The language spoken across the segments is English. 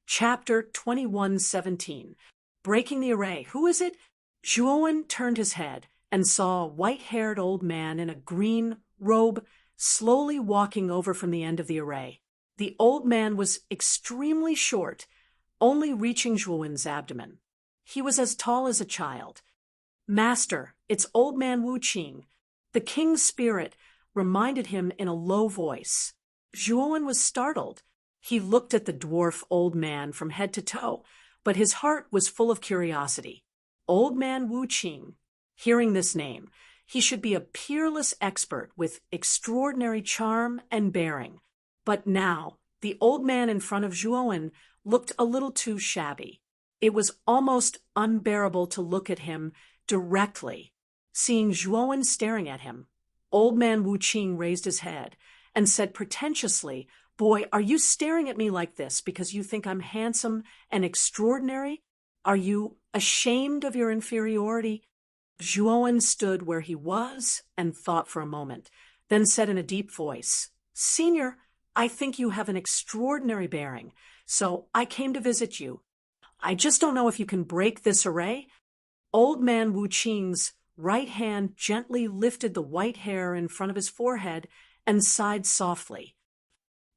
Chapter 21:17. Breaking the array. Who is it? Zhuowen turned his head and saw a white-haired old man in a green robe slowly walking over from the end of the array. The old man was extremely short, only reaching Zhuowen's abdomen. He was as tall as a child. "Master, it's old man Wu Qing," the king's spirit reminded him in a low voice. Zhuowen was startled. He looked at the dwarf old man from head to toe, but his heart was full of curiosity. Old man Wu Qing. Hearing this name, he should be a peerless expert with extraordinary charm and bearing. But now, the old man in front of Zhuowen looked a little too shabby. It was almost unbearable to look at him directly. Seeing Zhuowen staring at him, old man Wu Qing raised his head and said pretentiously, "Boy, are you staring at me like this because you think I'm handsome and extraordinary? Are you ashamed of your inferiority?" Zhuowen stood where he was and thought for a moment, then said in a deep voice, "Senior, I think you have an extraordinary bearing, so I came to visit you. I just don't know if you can break this array." Old man Wu Qing's right hand gently lifted the white hair in front of his forehead and sighed softly.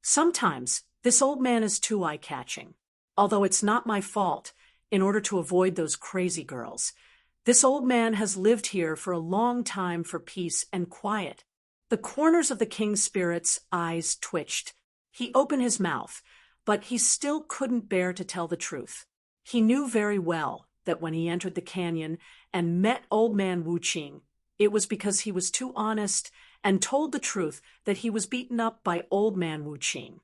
"Sometimes this old man is too eye-catching, although it's not my fault, in order to avoid those crazy girls. This old man has lived here for a long time for peace and quiet." The corners of the king's spirit's eyes twitched. He opened his mouth, but he still couldn't bear to tell the truth. He knew very well that when he entered the canyon and met old man Wu Qing, it was because he was too honest and told the truth that he was beaten up by old man Wu Qing.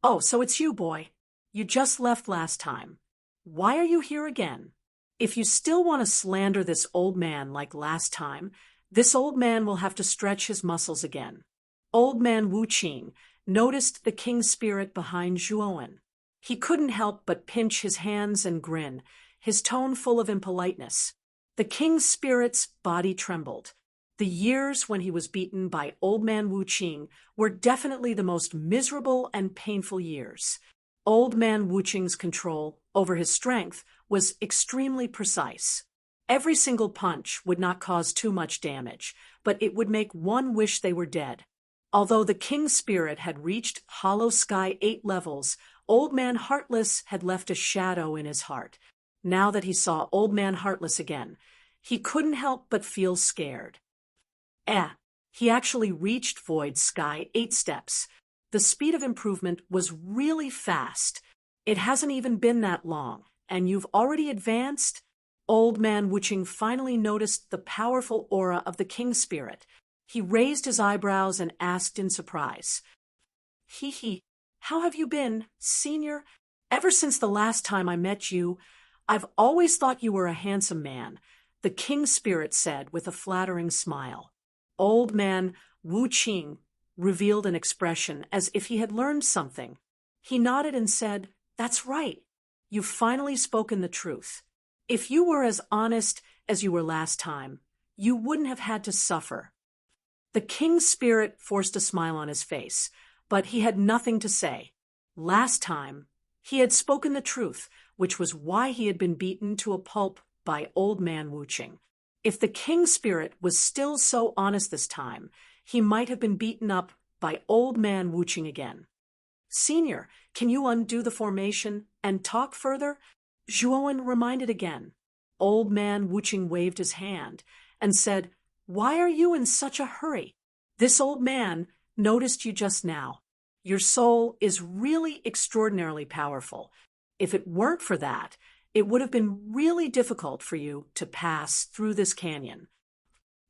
"Oh, so it's you, boy. You just left last time. Why are you here again? If you still want to slander this old man like last time, this old man will have to stretch his muscles again." Old man Wu Qing noticed the king's spirit behind Zhuowen. He couldn't help but pinch his hands and grin, his tone full of impoliteness. The king's spirit's body trembled. The years when he was beaten by old man Wu Qing were definitely the most miserable and painful years. Old man Wu Qing's control over his strength was extremely precise. Every single punch would not cause too much damage, but it would make one wish they were dead. Although the king's spirit had reached Hollow Sky 8 levels, Old Man Heartless had left a shadow in his heart. Now that he saw Old Man Heartless again, he couldn't help but feel scared. He actually reached Void Sky 8 steps. The speed of improvement was really fast. "It hasn't even been that long, and you've already advanced?" Old man Wu Qing finally noticed the powerful aura of the king's spirit. He raised his eyebrows and asked in surprise, "Hee, how have you been, senior? Ever since the last time I met you, I've always thought you were a handsome man," the king's spirit said with a flattering smile. Old man Wu Qing revealed an expression as if he had learned something. He nodded and said, "That's right. You've finally spoken the truth. If you were as honest as you were last time, you wouldn't have had to suffer." The king's spirit forced a smile on his face, but he had nothing to say. Last time, he had spoken the truth, which was why he had been beaten to a pulp by old man Wu Qing. If the king's spirit was still so honest this time, he might have been beaten up by old man Wu Qing again. "Senior, can you undo the formation and talk further?" Zhuowen reminded again. Old man Wu Qing waved his hand and said, "Why are you in such a hurry? This old man noticed you just now. Your soul is really extraordinarily powerful. If it weren't for that, it would have been really difficult for you to pass through this canyon.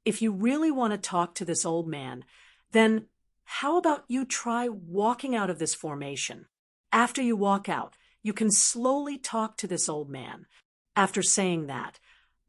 If you really want to talk to this old man, then how about you try walking out of this formation? After you walk out, you can slowly talk to this old man." After saying that,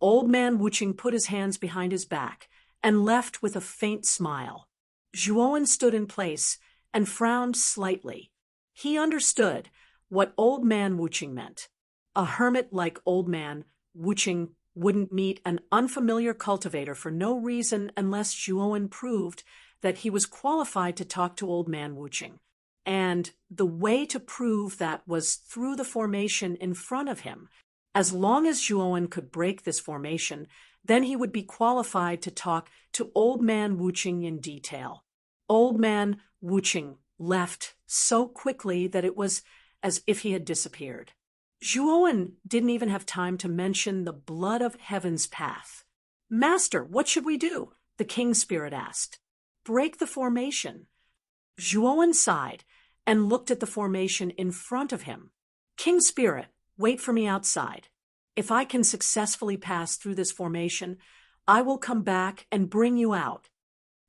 old man Wu Qing put his hands behind his back and left with a faint smile. Zhuowen stood in place and frowned slightly. He understood what old man Wu Qing meant. A hermit like old man Wu Qing wouldn't meet an unfamiliar cultivator for no reason unless Zhuowen proved that he was qualified to talk to old man Wu Qing. and the way to prove that was through the formation in front of him. As long as Zhuowen could break this formation, then he would be qualified to talk to Old Man Wuqing in detail. Old Man Wuqing left so quickly that it was as if he had disappeared. Zhuowen didn't even have time to mention the blood of heaven's path. "Master, what should we do?" the king spirit asked. "Break the formation." Zhuowen sighed and looked at the formation in front of him. "King spirit, wait for me outside. If I can successfully pass through this formation, I will come back and bring you out."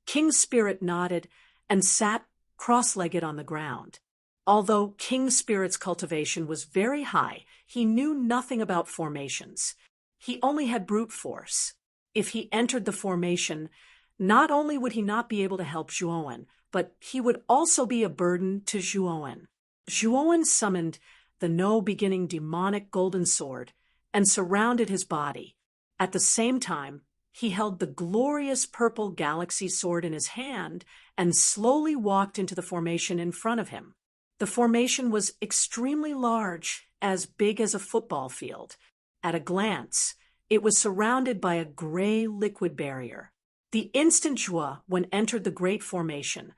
King Spirit nodded and sat cross-legged on the ground. Although King Spirit's cultivation was very high, he knew nothing about formations. He only had brute force. If he entered the formation, not only would he not be able to help Zhuowen, but he would also be a burden to Zhuowen. Zhuowen summoned the no-beginning demonic golden sword and surrounded his body. At the same time, he held the glorious purple galaxy sword in his hand and slowly walked into the formation in front of him. The formation was extremely large, as big as a football field. At a glance, it was surrounded by a gray liquid barrier. The instant Zhuowen entered the great formation,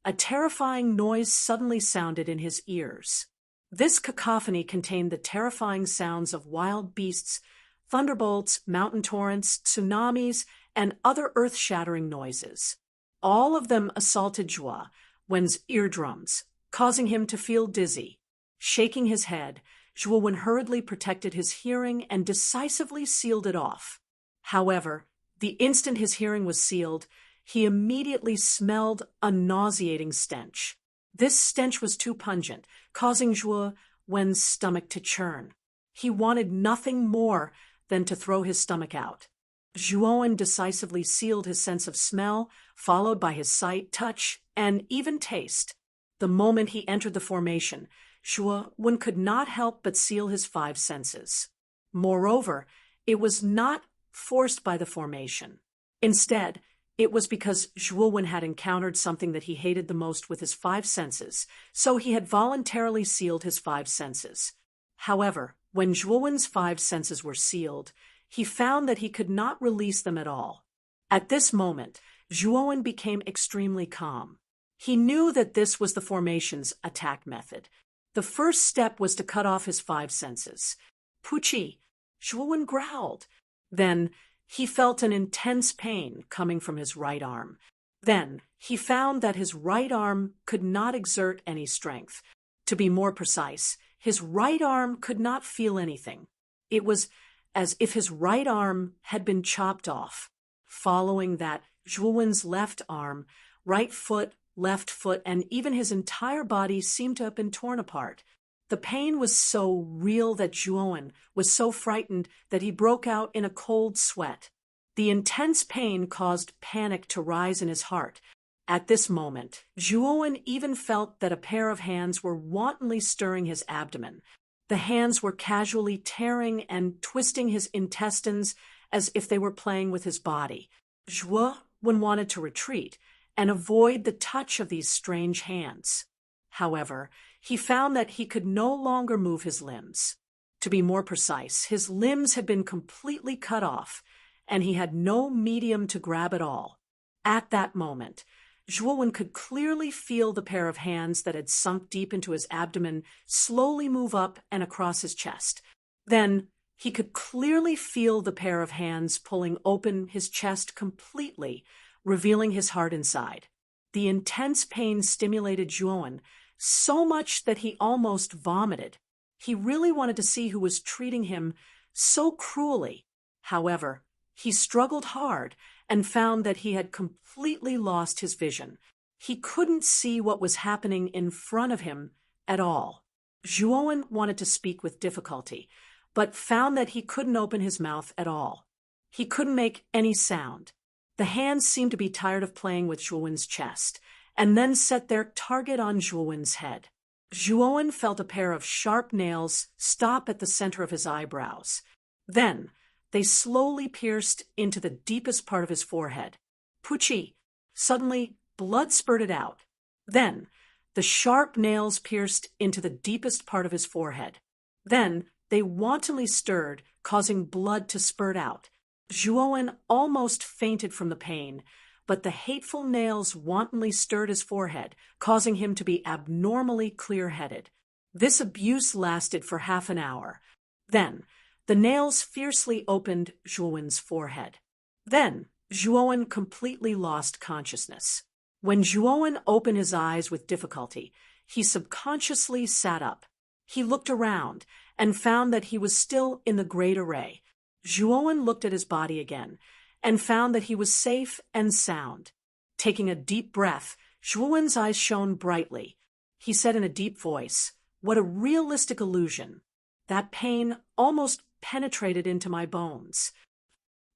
a terrifying noise suddenly sounded in his ears. This cacophony contained the terrifying sounds of wild beasts, thunderbolts, mountain torrents, tsunamis, and other earth-shattering noises. All of them assaulted Zhuowen's eardrums, causing him to feel dizzy. Shaking his head, Zhuowen hurriedly protected his hearing and decisively sealed it off. However, the instant his hearing was sealed, he immediately smelled a nauseating stench. This stench was too pungent, causing Zhuowen's stomach to churn. He wanted nothing more than to throw his stomach out. Zhuowen decisively sealed his sense of smell, followed by his sight, touch, and even taste. The moment he entered the formation, Zhuowen could not help but seal his 5 senses. Moreover, it was not forced by the formation. Instead, it was because Zhuowen had encountered something that he hated the most with his 5 senses, so he had voluntarily sealed his 5 senses. However, when Zhuowen's 5 senses were sealed, he found that he could not release them at all. At this moment, Zhuowen became extremely calm. He knew that this was the formation's attack method. The first step was to cut off his 5 senses. "Puchi!" Zhuowen growled. Then he felt an intense pain coming from his right arm. Then he found that his right arm could not exert any strength. To be more precise, his right arm could not feel anything. It was as if his right arm had been chopped off. Following that, Zhuowen's left arm, right foot, left foot, and even his entire body seemed to have been torn apart. The pain was so real that Zhuowen was so frightened that he broke out in a cold sweat. The intense pain caused panic to rise in his heart. At this moment, Zhuowen even felt that a pair of hands were wantonly stirring his abdomen. The hands were casually tearing and twisting his intestines as if they were playing with his body. Zhuowen wanted to retreat and avoid the touch of these strange hands. However, he found that he could no longer move his limbs. To be more precise, his limbs had been completely cut off, and he had no medium to grab at all. At that moment, Zhuowen could clearly feel the pair of hands that had sunk deep into his abdomen slowly move up and across his chest. Then he could clearly feel the pair of hands pulling open his chest completely, revealing his heart inside. The intense pain stimulated Zhuowen so much that he almost vomited. He really wanted to see who was treating him so cruelly. However, he struggled hard and found that he had completely lost his vision. He couldn't see what was happening in front of him at all. Zhuowen wanted to speak with difficulty, but found that he couldn't open his mouth at all. He couldn't make any sound. The hands seemed to be tired of playing with Zhuowen's chest, and then set their target on Zhuowen's head. Zhuowen felt a pair of sharp nails stop at the center of his eyebrows. Then they slowly pierced into the deepest part of his forehead. Puchi! Suddenly, blood spurted out. Then The sharp nails pierced into the deepest part of his forehead. Then they wantonly stirred, causing blood to spurt out. Zhuowen almost fainted from the pain, but the hateful nails wantonly stirred his forehead, causing him to be abnormally clear-headed. This abuse lasted for half an hour. Then the nails fiercely opened Zhuowen's forehead. Then Zhuowen completely lost consciousness. When Zhuowen opened his eyes with difficulty, he subconsciously sat up. He looked around and found that he was still in the Great Array. Zhuowen looked at his body again and found that he was safe and sound. Taking a deep breath, Zhuowen's eyes shone brightly. He said in a deep voice, "What a realistic illusion! That pain almost penetrated into my bones."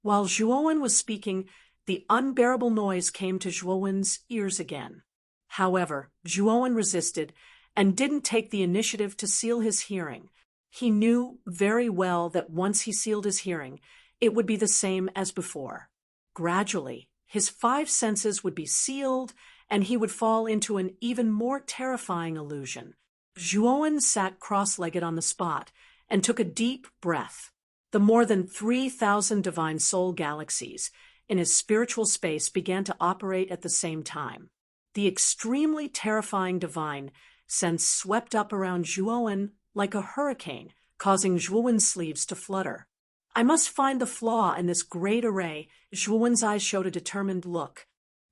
While Zhuowen was speaking, the unbearable noise came to Zhuowen's ears again. However, Zhuowen resisted and didn't take the initiative to seal his hearing. He knew very well that once he sealed his hearing, it would be the same as before. Gradually, his 5 senses would be sealed, and he would fall into an even more terrifying illusion. Zhuowen sat cross-legged on the spot and took a deep breath. The more than 3,000 divine soul galaxies in his spiritual space began to operate at the same time. The extremely terrifying divine sense swept up around Zhuowen like a hurricane, causing Zhuowen's sleeves to flutter. "I must find the flaw in this great array." Zhuowen's eyes showed a determined look.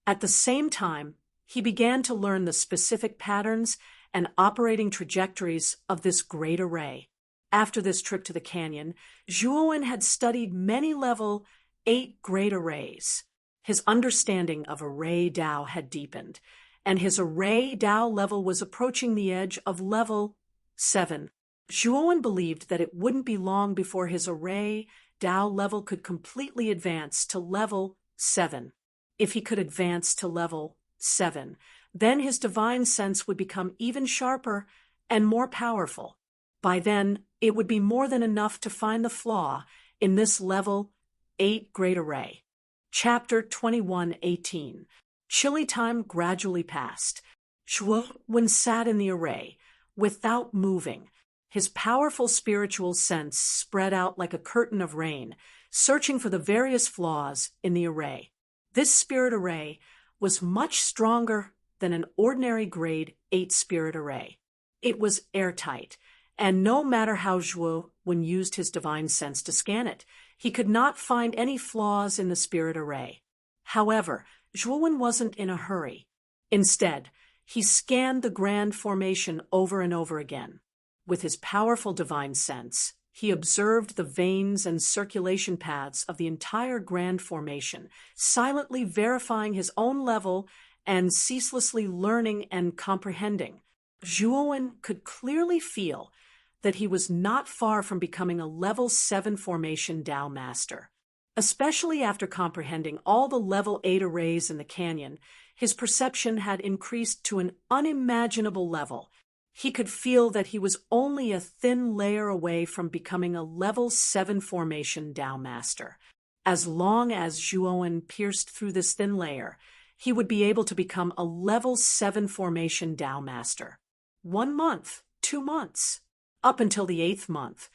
At the same time, he began to learn the specific patterns and operating trajectories of this great array. After this trip to the canyon, Zhuowen had studied many level 8 great arrays. His understanding of array Tao had deepened, and his array Tao level was approaching the edge of level 7. Zhuowen believed that it wouldn't be long before his array Tao level could completely advance to level 7. If he could advance to level 7, then his divine sense would become even sharper and more powerful. By then, it would be more than enough to find the flaw in this level 8 great array. Chapter 21:18. Chilly time gradually passed. Zhuowen sat in the array, without moving. His powerful spiritual sense spread out like a curtain of rain, searching for the various flaws in the array. This spirit array was much stronger than an ordinary grade 8 spirit array. It was airtight, and no matter how Zhuowen used his divine sense to scan it, he could not find any flaws in the spirit array. However, Zhuowen wasn't in a hurry. Instead, he scanned the grand formation over and over again. With his powerful divine sense, he observed the veins and circulation paths of the entire grand formation, silently verifying his own level and ceaselessly learning and comprehending. Zhuowen could clearly feel that he was not far from becoming a level 7 formation Tao master. Especially after comprehending all the level 8 arrays in the canyon, his perception had increased to an unimaginable level. He could feel that he was only a thin layer away from becoming a level 7 formation Tao master. As long as Zhuowen pierced through this thin layer, he would be able to become a level 7 formation Tao master. 1 month, 2 months. Up until the 8th month,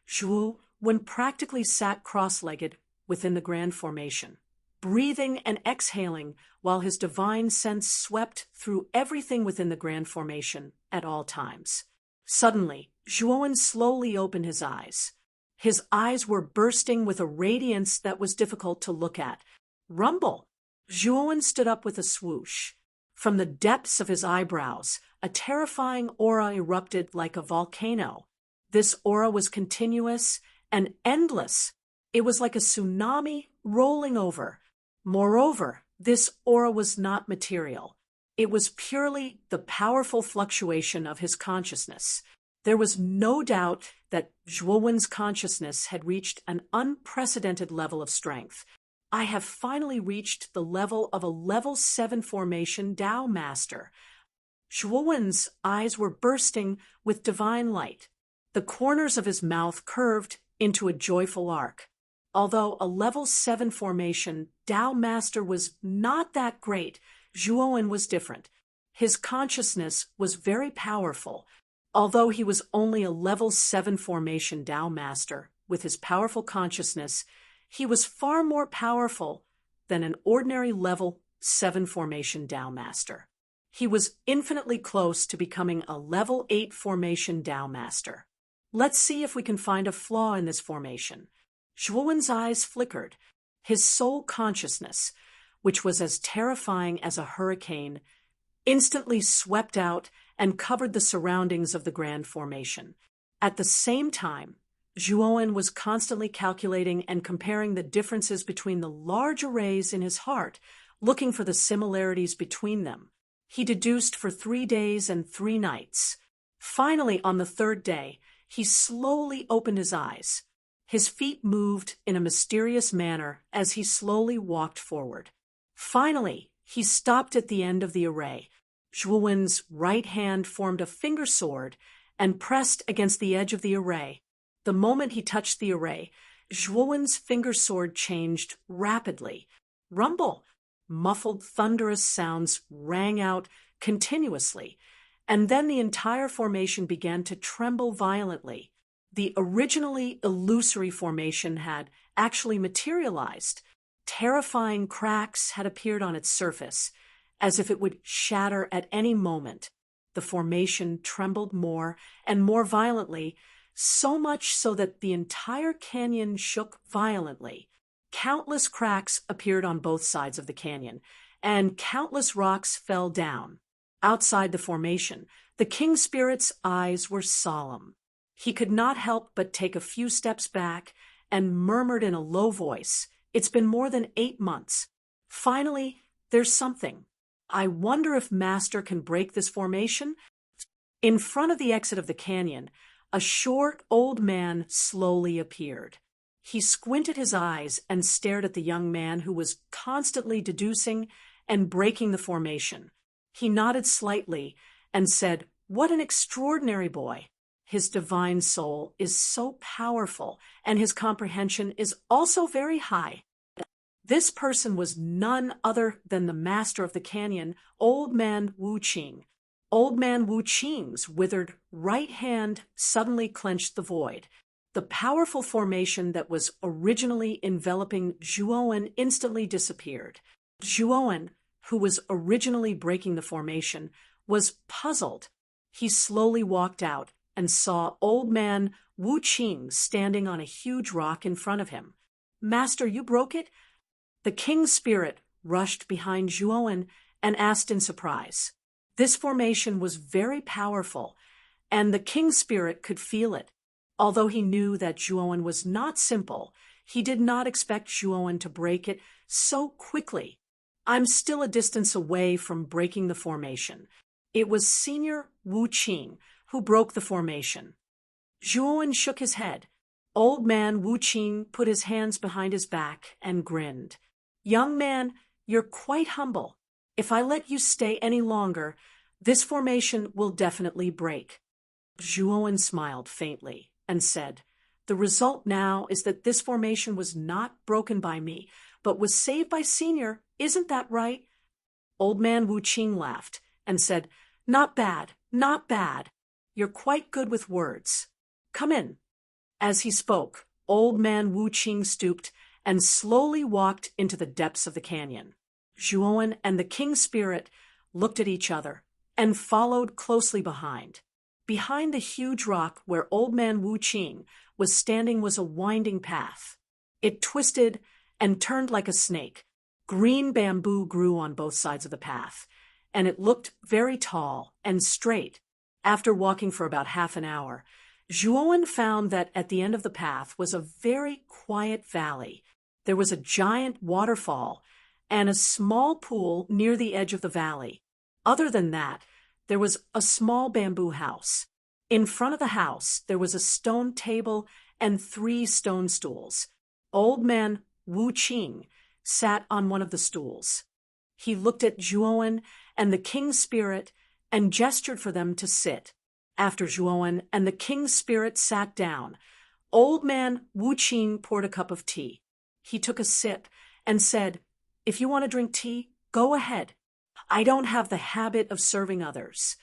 Zhuowen practically sat cross-legged within the grand formation, breathing and exhaling while his divine sense swept through everything within the grand formation at all times. Suddenly, Zhuowen slowly opened his eyes. His eyes were bursting with a radiance that was difficult to look at. Rumble! Zhuowen stood up with a swoosh. From the depths of his eyebrows, a terrifying aura erupted like a volcano. This aura was continuous and endless. It was like a tsunami rolling over. Moreover, this aura was not material. It was purely the powerful fluctuation of his consciousness. There was no doubt that Zhuowen's consciousness had reached an unprecedented level of strength. I have finally reached the level of a level 7 formation Tao master. Zhuowen's eyes were bursting with divine light. The corners of his mouth curved into a joyful arc. Although a level 7 formation Tao master was not that great, Zhuowen was different. His consciousness was very powerful. Although he was only a level 7 formation Tao master, with his powerful consciousness, he was far more powerful than an ordinary level 7 formation Tao master. He was infinitely close to becoming a level 8 formation Tao master. Let's see if we can find a flaw in this formation. Zhuowen's eyes flickered. His soul consciousness, which was as terrifying as a hurricane, instantly swept out and covered the surroundings of the grand formation. At the same time, Zhuowen was constantly calculating and comparing the differences between the large arrays in his heart, looking for the similarities between them. He deduced for 3 days and 3 nights. Finally, on the 3rd day, he slowly opened his eyes. His feet moved in a mysterious manner as he slowly walked forward. Finally, he stopped at the end of the array. Zhuowen's right hand formed a finger sword and pressed against the edge of the array. The moment he touched the array, Zhuowen's finger sword changed rapidly. Rumble! Muffled, thunderous sounds rang out continuously, and then the entire formation began to tremble violently. The originally illusory formation had actually materialized. Terrifying cracks had appeared on its surface, as if it would shatter at any moment. The formation trembled more and more violently, so much so that the entire canyon shook violently. Countless cracks appeared on both sides of the canyon, and countless rocks fell down. Outside the formation, the king spirit's eyes were solemn. He could not help but take a few steps back and murmured in a low voice, "It's been more than 8 months. Finally, there's something. I wonder if Master can break this formation?" In front of the exit of the canyon, a short old man slowly appeared. He squinted his eyes and stared at the young man who was constantly deducing and breaking the formation. He nodded slightly and said, "What an extraordinary boy! His divine soul is so powerful, and his comprehension is also very high." This person was none other than the master of the canyon, Old Man Wu Qing. Old Man Wu Qing's withered right hand suddenly clenched the void. The powerful formation that was originally enveloping Zhuowen instantly disappeared. Zhuowen, who was originally breaking the formation, was puzzled. He slowly walked out and saw Old Man Wu Qing standing on a huge rock in front of him. "Master, you broke it?" The king's spirit rushed behind Zhuowen and asked in surprise. This formation was very powerful, and the king's spirit could feel it. Although he knew that Zhuowen was not simple, he did not expect Zhuowen to break it so quickly. "I'm still a distance away from breaking the formation. It was Senior Wu Qing who broke the formation." Zhuowen shook his head. Old Man Wu Qing put his hands behind his back and grinned. "Young man, you're quite humble. If I let you stay any longer, this formation will definitely break." Zhuowen smiled faintly and said, "The result now is that this formation was not broken by me, but was saved by Senior. Isn't that right?" Old Man Wu Qing laughed and said, "Not bad, not bad. You're quite good with words. Come in." As he spoke, Old Man Wu Qing stooped and slowly walked into the depths of the canyon. Zhuowen and the king's spirit looked at each other and followed closely behind. Behind the huge rock where Old Man Wu Qing was standing was a winding path. It twisted and turned like a snake. Green bamboo grew on both sides of the path, and it looked very tall and straight. After walking for about half an hour, Zhuowen found that at the end of the path was a very quiet valley. There was a giant waterfall and a small pool near the edge of the valley. Other than that, there was a small bamboo house. In front of the house, there was a stone table and 3 stone stools. Old Man Wu Qing sat on one of the stools. He looked at Zhuowen and the king's spirit and gestured for them to sit. After Zhuowen and the king's spirit sat down, Old Man Wu Qing poured a cup of tea. He took a sip and said, "If you want to drink tea, go ahead." I don't have the habit of serving others.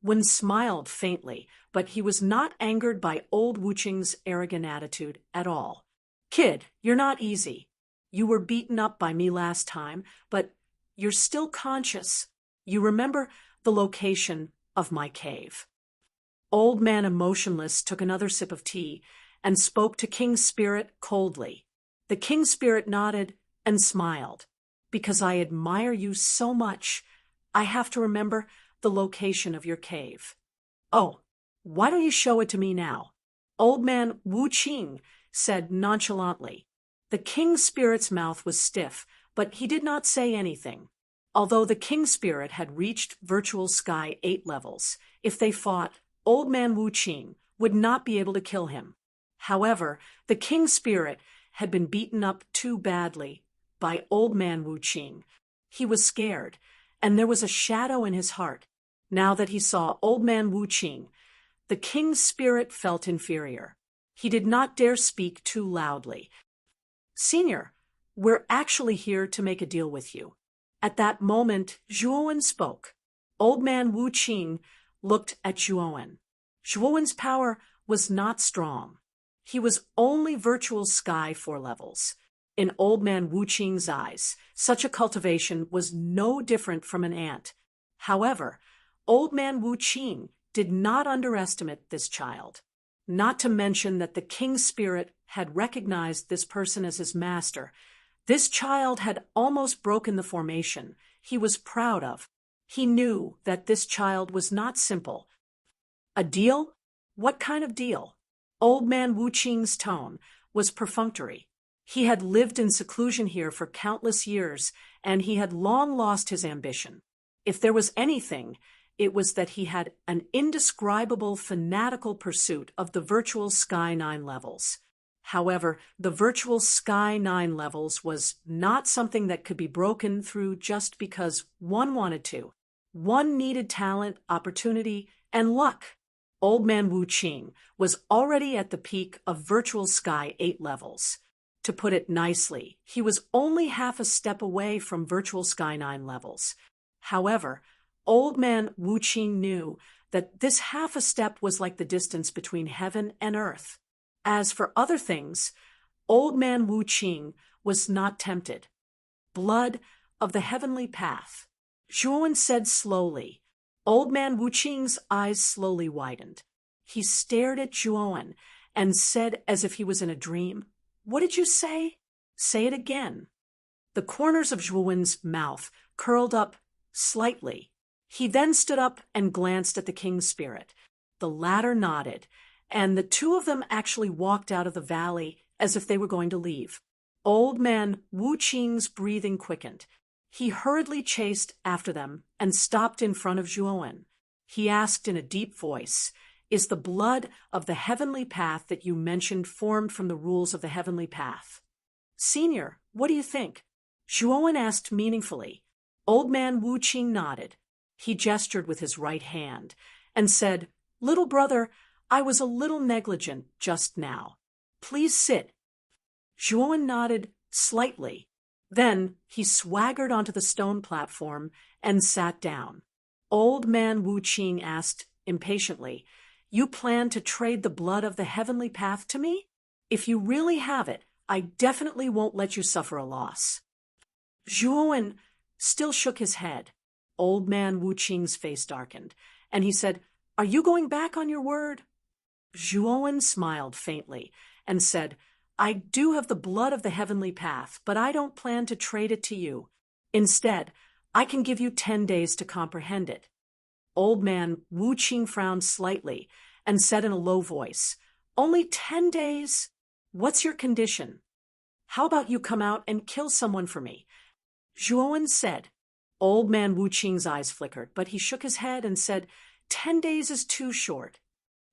Wen smiled faintly, but he was not angered by old Wu Qing's arrogant attitude at all. Kid, you're not easy. You were beaten up by me last time, but you're still conscious. You remember the location of my cave. Old Man Emotionless took another sip of tea and spoke to King Spirit coldly. The King Spirit nodded and smiled. Because I admire you so much, I have to remember the location of your cave. Oh, why don't you show it to me now? Old Man Wu Qing said nonchalantly. The King Spirit's mouth was stiff, but he did not say anything. Although the King Spirit had reached Virtual Sky 8 levels, if they fought, Old Man Wu Qing would not be able to kill him. However, the King Spirit had been beaten up too badly by Old Man Wu Qing. He was scared, and there was a shadow in his heart. Now that he saw Old Man Wu Qing, the King's Spirit felt inferior. He did not dare speak too loudly. Senior, we're actually here to make a deal with you. At that moment, Zhuowen spoke. Old Man Wu Qing looked at Zhuowen. Zhuowen's power was not strong. He was only Virtual Sky 4 levels. In Old Man Wu Qing's eyes, such a cultivation was no different from an ant. However, Old Man Wu Qing did not underestimate this child. Not to mention that the King Spirit had recognized this person as his master. This child had almost broken the formation he was proud of. He knew that this child was not simple. A deal? What kind of deal? Old Man Wu Qing's tone was perfunctory. He had lived in seclusion here for countless years, and he had long lost his ambition. If there was anything, it was that he had an indescribable fanatical pursuit of the Virtual Sky 9 levels. However, the Virtual Sky 9 levels was not something that could be broken through just because one wanted to. One needed talent, opportunity, and luck. Old Man Wu Qing was already at the peak of Virtual Sky 8 levels. To put it nicely, he was only half a step away from Virtual Sky 9 levels. However, Old Man Wu Qing knew that this half a step was like the distance between heaven and earth. As for other things, Old Man Wu Qing was not tempted. Blood of the heavenly path. Zhuowen said slowly. Old Man Wu Qing's eyes slowly widened. He stared at Zhuowen and said as if he was in a dream, "What did you say? Say it again." The corners of Zhuowen's mouth curled up slightly. He then stood up and glanced at the King's Spirit. The latter nodded, and the two of them actually walked out of the valley as if they were going to leave. Old Man Wu Qing's breathing quickened. He hurriedly chased after them and stopped in front of Zhuowen. He asked in a deep voice, "Is the blood of the heavenly path that you mentioned formed from the rules of the heavenly path?" "Senior, what do you think?" Zhuowen asked meaningfully. Old Man Wu Qing nodded. He gestured with his right hand and said, "Little brother, I was a little negligent just now. Please sit." Zhuowen nodded slightly. Then he swaggered onto the stone platform and sat down. Old Man Wu Qing asked impatiently, "You plan to trade the blood of the heavenly path to me? If you really have it, I definitely won't let you suffer a loss." Zhuowen still shook his head. Old Man Wu Qing's face darkened, and he said, "Are you going back on your word?" Zhuowen smiled faintly and said, "I do have the blood of the heavenly path, but I don't plan to trade it to you. Instead, I can give you 10 days to comprehend it." Old Man Wu Qing frowned slightly and said in a low voice, "Only 10 days? What's your condition? How about you come out and kill someone for me?" Zhuowen said. Old Man Wu Qing's eyes flickered, but he shook his head and said, 10 days is too short."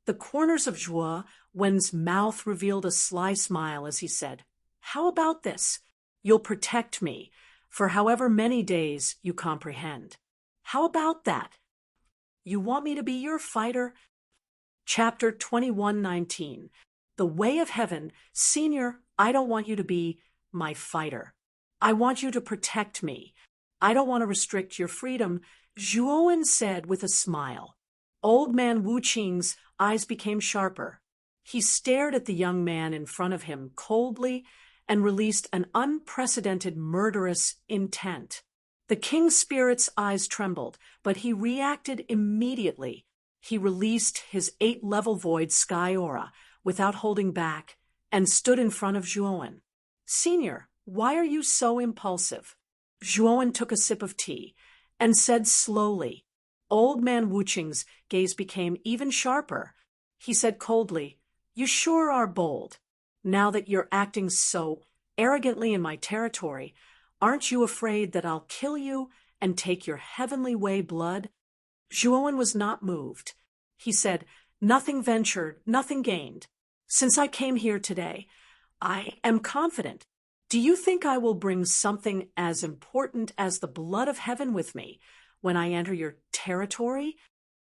The corners of Zhuowen's mouth revealed a sly smile as he said, "How about this? You'll protect me for however many days you comprehend. How about that? You want me to be your fighter?" Chapter 21:19. The Way of Heaven. Senior, I don't want you to be my fighter. I want you to protect me. I don't want to restrict your freedom, Zhuowen said with a smile. Old man Wu Qing's eyes became sharper. He stared at the young man in front of him coldly and released an unprecedented murderous intent. The king's spirit's eyes trembled, but he reacted immediately. He released his 8-level void sky aura without holding back and stood in front of Zhuowen. Senior, why are you so impulsive? Zhuowen took a sip of tea and said slowly. Old man Wu Qing's gaze became even sharper. He said coldly, You sure are bold. Now that you're acting so arrogantly in my territory, aren't you afraid that I'll kill you and take your heavenly way blood? Zhuowen was not moved. He said, Nothing ventured, nothing gained. Since I came here today, I am confident. Do you think I will bring something as important as the blood of heaven with me when I enter your territory?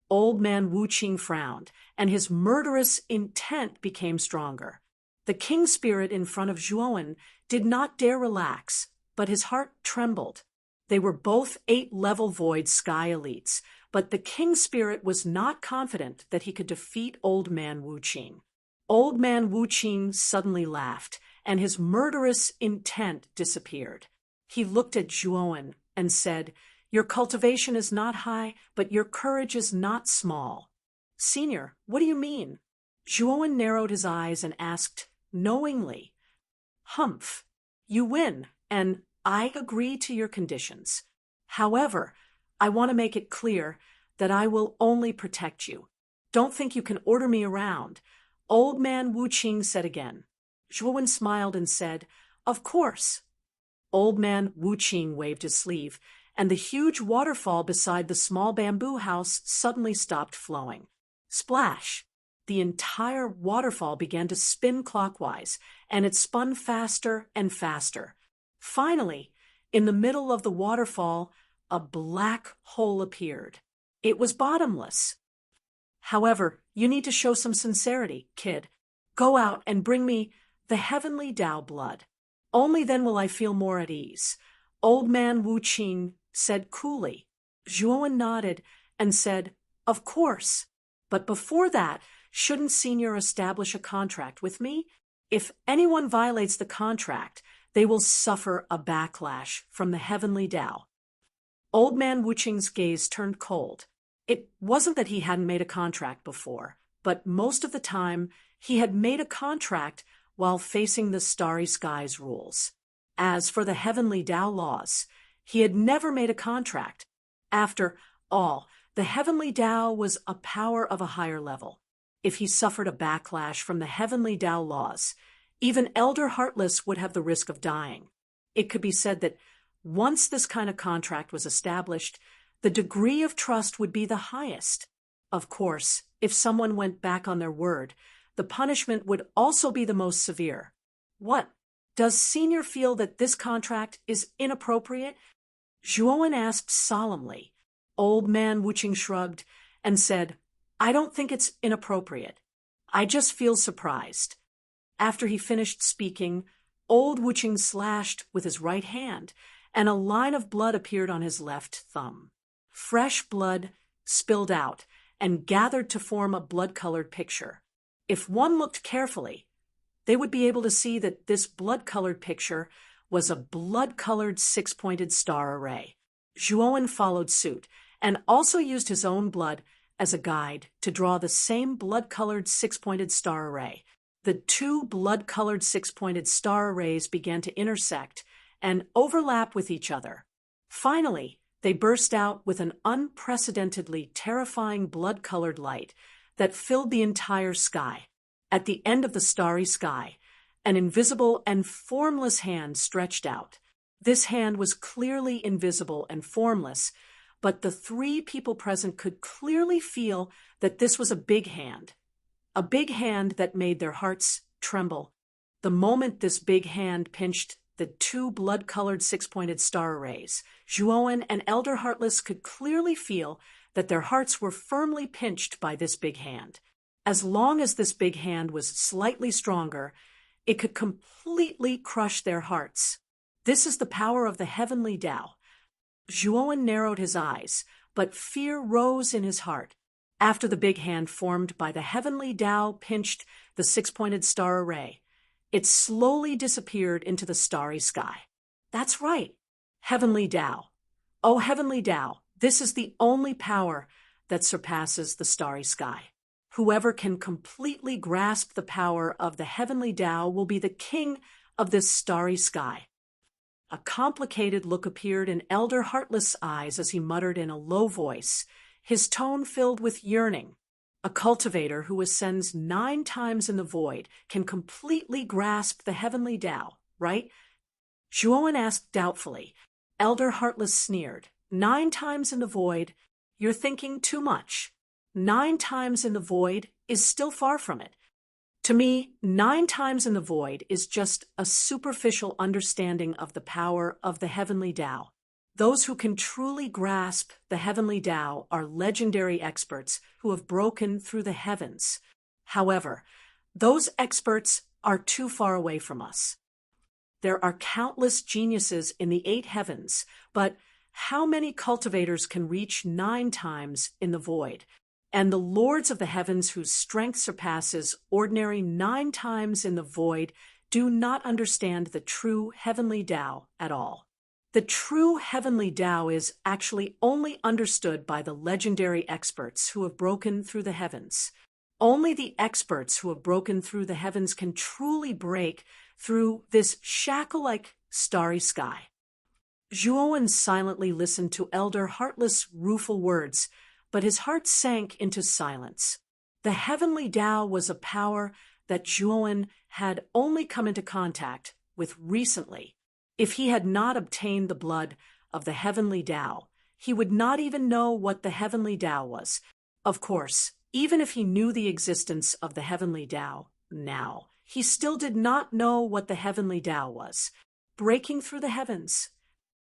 Old man Wu Qing frowned, and his murderous intent became stronger. The king's spirit in front of Zhuowen did not dare relax, but his heart trembled. They were both 8-level void sky elites, but the king's spirit was not confident that he could defeat Old man Wu Qing. Old man Wu Qing suddenly laughed, and his murderous intent disappeared. He looked at Zhuowen and said, Your cultivation is not high, but your courage is not small. Senior, what do you mean? Zhuowen narrowed his eyes and asked, knowingly, Humph, you win, and I agree to your conditions. However, I want to make it clear that I will only protect you. Don't think you can order me around. Old man Wu Qing said again. Zhuowen smiled and said, Of course. Old man Wu Qing waved his sleeve, and the huge waterfall beside the small bamboo house suddenly stopped flowing. Splash! The entire waterfall began to spin clockwise, and it spun faster and faster. Finally, in the middle of the waterfall, a black hole appeared. It was bottomless. However, you need to show some sincerity, kid. Go out and bring me the heavenly Tao blood. Only then will I feel more at ease. Old man Wu Qing said coolly. Zhuowen nodded and said, Of course. But before that, shouldn't Senior establish a contract with me? If anyone violates the contract, they will suffer a backlash from the heavenly Tao. Old man Wu Qing's gaze turned cold. It wasn't that he hadn't made a contract before, but most of the time he had made a contract while facing the starry skies rules. As for the heavenly Tao laws, he had never made a contract. After all, the heavenly Tao was a power of a higher level. If he suffered a backlash from the heavenly Tao laws, even Elder Heartless would have the risk of dying. It could be said that once this kind of contract was established, the degree of trust would be the highest. Of course, if someone went back on their word, the punishment would also be the most severe. What? Does Senior feel that this contract is inappropriate? Zhuowen asked solemnly. Old man Wu Qing shrugged and said, I don't think it's inappropriate. I just feel surprised. After he finished speaking, old Wu Qing slashed with his right hand, and a line of blood appeared on his left thumb. Fresh blood spilled out and gathered to form a blood-colored picture. If one looked carefully, they would be able to see that this blood-colored picture was a blood-colored 6-pointed star array. Zhuowen followed suit and also used his own blood as a guide to draw the same blood-colored 6-pointed star array. The two blood-colored 6-pointed star arrays began to intersect and overlap with each other. Finally, they burst out with an unprecedentedly terrifying blood-colored light that filled the entire sky. At the end of the starry sky, an invisible and formless hand stretched out. This hand was clearly invisible and formless, but the 3 people present could clearly feel that this was a big hand that made their hearts tremble. The moment this big hand pinched the 2 blood-colored 6-pointed star arrays, Zhuowen and Elder Heartless could clearly feel that their hearts were firmly pinched by this big hand. As long as this big hand was slightly stronger, it could completely crush their hearts. This is the power of the heavenly Tao. Zhuowen narrowed his eyes, but fear rose in his heart. After the big hand formed by the heavenly Tao pinched the six-pointed star array, it slowly disappeared into the starry sky. That's right, heavenly Tao. Oh, heavenly Tao, this is the only power that surpasses the starry sky. Whoever can completely grasp the power of the heavenly Tao will be the king of this starry sky. A complicated look appeared in Elder Heartless' eyes as he muttered in a low voice, his tone filled with yearning. A cultivator who ascends 9 times in the void can completely grasp the heavenly Tao, right? Zhuowen asked doubtfully. Elder Heartless sneered. 9 times in the void? You're thinking too much. 9 times in the void is still far from it. To me, 9 times in the void is just a superficial understanding of the power of the heavenly Tao. Those who can truly grasp the heavenly Tao are legendary experts who have broken through the heavens. However, those experts are too far away from us. There are countless geniuses in the 8 heavens, but how many cultivators can reach 9 times in the void? And the lords of the heavens whose strength surpasses ordinary 9 times in the void do not understand the true heavenly Tao at all. The true heavenly Tao is actually only understood by the legendary experts who have broken through the heavens. Only the experts who have broken through the heavens can truly break through this shackle-like starry sky. Zhuowen silently listened to Elder Heartless' rueful words, but his heart sank into silence. The heavenly Tao was a power that Zhuowen had only come into contact with recently. If he had not obtained the blood of the heavenly Tao, he would not even know what the heavenly Tao was. Of course, even if he knew the existence of the heavenly Tao now, he still did not know what the heavenly Tao was. Breaking through the heavens.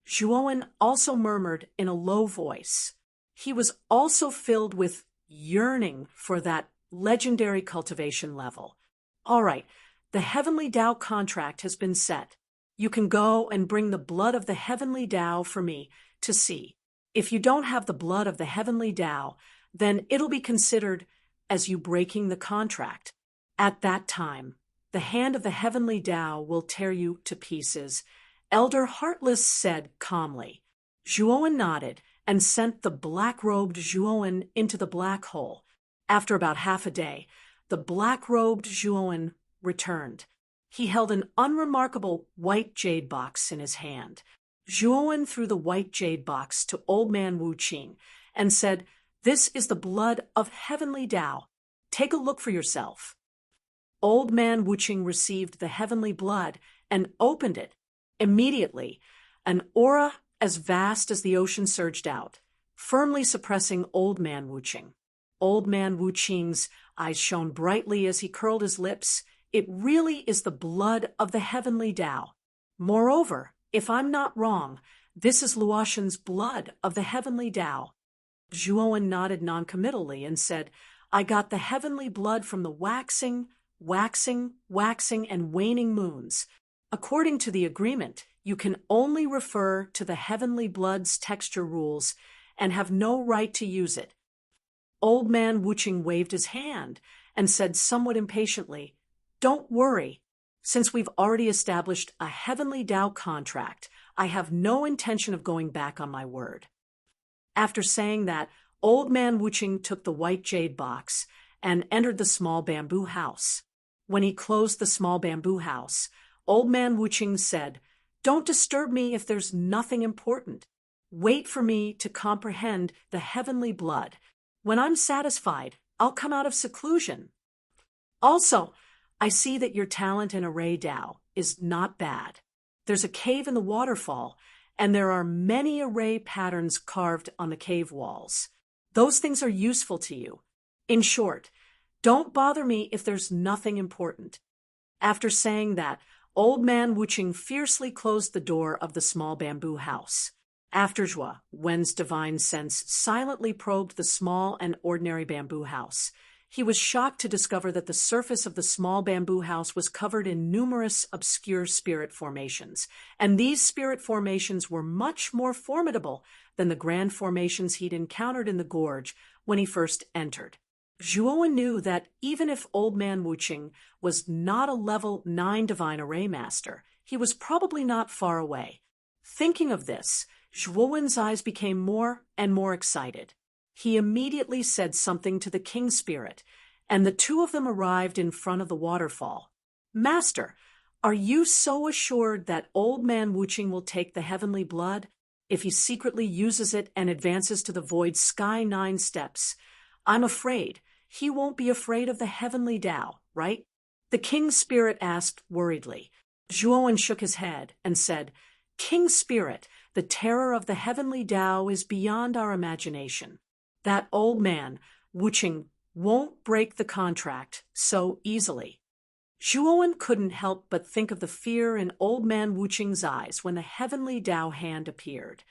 Zhuowen also murmured in a low voice. He was also filled with yearning for that legendary cultivation level. All right, the heavenly Tao contract has been set. You can go and bring the blood of the heavenly Tao for me to see. If you don't have the blood of the heavenly Tao, then it'll be considered as you breaking the contract. At that time, the hand of the heavenly Tao will tear you to pieces. Elder Heartless said calmly. Zhuowen nodded and sent the black-robed Zhuowen into the black hole. After about half a day, the black-robed Zhuowen returned. He held an unremarkable white jade box in his hand. Zhuowen threw the white jade box to Old Man Wu Qing and said, "This is the blood of heavenly Tao. Take a look for yourself." Old Man Wu Qing received the heavenly blood and opened it. Immediately, an aura as vast as the ocean surged out, firmly suppressing Old Man Wu Qing. Old Man Wu Qing's eyes shone brightly as he curled his lips. It really is the blood of the heavenly Tao. Moreover, if I'm not wrong, this is Luotian's blood of the heavenly Tao. Zhuowen nodded noncommittally and said, "I got the heavenly blood from the waxing, and waning moons. According to the agreement, you can only refer to the heavenly blood's texture rules and have no right to use it." Old Man Wu Qing waved his hand and said somewhat impatiently, "Don't worry. Since we've already established a heavenly Tao contract, I have no intention of going back on my word." After saying that, Old Man Wu Qing took the white jade box and entered the small bamboo house. When he closed the small bamboo house, Old Man Wu Qing said, "Don't disturb me if there's nothing important. Wait for me to comprehend the heavenly blood. When I'm satisfied, I'll come out of seclusion. Also, I see that your talent in array Tao is not bad. There's a cave in the waterfall, and there are many array patterns carved on the cave walls. Those things are useful to you. In short, don't bother me if there's nothing important." After saying that, Old Man Wu Qing fiercely closed the door of the small bamboo house. After Wen's divine sense silently probed the small and ordinary bamboo house, He was shocked to discover that the surface of the small bamboo house was covered in numerous obscure spirit formations, and these spirit formations were much more formidable than the grand formations he'd encountered in the gorge when he first entered. Zhuowen knew that even if Old Man Wuching was not a level 9 divine array master, he was probably not far away. Thinking of this, Zhuowen's eyes became more and more excited. He immediately said something to the king spirit, and the two of them arrived in front of the waterfall. "Master, are you so assured that Old Man Wuching will take the heavenly blood if he secretly uses it and advances to the void sky 9 steps? I'm afraid he won't be afraid of the heavenly Tao, right?" The king spirit asked worriedly. Zhuowen shook his head and said, "King spirit, the terror of the heavenly Tao is beyond our imagination. That old man, Wuching, won't break the contract so easily." Zhuowen couldn't help but think of the fear in Old Man Wuching's eyes when the heavenly Tao hand appeared.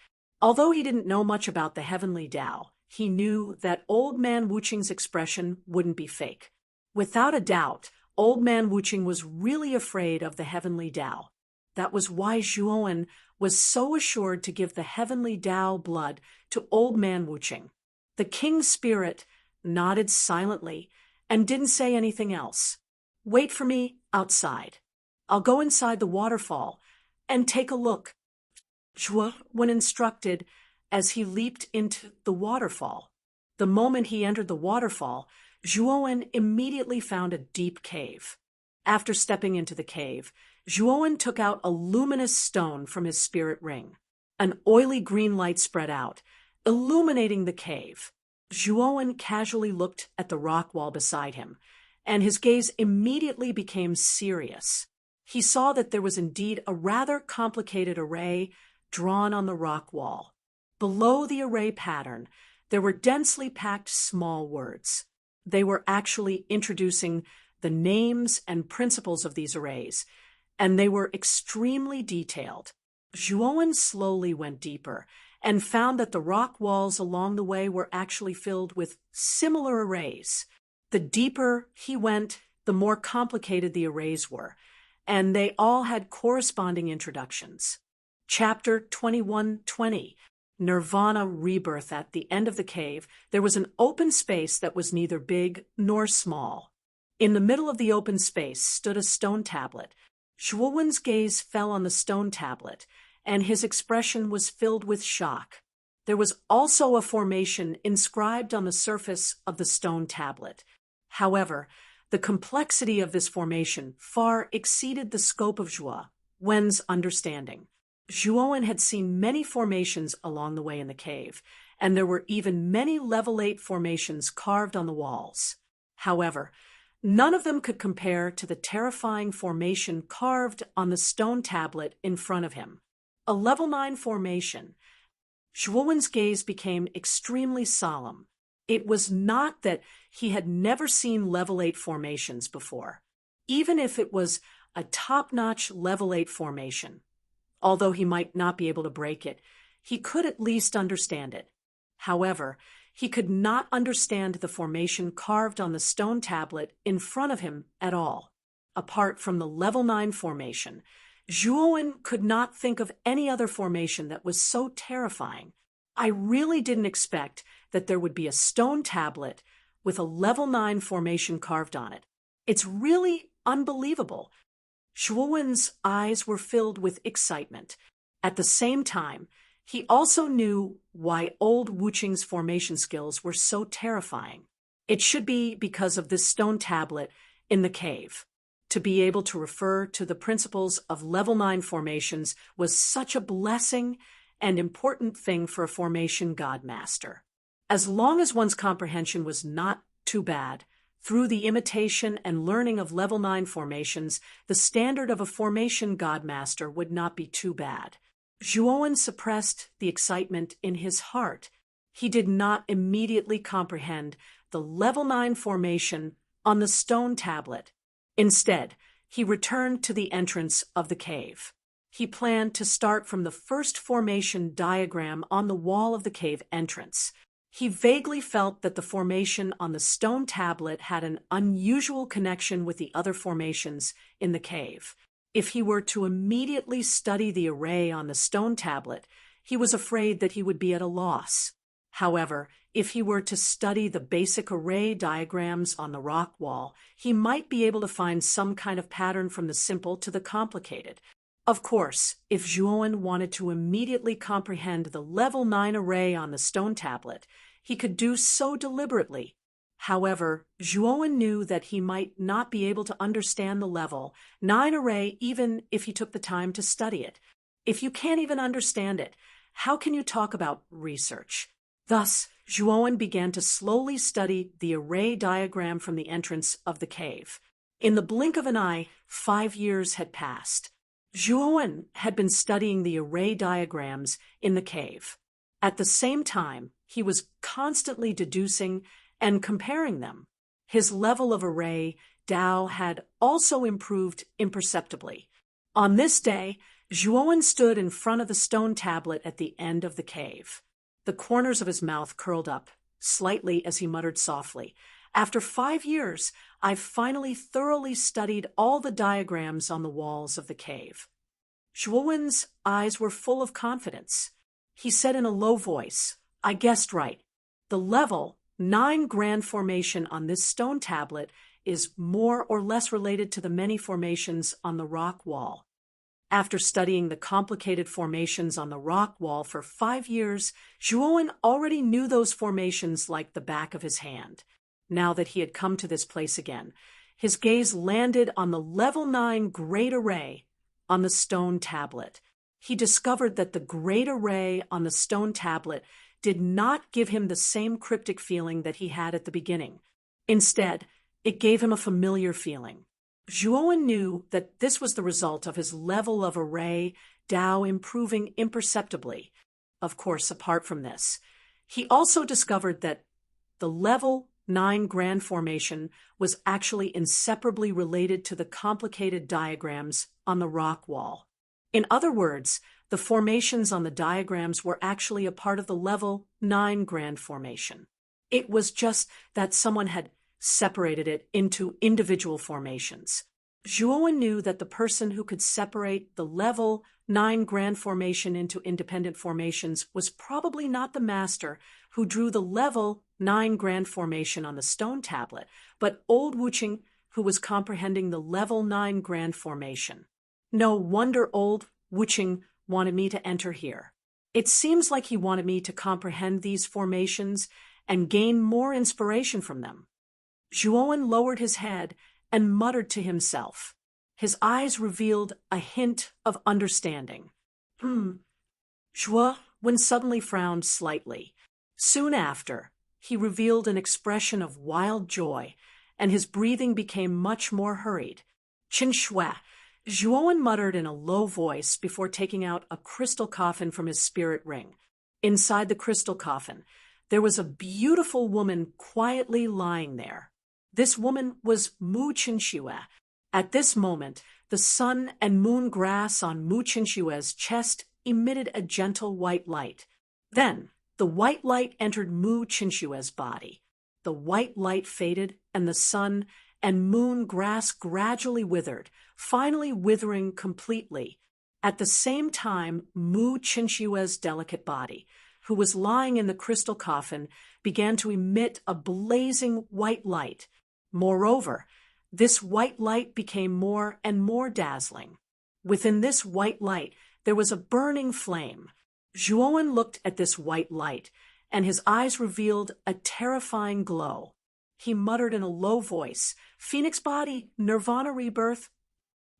Although he didn't know much about the heavenly Tao, he knew that Old Man Wuching's expression wouldn't be fake. Without a doubt, Old Man Wuching was really afraid of the heavenly Tao. That was why Zhuowen was so assured to give the heavenly Tao blood to Old Man Wuching. The king spirit nodded silently and didn't say anything else. "Wait for me outside. I'll go inside the waterfall and take a look," Zhuowen instructed as he leaped into the waterfall. The moment he entered the waterfall, Zhuowen immediately found a deep cave. After stepping into the cave, Zhuowen took out a luminous stone from his spirit ring. An oily green light spread out, illuminating the cave. Zhuowen casually looked at the rock wall beside him, and his gaze immediately became serious. He saw that there was indeed a rather complicated array drawn on the rock wall. Below the array pattern, there were densely packed small words. They were actually introducing the names and principles of these arrays, and they were extremely detailed. Zhuowen slowly went deeper and found that the rock walls along the way were actually filled with similar arrays. The deeper he went, the more complicated the arrays were, and they all had corresponding introductions. Chapter 2120, Nirvana Rebirth. At the end of the cave, there was an open space that was neither big nor small. In the middle of the open space stood a stone tablet. Zhuowen's gaze fell on the stone tablet, and his expression was filled with shock. There was also a formation inscribed on the surface of the stone tablet. However, the complexity of this formation far exceeded the scope of Zhuowen's understanding. Zhuowen had seen many formations along the way in the cave, and there were even many level 8 formations carved on the walls. However, none of them could compare to the terrifying formation carved on the stone tablet in front of him. A level 9 formation. Zhuowen's gaze became extremely solemn. It was not that he had never seen level 8 formations before, even if it was a top-notch level 8 formation. Although he might not be able to break it, he could at least understand it. However, he could not understand the formation carved on the stone tablet in front of him at all. Apart from the level 9 formation, Zhuowen could not think of any other formation that was so terrifying. "I really didn't expect that there would be a stone tablet with a level 9 formation carved on it. It's really unbelievable." Zhuowen's eyes were filled with excitement. At the same time, he also knew why old Wuching's formation skills were so terrifying. It should be because of this stone tablet in the cave. To be able to refer to the principles of level 9 formations was such a blessing and important thing for a formation godmaster. As long as one's comprehension was not too bad, through the imitation and learning of level 9 formations, the standard of a formation godmaster would not be too bad. Zhuowen suppressed the excitement in his heart. He did not immediately comprehend the level 9 formation on the stone tablet. Instead, he returned to the entrance of the cave. He planned to start from the first formation diagram on the wall of the cave entrance. He vaguely felt that the formation on the stone tablet had an unusual connection with the other formations in the cave. If he were to immediately study the array on the stone tablet, he was afraid that he would be at a loss. However, if he were to study the basic array diagrams on the rock wall, he might be able to find some kind of pattern from the simple to the complicated. Of course, if Zhuowen wanted to immediately comprehend the level 9 array on the stone tablet, he could do so deliberately. However, Zhuowen knew that he might not be able to understand the level 9 array even if he took the time to study it. If you can't even understand it, how can you talk about research? Thus, Zhuowen began to slowly study the array diagram from the entrance of the cave. In the blink of an eye, 5 years had passed. Zhuowen had been studying the array diagrams in the cave. At the same time, he was constantly deducing and comparing them. His level of array, Dao, had also improved imperceptibly. On this day, Zhuowen stood in front of the stone tablet at the end of the cave. The corners of his mouth curled up slightly as he muttered softly, "After 5 years, I've finally thoroughly studied all the diagrams on the walls of the cave." Zhuowen's eyes were full of confidence. He said in a low voice, "I guessed right. The level 9 grand formation on this stone tablet is more or less related to the many formations on the rock wall." After studying the complicated formations on the rock wall for 5 years, Zhuowen already knew those formations like the back of his hand. Now that he had come to this place again, his gaze landed on the level 9 great array on the stone tablet. He discovered that the great array on the stone tablet did not give him the same cryptic feeling that he had at the beginning. Instead, it gave him a familiar feeling. Zhuowen knew that this was the result of his level of array Dao improving imperceptibly. Of course, apart from this, he also discovered that the level 9 grand formation was actually inseparably related to the complicated diagrams on the rock wall. In other words, the formations on the diagrams were actually a part of the level 9 grand formation. It was just that someone had separated it into individual formations. Zhuowen knew that the person who could separate the level 9 grand formation into independent formations was probably not the master who drew the level 9 grand formation on the stone tablet, but old Wuqing, who was comprehending the level 9 grand formation. No wonder old Wuqing wanted me to enter here. It seems like he wanted me to comprehend these formations and gain more inspiration from them. Zhuowen lowered his head and muttered to himself. His eyes revealed a hint of understanding. Zhuowen suddenly frowned slightly. Soon after, he revealed an expression of wild joy, and his breathing became much more hurried. "Qin Shui," Zhuowen muttered in a low voice before taking out a crystal coffin from his spirit ring. Inside the crystal coffin, there was a beautiful woman quietly lying there. This woman was Mu Qinshui. At this moment, the sun and moon grass on Mu Qinshui's chest emitted a gentle white light. Then, the white light entered Mu Qinshui's body. The white light faded, and the sun and moon grass gradually withered, finally withering completely. At the same time, Mu Qinshui's delicate body, who was lying in the crystal coffin, began to emit a blazing white light. Moreover, this white light became more and more dazzling. Within this white light, there was a burning flame. Zhuowen looked at this white light, and his eyes revealed a terrifying glow. He muttered in a low voice, "Phoenix body, Nirvana rebirth."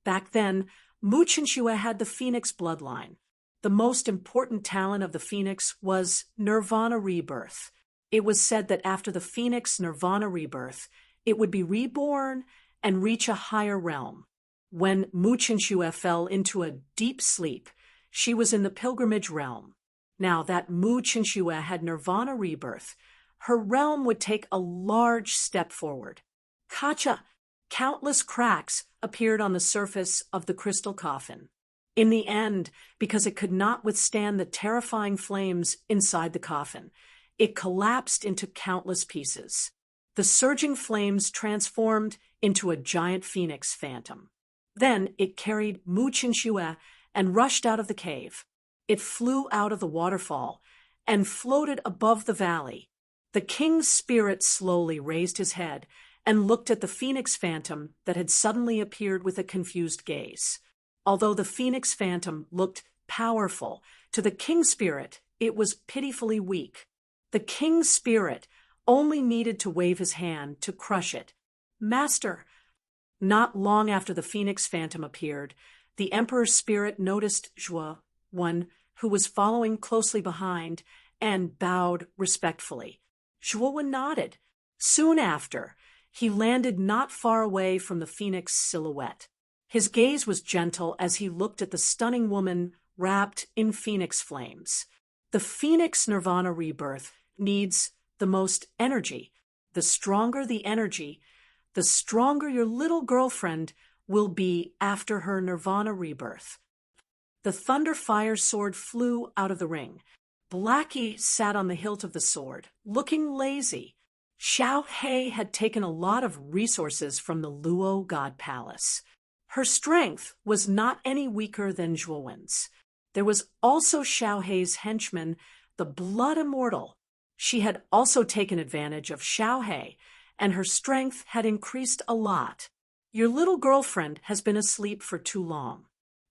Back then, Mu Qinshui had the Phoenix bloodline. The most important talent of the Phoenix was Nirvana rebirth. It was said that after the Phoenix Nirvana rebirth, it would be reborn and reach a higher realm. When Mu Qinshui fell into a deep sleep, she was in the pilgrimage realm. Now that Mu Qinshui had Nirvana rebirth, her realm would take a large step forward. Kacha! Countless cracks appeared on the surface of the crystal coffin. In the end, because it could not withstand the terrifying flames inside the coffin, it collapsed into countless pieces. The surging flames transformed into a giant phoenix phantom. Then it carried Mu Qinxue and rushed out of the cave. It flew out of the waterfall and floated above the valley. The king's spirit slowly raised his head and looked at the phoenix phantom that had suddenly appeared with a confused gaze. Although the phoenix phantom looked powerful, to the king's spirit it was pitifully weak. The king's spirit only needed to wave his hand to crush it. "Master!" Not long after the phoenix phantom appeared, the emperor's spirit noticed Zhuo, one who was following closely behind, and bowed respectfully. Zhuo nodded. Soon after, he landed not far away from the phoenix silhouette. His gaze was gentle as he looked at the stunning woman wrapped in phoenix flames. The phoenix nirvana rebirth needs the most energy. The stronger the energy, the stronger your little girlfriend will be after her nirvana rebirth. The thunder fire sword flew out of the ring. Blackie sat on the hilt of the sword, looking lazy. Xiao He had taken a lot of resources from the Luo God Palace. Her strength was not any weaker than Zhuowen's. There was also Xiao He's henchman, the Blood Immortal. She had also taken advantage of Xiao He, and her strength had increased a lot. Your little girlfriend has been asleep for too long.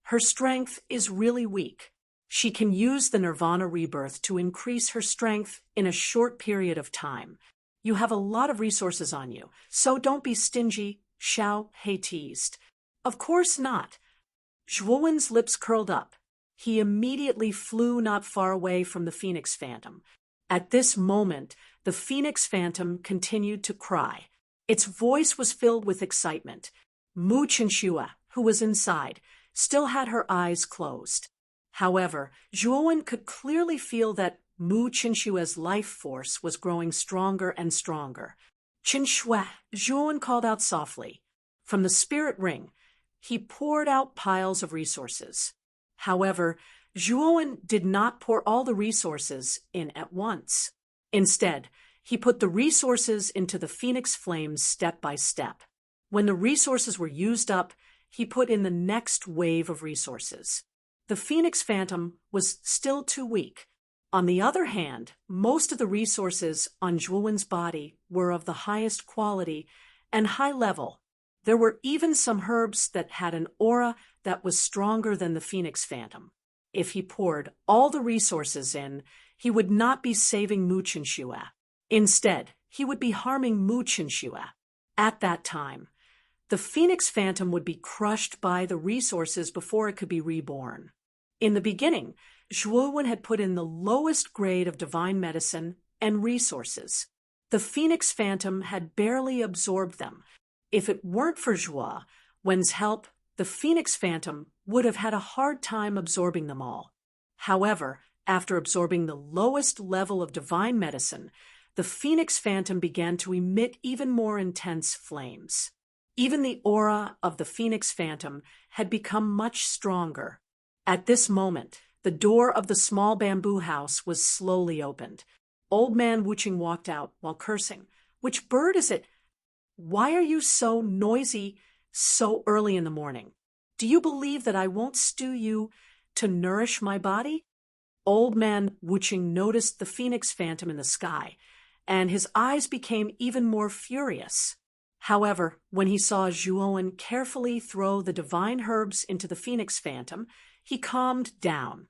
Her strength is really weak. She can use the nirvana rebirth to increase her strength in a short period of time. You have a lot of resources on you, so don't be stingy, Xiao He teased. Of course not. Zhuowen's lips curled up. He immediately flew not far away from the phoenix phantom. At this moment, the phoenix phantom continued to cry. Its voice was filled with excitement. Mu Qinxue, who was inside, still had her eyes closed. However, Zhuowen could clearly feel that Mu Qinxue's life force was growing stronger and stronger. "Qinxue," Zhuowen called out softly. From the spirit ring, he poured out piles of resources. However, Zhuowen did not pour all the resources in at once. Instead, he put the resources into the phoenix flames step by step. When the resources were used up, he put in the next wave of resources. The phoenix phantom was still too weak. On the other hand, most of the resources on Zhuowen's body were of the highest quality and high level. There were even some herbs that had an aura that was stronger than the phoenix phantom. If he poured all the resources in, he would not be saving Mu Qinxue. Instead, he would be harming Mu Qinxue. At that time, the phoenix phantom would be crushed by the resources before it could be reborn. In the beginning, Zhuowen had put in the lowest grade of divine medicine and resources. The phoenix phantom had barely absorbed them. If it weren't for Zhuowen's help, the phoenix phantom would have had a hard time absorbing them all. However, after absorbing the lowest level of divine medicine, the phoenix phantom began to emit even more intense flames. Even the aura of the phoenix phantom had become much stronger. At this moment, the door of the small bamboo house was slowly opened. Old man Wuching walked out while cursing. "Which bird is it? Why are you so noisy so early in the morning? Do you believe that I won't stew you to nourish my body?" Old man Wuching noticed the phoenix phantom in the sky, and his eyes became even more furious. However, when he saw Zhuowen carefully throw the divine herbs into the phoenix phantom, he calmed down.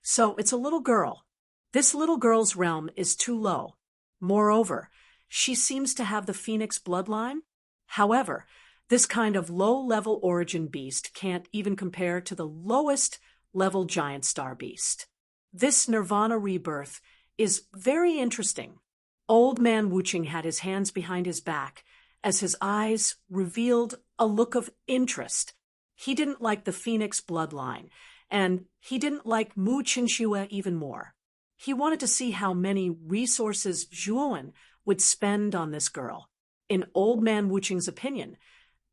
"So it's a little girl. This little girl's realm is too low. Moreover, she seems to have the phoenix bloodline. However, this kind of low-level origin beast can't even compare to the lowest-level giant star beast. This nirvana rebirth is very interesting." Old man Wuching had his hands behind his back as his eyes revealed a look of interest. He didn't like the phoenix bloodline, and he didn't like Mu Qinxue even more. He wanted to see how many resources Zhuowen would spend on this girl. In old man Wuching's opinion,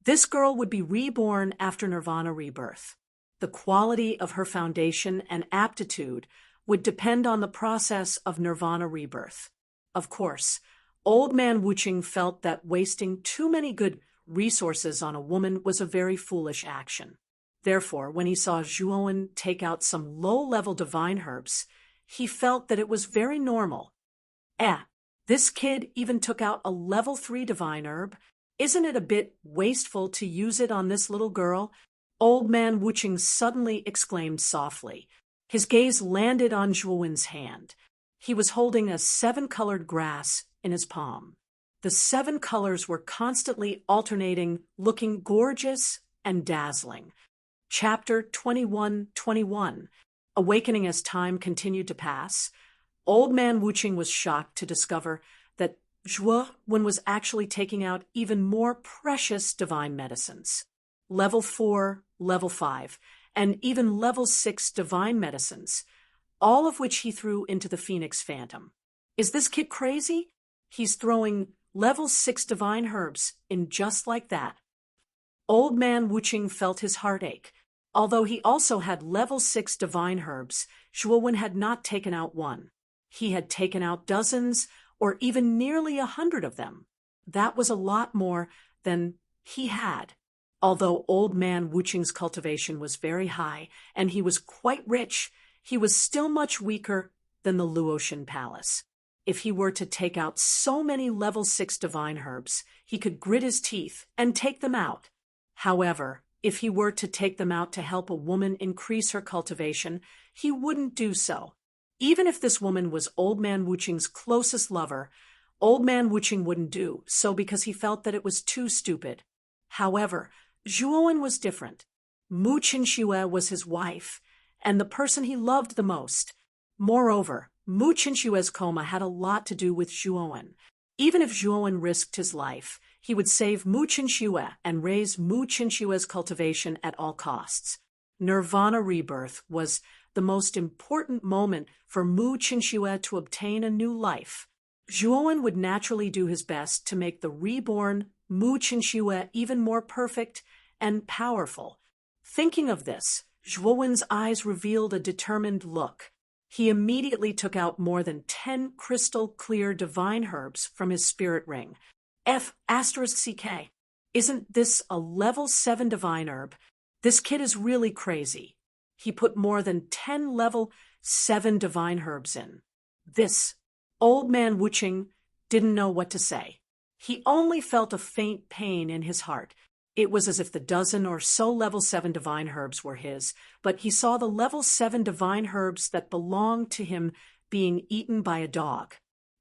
this girl would be reborn after nirvana rebirth. The quality of her foundation and aptitude would depend on the process of nirvana rebirth. Of course, Old Man Wuching felt that wasting too many good resources on a woman was a very foolish action. Therefore, when he saw Zhuowen take out some low-level divine herbs, he felt that it was very normal. This kid even took out a level 3 divine herb. Isn't it a bit wasteful to use it on this little girl? Old Man Wuching suddenly exclaimed softly. His gaze landed on Zhuowen's hand. He was holding a 7-colored grass in his palm. The 7 colors were constantly alternating, looking gorgeous and dazzling. Chapter 21:21. Awakening as time continued to pass, Old Man Wuching was shocked to discover that Zhuowen was actually taking out even more precious divine medicines. Level 4, Level 5, and even Level 6 divine medicines, all of which he threw into the Phoenix Phantom. Is this kid crazy? He's throwing Level 6 divine herbs in just like that. Old Man Wuching felt his heart ache. Although he also had Level 6 divine herbs, Zhuowen had not taken out one. He had taken out dozens or even nearly 100 of them. That was a lot more than he had. Although Old Man Wuching's cultivation was very high and he was quite rich, he was still much weaker than the Luotian Palace. If he were to take out so many Level 6 divine herbs, he could grit his teeth and take them out. However, if he were to take them out to help a woman increase her cultivation, he wouldn't do so. Even if this woman was Old Man Wuching's closest lover, Old Man Wuching wouldn't do so because he felt that it was too stupid. However, Zhuowen was different. Mu Qinxue was his wife, and the person he loved the most. Moreover, Mu Qinxue's coma had a lot to do with Zhuowen. Even if Zhuowen risked his life, he would save Mu Qinxue and raise Mu Qinxue's cultivation at all costs. Nirvana rebirth was the most important moment for Mu Qinxue to obtain a new life. Zhuowen would naturally do his best to make the reborn Mu Qinxue even more perfect and powerful. Thinking of this, Zhuowen's eyes revealed a determined look. He immediately took out more than 10 crystal-clear divine herbs from his spirit ring. *CK. Isn't this a level 7 divine herb? This kid is really crazy. He put more than 10 level 7 divine herbs in. This Old Man Wuching didn't know what to say. He only felt a faint pain in his heart. It was as if the dozen or so level 7 divine herbs were his, but he saw the level 7 divine herbs that belonged to him being eaten by a dog.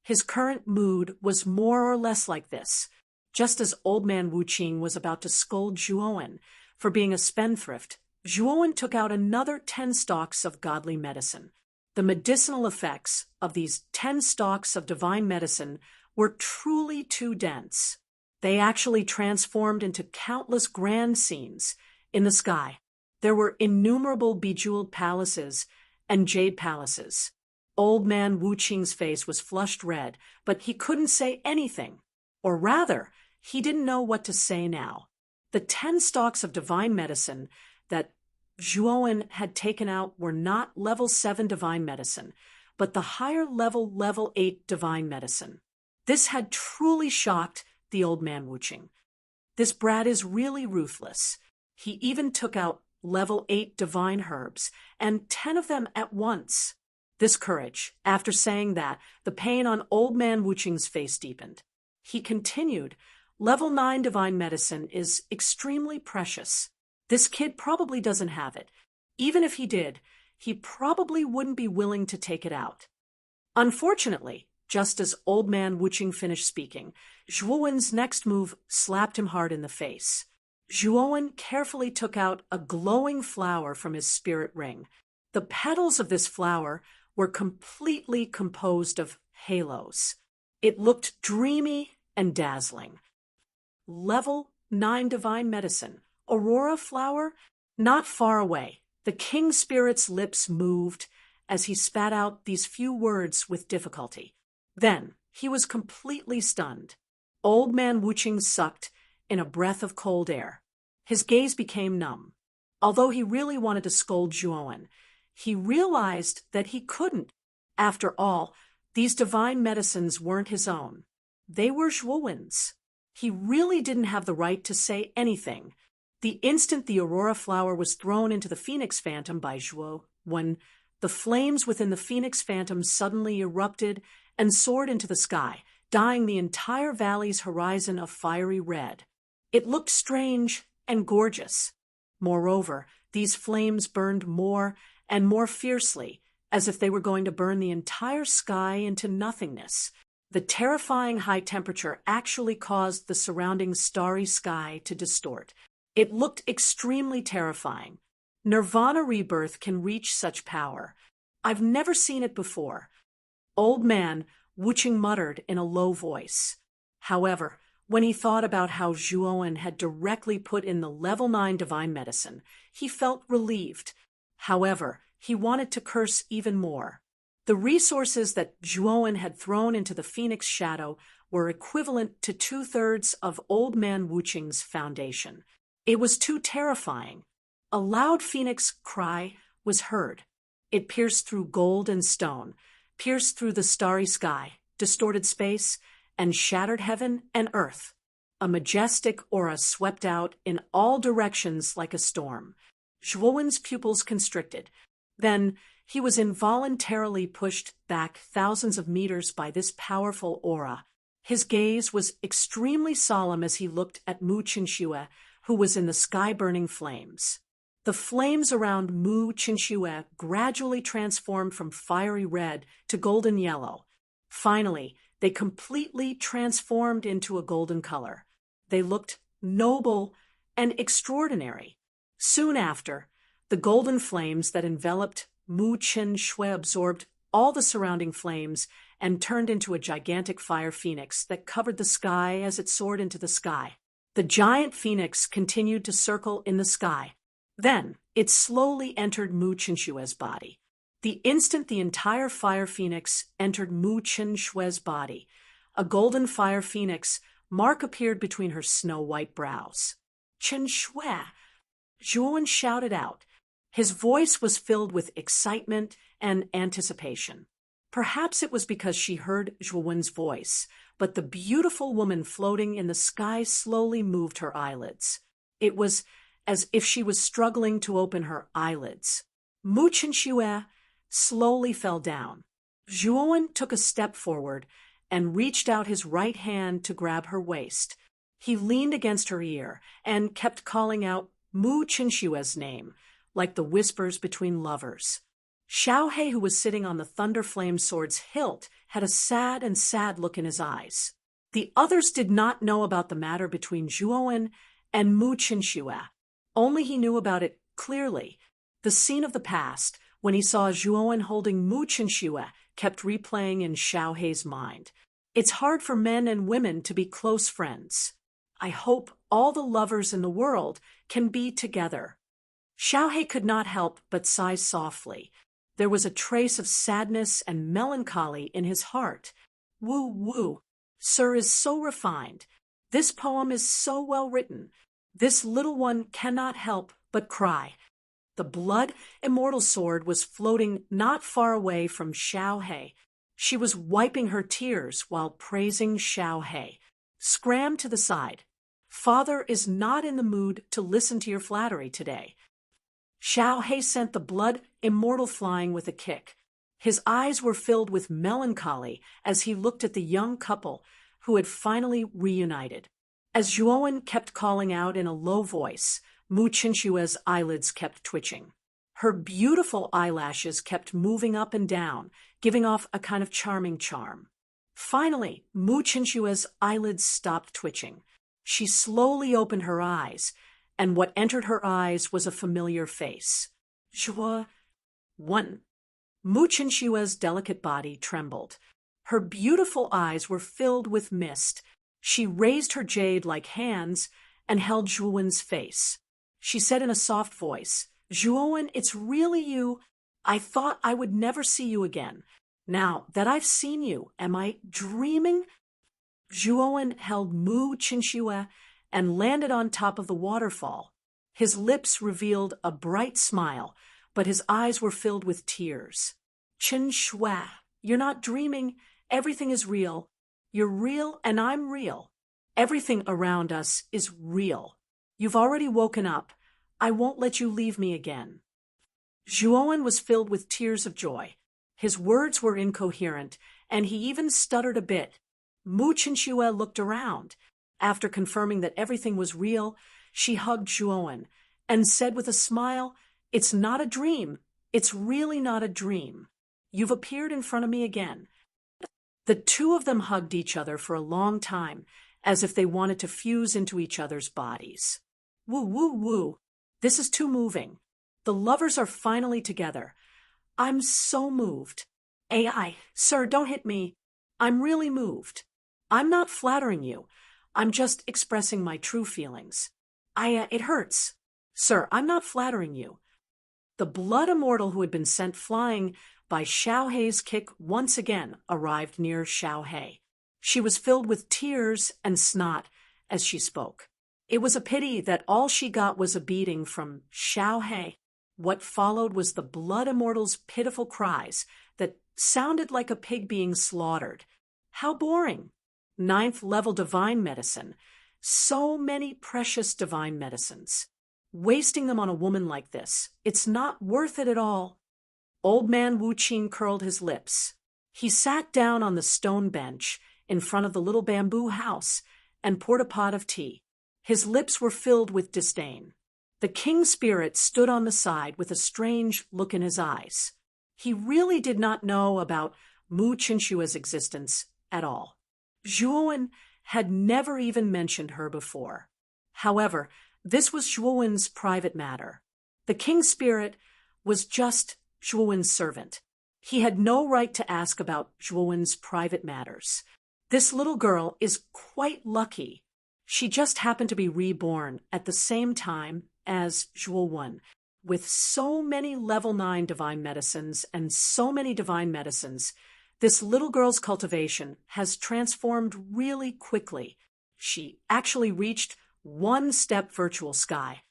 His current mood was more or less like this. Just as Old Man Wuching was about to scold Zhuowen for being a spendthrift, Zhuowen took out another 10 stalks of godly medicine. The medicinal effects of these 10 stalks of divine medicine were truly too dense. They actually transformed into countless grand scenes in the sky. There were innumerable bejeweled palaces and jade palaces. Old Man Wuching's face was flushed red, but he couldn't say anything. Or rather, he didn't know what to say now. The 10 stalks of divine medicine that Zhuowen had taken out were not level 7 divine medicine, but the higher level 8 divine medicine. This had truly shocked the Old Man Wuching. This brat is really ruthless. He even took out level 8 divine herbs, and 10 of them at once. This courage, after saying that, the pain on Old Man Wuching's face deepened. He continued, level 9 divine medicine is extremely precious. This kid probably doesn't have it. Even if he did, he probably wouldn't be willing to take it out. Unfortunately, just as Old Man Wuching finished speaking, Zhuowen's next move slapped him hard in the face. Zhuowen carefully took out a glowing flower from his spirit ring. The petals of this flower were completely composed of halos. It looked dreamy and dazzling. Level 9 divine medicine. Aurora flower? Not far away. The king spirit's lips moved as he spat out these few words with difficulty. Then he was completely stunned. Old Man Wuching sucked in a breath of cold air. His gaze became numb. Although he really wanted to scold Zhuowen, he realized that he couldn't. After all, these divine medicines weren't his own. They were Zhuowen's. He really didn't have the right to say anything. The instant the aurora flower was thrown into the phoenix phantom by Zhuo, when the flames within the phoenix phantom suddenly erupted and soared into the sky, dyeing the entire valley's horizon a fiery red. It looked strange and gorgeous. Moreover, these flames burned more and more fiercely, as if they were going to burn the entire sky into nothingness. The terrifying high temperature actually caused the surrounding starry sky to distort. It looked extremely terrifying. Nirvana rebirth can reach such power. I've never seen it before. Old man Wuching muttered in a low voice. However, when he thought about how Zhuowen had directly put in the level 9 divine medicine, he felt relieved. However, he wanted to curse even more. The resources that Zhuowen had thrown into the phoenix shadow were equivalent to 2/3 of Old Man Wuching's foundation. It was too terrifying. A loud phoenix cry was heard. It pierced through gold and stone, pierced through the starry sky, distorted space, and shattered heaven and earth. A majestic aura swept out in all directions like a storm. Zhuowen's pupils constricted. Then he was involuntarily pushed back thousands of meters by this powerful aura. His gaze was extremely solemn as he looked at Mu Qinxue, who was in the sky-burning flames. The flames around Mu Qinxue gradually transformed from fiery red to golden yellow. Finally, they completely transformed into a golden color. They looked noble and extraordinary. Soon after, the golden flames that enveloped Mu Qinxue absorbed all the surrounding flames and turned into a gigantic fire phoenix that covered the sky as it soared into the sky. The giant phoenix continued to circle in the sky. Then, it slowly entered Mu Qinxue's body. The instant the entire fire phoenix entered Mu Qinxue's body, a golden fire phoenix mark appeared between her snow-white brows. "Qinxue!" Zhuowen shouted out. His voice was filled with excitement and anticipation. Perhaps it was because she heard Zhuowen's voice, but the beautiful woman floating in the sky slowly moved her eyelids. It was as if she was struggling to open her eyelids. Mu Qinxue slowly fell down. Zhuowen took a step forward and reached out his right hand to grab her waist. He leaned against her ear and kept calling out Mu Qinxue's name, like the whispers between lovers. Xiaohe, who was sitting on the Thunder Flame sword's hilt, had a sad look in his eyes. The others did not know about the matter between Zhuowen and Mu Qinxue. Only he knew about it clearly. The scene of the past, when he saw Zhuowen holding Mu Qinxue, kept replaying in Xiaohe's mind. It's hard for men and women to be close friends. I hope all the lovers in the world can be together. Xiaohe could not help but sigh softly. There was a trace of sadness and melancholy in his heart. Woo, Sir is so refined. This poem is so well written. This little one cannot help but cry. The blood immortal sword was floating not far away from Xiaohe. She was wiping her tears while praising Xiaohe. Scram to the side. Father is not in the mood to listen to your flattery today. Xiaohe sent the blood immortal flying with a kick. His eyes were filled with melancholy as he looked at the young couple who had finally reunited. As Zhuowen kept calling out in a low voice, Mu Qinxue's eyelids kept twitching. Her beautiful eyelashes kept moving up and down, giving off a kind of charming charm. Finally, Mu Qinxue's eyelids stopped twitching. She slowly opened her eyes, and what entered her eyes was a familiar face. Zhuo. 1. Mu Qinxue's delicate body trembled. Her beautiful eyes were filled with mist. She raised her jade-like hands and held Zhuowen's face. She said in a soft voice, "Zhuowen, it's really you. I thought I would never see you again. Now that I've seen you, am I dreaming?" Zhuowen held Mu Qinxue and landed on top of the waterfall. His lips revealed a bright smile, but his eyes were filled with tears. Chen Shui, you're not dreaming. Everything is real. You're real and I'm real. Everything around us is real. You've already woken up. I won't let you leave me again. Zhuowen was filled with tears of joy. His words were incoherent, and he even stuttered a bit. Mu Chenxue looked around. After confirming that everything was real, she hugged Zhuowen and said with a smile, "It's not a dream. It's really not a dream. You've appeared in front of me again." The two of them hugged each other for a long time, as if they wanted to fuse into each other's bodies. Woo, woo, woo. This is too moving. The lovers are finally together. I'm so moved. AI, sir, don't hit me. I'm really moved. I'm not flattering you. I'm just expressing my true feelings. It hurts. Sir, I'm not flattering you. The blood immortal who had been sent flying by Xiao Hei's kick once again arrived near Xiao Hei. She was filled with tears and snot as she spoke. It was a pity that all she got was a beating from Xiao Hei. What followed was the blood immortal's pitiful cries that sounded like a pig being slaughtered. How boring! 9th level divine medicine. So many precious divine medicines. Wasting them on a woman like this, it's not worth it at all. Old man Wu Qing curled his lips. He sat down on the stone bench in front of the little bamboo house and poured a pot of tea. His lips were filled with disdain. The king spirit stood on the side with a strange look in his eyes. He really did not know about Mu Chenxue's existence at all. Zhuowen had never even mentioned her before. However, this was Zhuowen's private matter. The king spirit was just Zhuowen's servant. He had no right to ask about Zhuowen's private matters. This little girl is quite lucky. She just happened to be reborn at the same time as Zhuowen, with so many level 9 divine medicines and so many divine medicines. This little girl's cultivation has transformed really quickly. She actually reached 1-step virtual sky.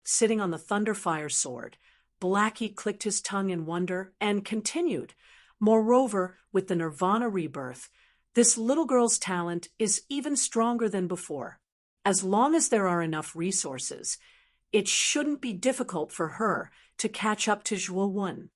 Sitting on the Thunderfire sword, Blackie clicked his tongue in wonder and continued. Moreover, with the Nirvana rebirth, this little girl's talent is even stronger than before. As long as there are enough resources, it shouldn't be difficult for her to catch up to Zhuowen.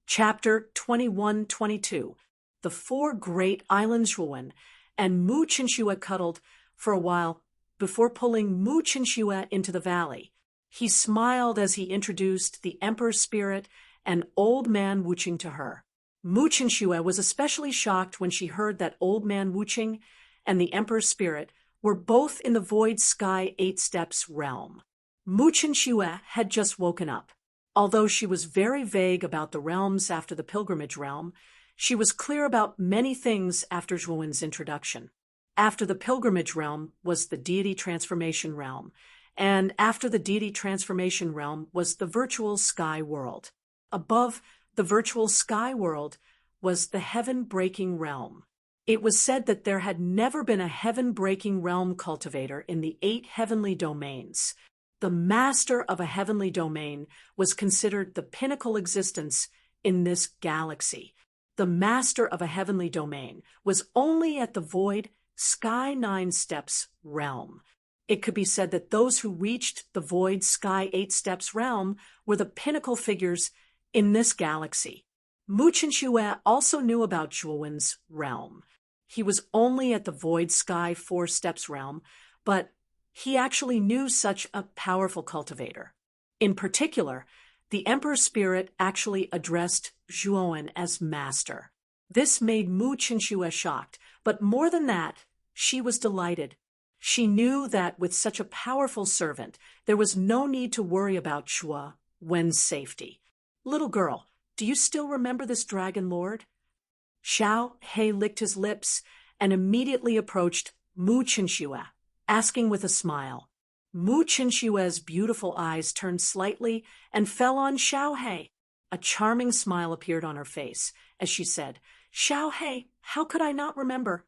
Chapter 21-22. The 4 great islands Zhuowen and Mu Chenxue cuddled for a while before pulling Mu Chenxue into the valley. He smiled as he introduced the Emperor's spirit and Old Man Wuqing to her. Mu Chenxue was especially shocked when she heard that Old Man Wuqing and the Emperor's spirit were both in the Void Sky 8 Steps realm. Mu Chenxue had just woken up. Although she was very vague about the realms after the pilgrimage realm, she was clear about many things after Zhuowen's introduction. After the pilgrimage realm was the deity transformation realm, and after the deity transformation realm was the virtual sky world. Above the virtual sky world was the heaven-breaking realm. It was said that there had never been a heaven-breaking realm cultivator in the 8 heavenly domains. The master of a heavenly domain was considered the pinnacle existence in this galaxy. The master of a heavenly domain was only at the Void Sky 9 Steps realm. It could be said that those who reached the Void Sky 8 Steps realm were the pinnacle figures in this galaxy. Mu Chenxue also knew about Zhuowen's realm. He was only at the Void Sky 4 Steps realm, but he actually knew such a powerful cultivator. In particular, the Emperor's spirit actually addressed Zhuowen as master. This made Mu Chenxue shocked, but more than that, she was delighted. She knew that with such a powerful servant, there was no need to worry about Zhuowen's safety. Little girl, do you still remember this dragon lord? Xiao Hei licked his lips and immediately approached Mu Chenxue, asking with a smile. Mu Chenxue's beautiful eyes turned slightly and fell on Xiao Hei. A charming smile appeared on her face as she said, "Xiao Hei, how could I not remember?"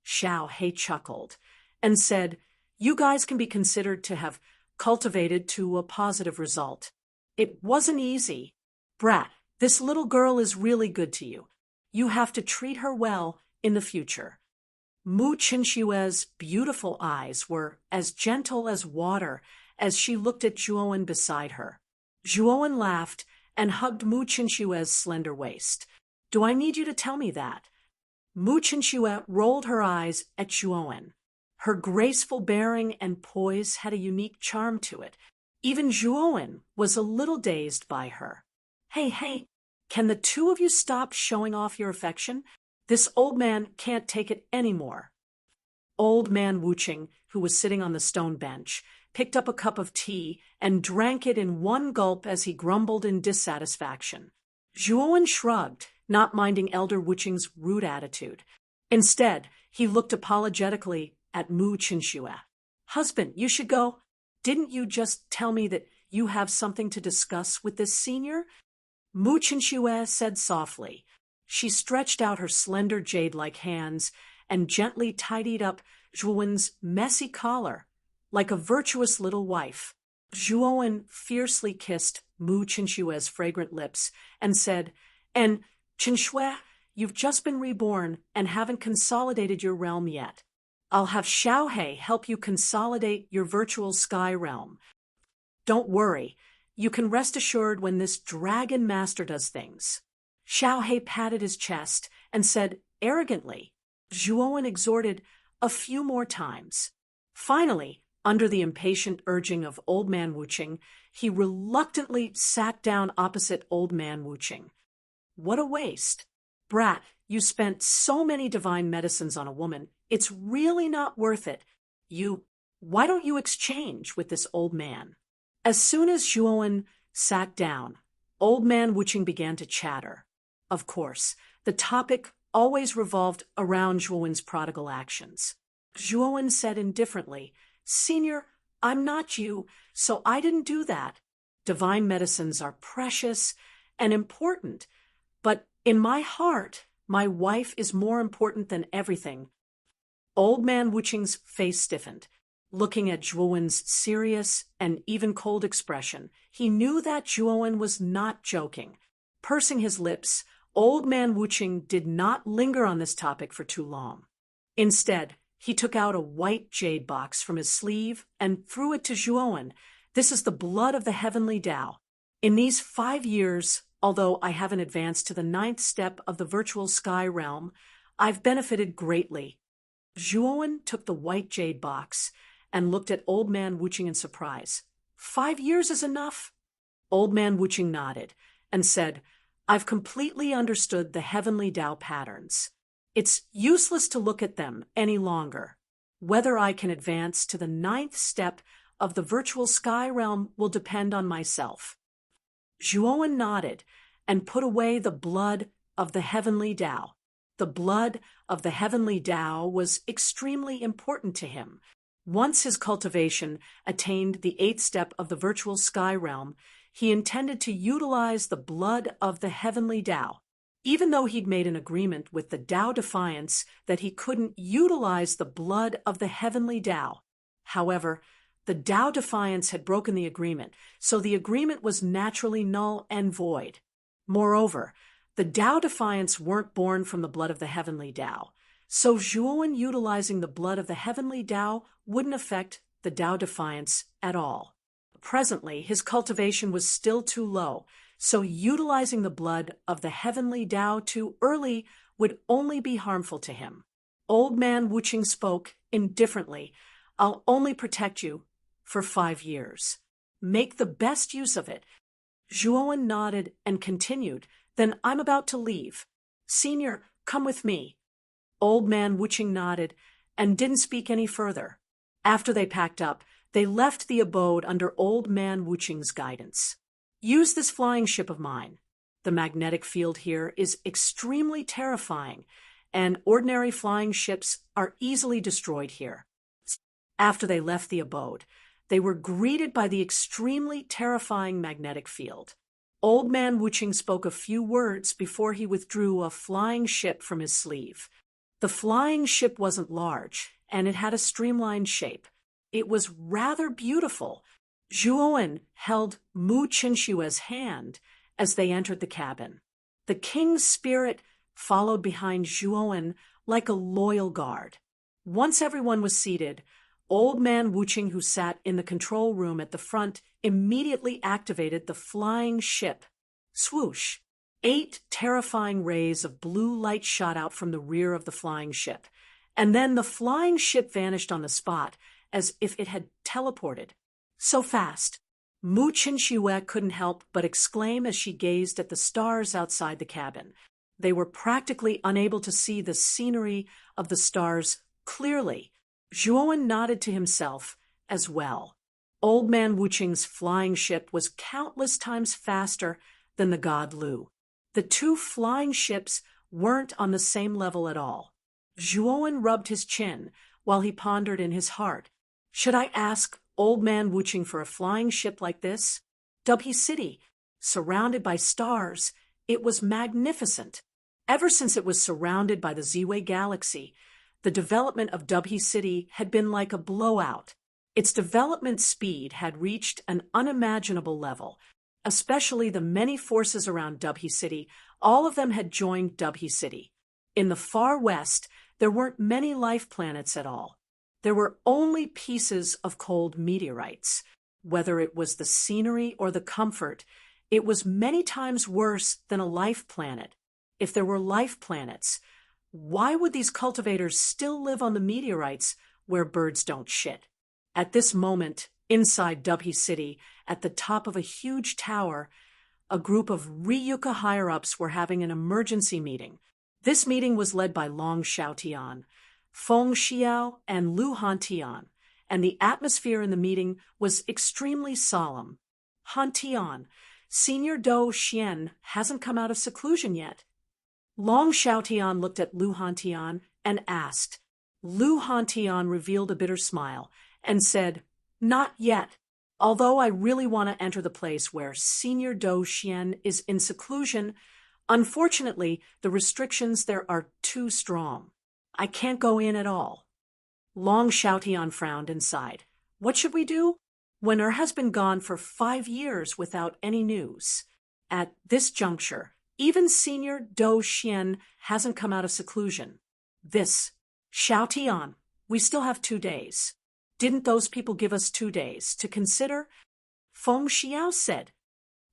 Xiao Hei chuckled and said, "You guys can be considered to have cultivated to a positive result. It wasn't easy. Brat, this little girl is really good to you. You have to treat her well in the future. Mu Qinshue's beautiful eyes were as gentle as water as she looked at Zhuowen beside her. Zhuowen laughed and hugged Mu Qinshue's slender waist. Do I need you to tell me that? Mu Qinsue rolled her eyes at Zhuowen. Her graceful bearing and poise had a unique charm to it. Even Zhuowen was a little dazed by her. Hey, can the two of you stop showing off your affection? This old man can't take it anymore. Old man Wuqing, who was sitting on the stone bench, picked up a cup of tea and drank it in one gulp as he grumbled in dissatisfaction. Zhuowen shrugged, not minding Elder Wuqing's rude attitude. Instead, he looked apologetically at Mu Qinsue. Husband, you should go. Didn't you just tell me that you have something to discuss with this senior? Mu Qinsue said softly. She stretched out her slender jade-like hands and gently tidied up Zhuowen's messy collar, like a virtuous little wife. Zhuowen fiercely kissed Mu Qinshue's fragrant lips and said, And Qinsue, you've just been reborn and haven't consolidated your realm yet. I'll have Xiaohe help you consolidate your virtual sky realm. Don't worry, you can rest assured when this dragon master does things. Xiaohe patted his chest and said arrogantly. Zhuowen exhorted a few more times. Finally, under the impatient urging of old man Wuqing, he reluctantly sat down opposite old man Wuqing. What a waste. Brat, you spent so many divine medicines on a woman, it's really not worth it. Why don't you exchange with this old man? As soon as Zhuowen sat down, old man Wuqing began to chatter. Of course, the topic always revolved around Zhuowen's prodigal actions. Zhuowen said indifferently, Senior, I'm not you, so I didn't do that. Divine medicines are precious and important, but in my heart, my wife is more important than everything. Old man Wuqing's face stiffened. Looking at Zhuowen's serious and even cold expression, he knew that Zhuowen was not joking. Pursing his lips, old man Wuqing did not linger on this topic for too long. Instead, he took out a white jade box from his sleeve and threw it to Zhuowen. This is the blood of the heavenly Tao. In these 5 years, although I haven't advanced to the 9th step of the virtual sky realm, I've benefited greatly. Zhuowen took the white jade box and looked at old man Wuqing in surprise. 5 years is enough? Old man Wuqing nodded and said, I've completely understood the heavenly Tao patterns. It's useless to look at them any longer. Whether I can advance to the 9th step of the virtual sky realm will depend on myself. Zhuowen nodded and put away the blood of the heavenly Tao. The blood of the heavenly Tao was extremely important to him. Once his cultivation attained the 8th step of the virtual sky realm, he intended to utilize the blood of the heavenly Tao. Even though he'd made an agreement with the Tao Defiance that he couldn't utilize the blood of the heavenly Tao. However, the Tao Defiance had broken the agreement, so the agreement was naturally null and void. Moreover, the Tao Defiance weren't born from the blood of the heavenly Tao, so Zhuowen utilizing the blood of the heavenly Tao wouldn't affect the Tao Defiance at all. Presently, his cultivation was still too low, so utilizing the blood of the heavenly Tao too early would only be harmful to him. Old man Wuqing spoke indifferently. I'll only protect you for 5 years. Make the best use of it. Zhuowen nodded and continued, Then I'm about to leave. Senior, come with me. Old man Wuqing nodded and didn't speak any further. After they packed up, they left the abode under old man Wuqing's guidance. Use this flying ship of mine. The magnetic field here is extremely terrifying, and ordinary flying ships are easily destroyed here. After they left the abode, they were greeted by the extremely terrifying magnetic field. Old man Wuqing spoke a few words before he withdrew a flying ship from his sleeve. The flying ship wasn't large, and it had a streamlined shape. It was rather beautiful. Zhuowen held Mu Qinshue's hand as they entered the cabin. The king's spirit followed behind Zhuowen like a loyal guard. Once everyone was seated, old man Wuqing, who sat in the control room at the front, immediately activated the flying ship. Swoosh! 8 terrifying rays of blue light shot out from the rear of the flying ship, and then the flying ship vanished on the spot as if it had teleported. So fast, Mu Qinshuo couldn't help but exclaim as she gazed at the stars outside the cabin. They were practically unable to see the scenery of the stars clearly. Zhuowen nodded to himself as well. Old man Wuqing's flying ship was countless times faster than the god Lu. The 2 flying ships weren't on the same level at all. Zhuowen rubbed his chin while he pondered in his heart. Should I ask old man Wuqing for a flying ship like this? Dubhe City, surrounded by stars, it was magnificent. Ever since it was surrounded by the Ziwei Galaxy, the development of Dubhe City had been like a blowout. Its development speed had reached an unimaginable level. Especially the many forces around Dubhe City, all of them had joined Dubhe City. In the far west, there weren't many life planets at all. There were only pieces of cold meteorites. Whether it was the scenery or the comfort, it was many times worse than a life planet. If there were life planets, why would these cultivators still live on the meteorites where birds don't shit? At this moment, inside Dubhe City, at the top of a huge tower, a group of Ryuka higher-ups were having an emergency meeting. This meeting was led by Long Xiaotian, Feng Xiao, and Lu Hantian, and the atmosphere in the meeting was extremely solemn. Hantian, Senior Dou Xian hasn't come out of seclusion yet. Long Xiaotian looked at Lu Hantian and asked. Lu Hantian revealed a bitter smile and said, Not yet. Although I really want to enter the place where Senior Dou Xian is in seclusion, unfortunately, the restrictions there are too strong. I can't go in at all. Long Xiaotian frowned and sighed. What should we do? When her husband gone for 5 years without any news. At this juncture, even Senior Dou Xian hasn't come out of seclusion. Xiaotian, we still have 2 days. Didn't those people give us 2 days to consider? Feng Xiao said.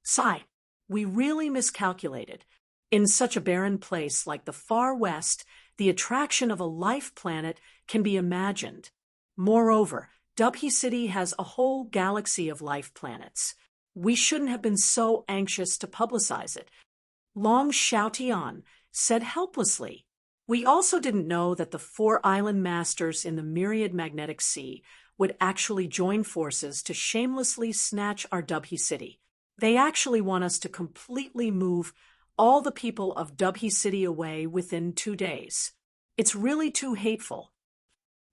Sigh, we really miscalculated. In such a barren place like the far west, the attraction of a life planet can be imagined. Moreover, Dubhe City has a whole galaxy of life planets. We shouldn't have been so anxious to publicize it. Long Xiaotian said helplessly. We also didn't know that the 4 island masters in the myriad magnetic sea would actually join forces to shamelessly snatch our Dubhe City. They actually want us to completely move all the people of Dubhe City away within 2 days. It's really too hateful.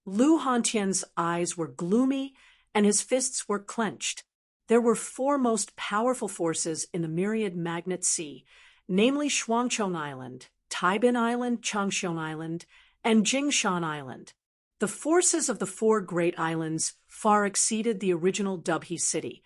Lu Hantian's eyes were gloomy and his fists were clenched. There were 4 most powerful forces in the myriad magnet sea, namely Shuangcheng Island, Taibin Island, Changshan Island, and Jingshan Island. The forces of the 4 great islands far exceeded the original Dubhe City,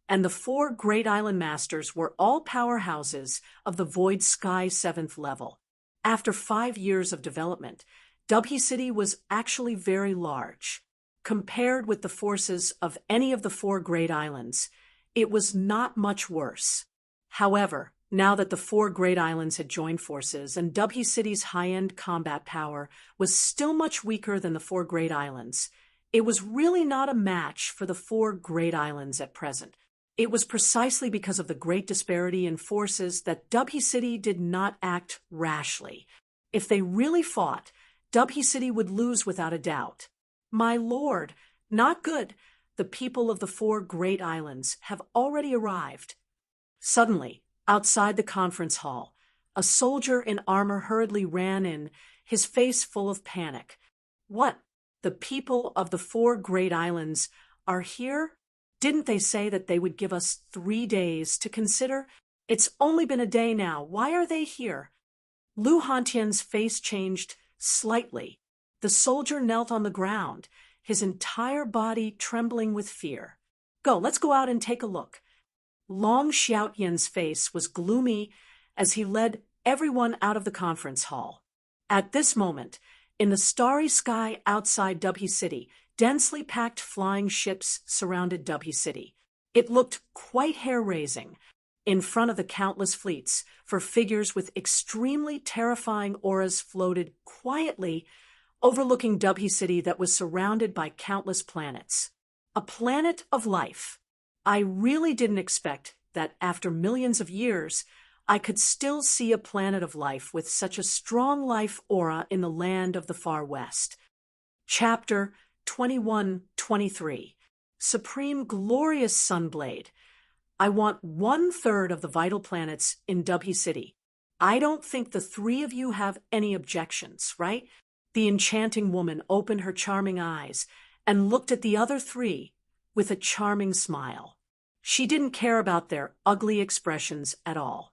and the 4 great island masters were all powerhouses of the Void Sky 7th level. After 5 years of development, Dubhe City was actually very large. Compared with the forces of any of the 4 great islands, it was not much worse. However, now that the 4 great islands had joined forces and Dubhe City's high-end combat power was still much weaker than the 4 great islands, it was really not a match for the 4 great islands at present. It was precisely because of the great disparity in forces that Dubhe City did not act rashly. If they really fought, Dubhe City would lose without a doubt. My lord, not good. The people of the 4 great islands have already arrived. Suddenly, outside the conference hall, a soldier in armor hurriedly ran in, his face full of panic. What? The people of the 4 great islands are here? Didn't they say that they would give us 3 days to consider? It's only been a day now. Why are they here? Lu Hantian's face changed slightly. The soldier knelt on the ground, his entire body trembling with fear. let's go out and take a look. Long Xiaotian's face was gloomy as he led everyone out of the conference hall. At this moment, in the starry sky outside Dubhe City, densely packed flying ships surrounded Dubhe City. It looked quite hair-raising. In front of the countless fleets, for figures with extremely terrifying auras floated quietly, overlooking Dubhe City that was surrounded by countless planets. A planet of life. I really didn't expect that after millions of years, I could still see a planet of life with such a strong life aura in the land of the far west. Chapter 21-23. Supreme Glorious Sunblade. I want 1/3 of the vital planets in Dubhe City. I don't think the three of you have any objections, right? The enchanting woman opened her charming eyes and looked at the other three with a charming smile. She didn't care about their ugly expressions at all.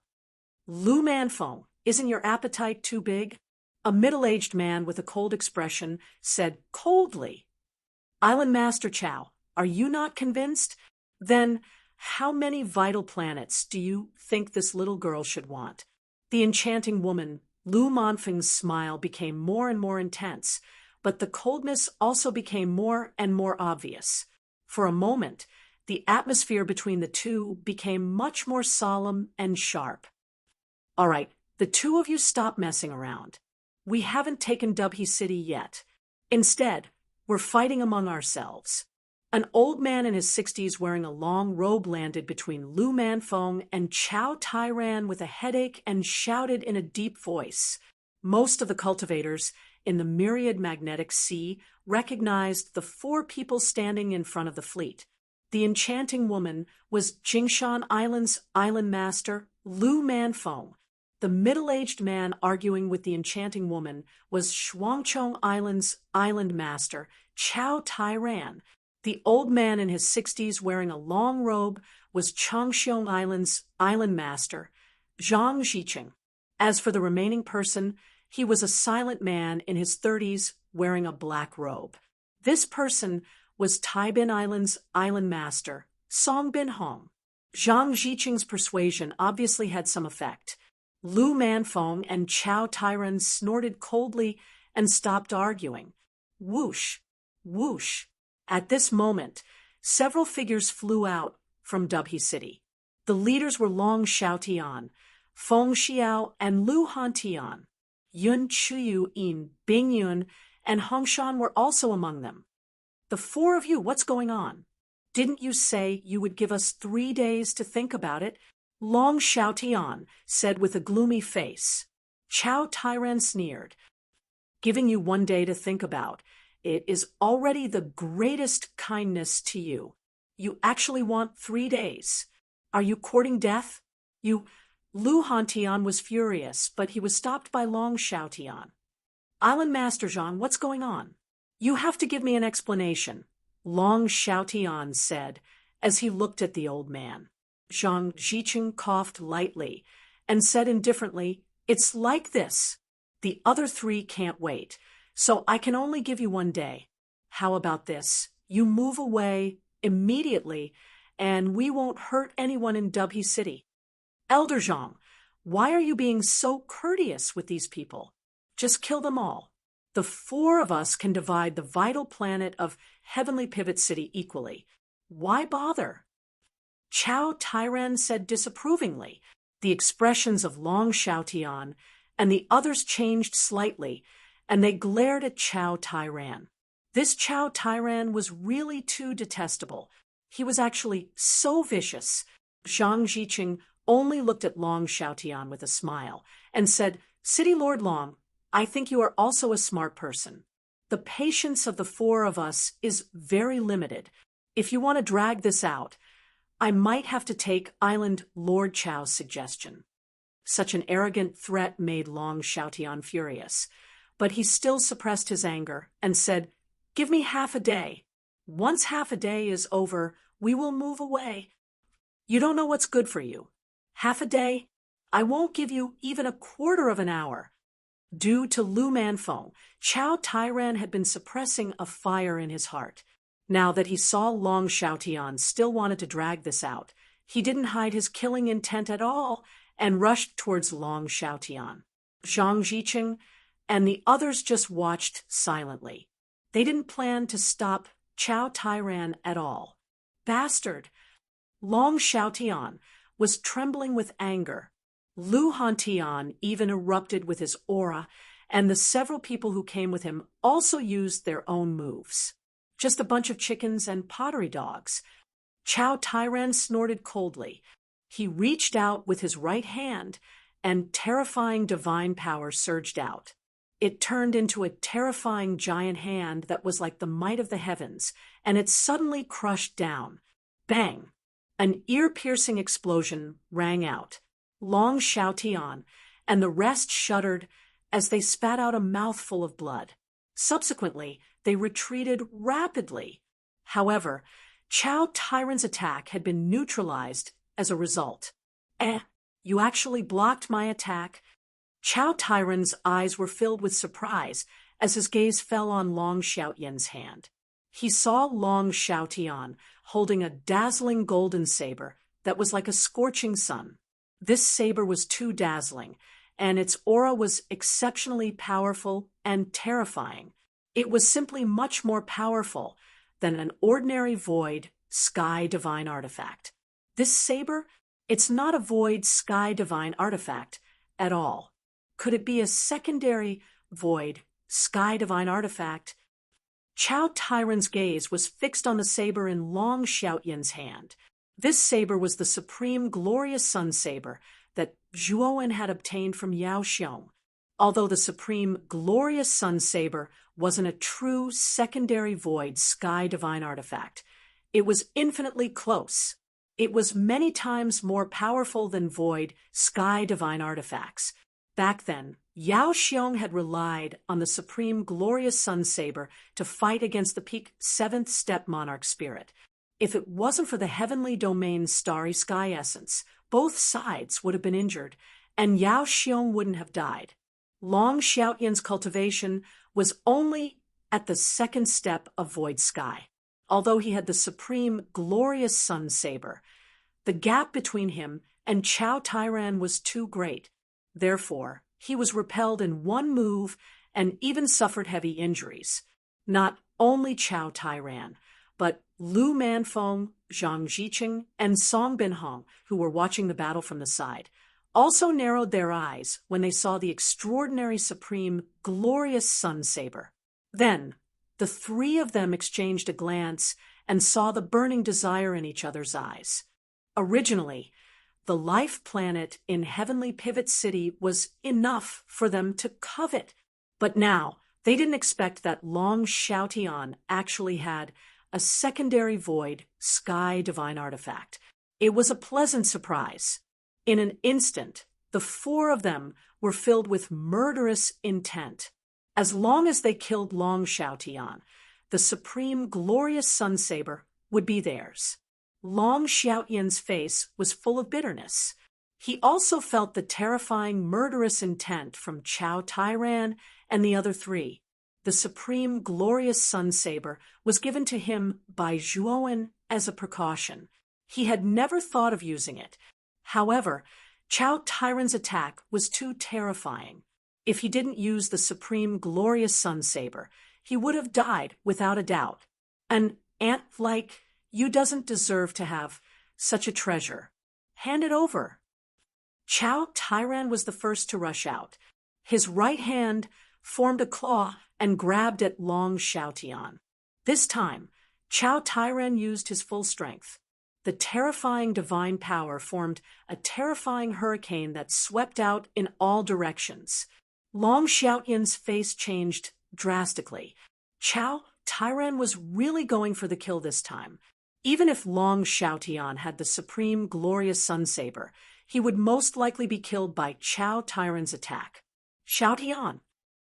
Lu Manfeng, isn't your appetite too big? A middle-aged man with a cold expression said coldly. Island Master Chow, are you not convinced? Then how many vital planets do you think this little girl should want? The enchanting woman, Lu Manfeng's smile became more and more intense, but the coldness also became more and more obvious. For a moment, the atmosphere between the two became much more solemn and sharp. All right, the two of you stop messing around. We haven't taken Dubhe City yet. Instead, we're fighting among ourselves. An old man in his 60s wearing a long robe landed between Lu Manfeng and Chow Tairan with a headache and shouted in a deep voice. Most of the cultivators in the myriad magnetic sea recognized the four people standing in front of the fleet. The enchanting woman was Jingshan Island's island master, Lu Manfeng. The middle-aged man arguing with the enchanting woman was Shuangchong Island's island master, Chow Tairan. The old man in his 60s wearing a long robe was Changxiong Island's island master, Zhang Zhiqing. As for the remaining person, he was a silent man in his 30s wearing a black robe. This person was Taibin Island's island master, Song Bin Hong. Zhang Zhiqing's persuasion obviously had some effect. Lu Manfeng and Chow Tairan snorted coldly and stopped arguing. Whoosh, whoosh. At this moment, several figures flew out from Dubhe City. The leaders were Long Xiaotian, Feng Xiao, and Lu Hantian. Yun Chuyu In, Bing Yun, and Hongshan were also among them. The four of you, what's going on? Didn't you say you would give us 3 days to think about it? Long Xiaotian said with a gloomy face. Chow Tairan sneered. Giving you 1 day to think about. It is already the greatest kindness to you. You actually want 3 days. Are you courting death? Lu Hantian was furious, but he was stopped by Long Xiaotian. Island Master Zhang, what's going on? You have to give me an explanation, Long Xiaotian said as he looked at the old man. Zhang Zhiqing coughed lightly and said indifferently, it's like this. The other three can't wait, so I can only give you 1 day. How about this? You move away immediately, and we won't hurt anyone in Dubhe City. Elder Zhang, why are you being so courteous with these people? Just kill them all. The 4 of us can divide the vital planet of Heavenly Pivot City equally. Why bother? Chow Tairan said disapprovingly. The expressions of Long Xiaotian and the others changed slightly, and they glared at Chow Tairan. This Chow Tairan was really too detestable. He was actually so vicious. Zhang Zhiqing only looked at Long Xiaotian with a smile and said, City Lord Long, I think you are also a smart person. The patience of the 4 of us is very limited. If you want to drag this out, I might have to take Island Lord Chow's suggestion. Such an arrogant threat made Long Xiaotian furious, but he still suppressed his anger and said, Give me half a day. Once half a day is over, we will move away. You don't know what's good for you. Half a day? I won't give you even 1/4 of an hour. Due to Lu Manfeng, Chow Tairan had been suppressing a fire in his heart. Now that he saw Long Xiaotian still wanted to drag this out, he didn't hide his killing intent at all and rushed towards Long Xiaotian. Zhang Jiqing and the others just watched silently. They didn't plan to stop Chao Tairan at all. Bastard! Long Xiaotian was trembling with anger. Lu Hantian even erupted with his aura, and the several people who came with him also used their own moves. Just a bunch of chickens and pottery dogs. Chao Tairan snorted coldly. He reached out with his right hand, and terrifying divine power surged out. It turned into a terrifying giant hand that was like the might of the heavens, and it suddenly crushed down. Bang! An ear-piercing explosion rang out. Long Xiaotian and the rest shuddered as they spat out a mouthful of blood. Subsequently, they retreated rapidly. However, Chao Tairan's attack had been neutralized as a result. You actually blocked my attack? Chao Tairan's eyes were filled with surprise as his gaze fell on Long Xiaotian's hand. He saw Long Xiaotian holding a dazzling golden saber that was like a scorching sun. This saber was too dazzling, and its aura was exceptionally powerful and terrifying. It was simply much more powerful than an ordinary void sky divine artifact. This saber, it's not a void sky divine artifact at all. Could it be a secondary void sky divine artifact? Chao Tairan's gaze was fixed on the saber in Long Xiaotian's hand. This saber was the supreme glorious sun saber that Zhuowen had obtained from Yao Xiong. Although the supreme glorious sun saber wasn't a true secondary void sky divine artifact, it was infinitely close. It was many times more powerful than void sky divine artifacts. Back then, Yao Xiong had relied on the supreme glorious sun saber to fight against the peak 7th step monarch spirit. If it wasn't for the heavenly domain's starry sky essence, both sides would have been injured, and Yao Xiong wouldn't have died. Long Xiaotian's cultivation was only at the 2nd step of void sky. Although he had the supreme glorious sun saber, the gap between him and Chao Tairan was too great. Therefore, he was repelled in one move and even suffered heavy injuries. Not only Chao Tairan, but Lu Manfeng, Zhang Jiqing, and Song Binhong, who were watching the battle from the side, also narrowed their eyes when they saw the extraordinary supreme glorious sun saber. Then, the three of them exchanged a glance and saw the burning desire in each other's eyes. Originally, the life planet in Heavenly Pivot City was enough for them to covet, but now they didn't expect that Long Xiaotian actually had a secondary void sky divine artifact. It was a pleasant surprise. In an instant, the four of them were filled with murderous intent. As long as they killed Long Xiaotian, the supreme glorious sun saber would be theirs. Long Xiaotian's face was full of bitterness. He also felt the terrifying murderous intent from Chao Tairan and the other three. The supreme glorious sun saber was given to him by Zhuowen as a precaution. He had never thought of using it. However, Chao Tairan's attack was too terrifying. If he didn't use the supreme glorious sun saber, he would have died without a doubt. An ant like you doesn't deserve to have such a treasure. Hand it over. Chao Tairan was the first to rush out. His right hand formed a claw and grabbed at Long Xiaotian. This time, Chao Tairan used his full strength. The terrifying divine power formed a terrifying hurricane that swept out in all directions. Long Xiaotian's face changed drastically. Chao Tairan was really going for the kill this time. Even if Long Xiaotian had the supreme glorious sun saber, he would most likely be killed by Chao Tairan's attack. Xiaotian!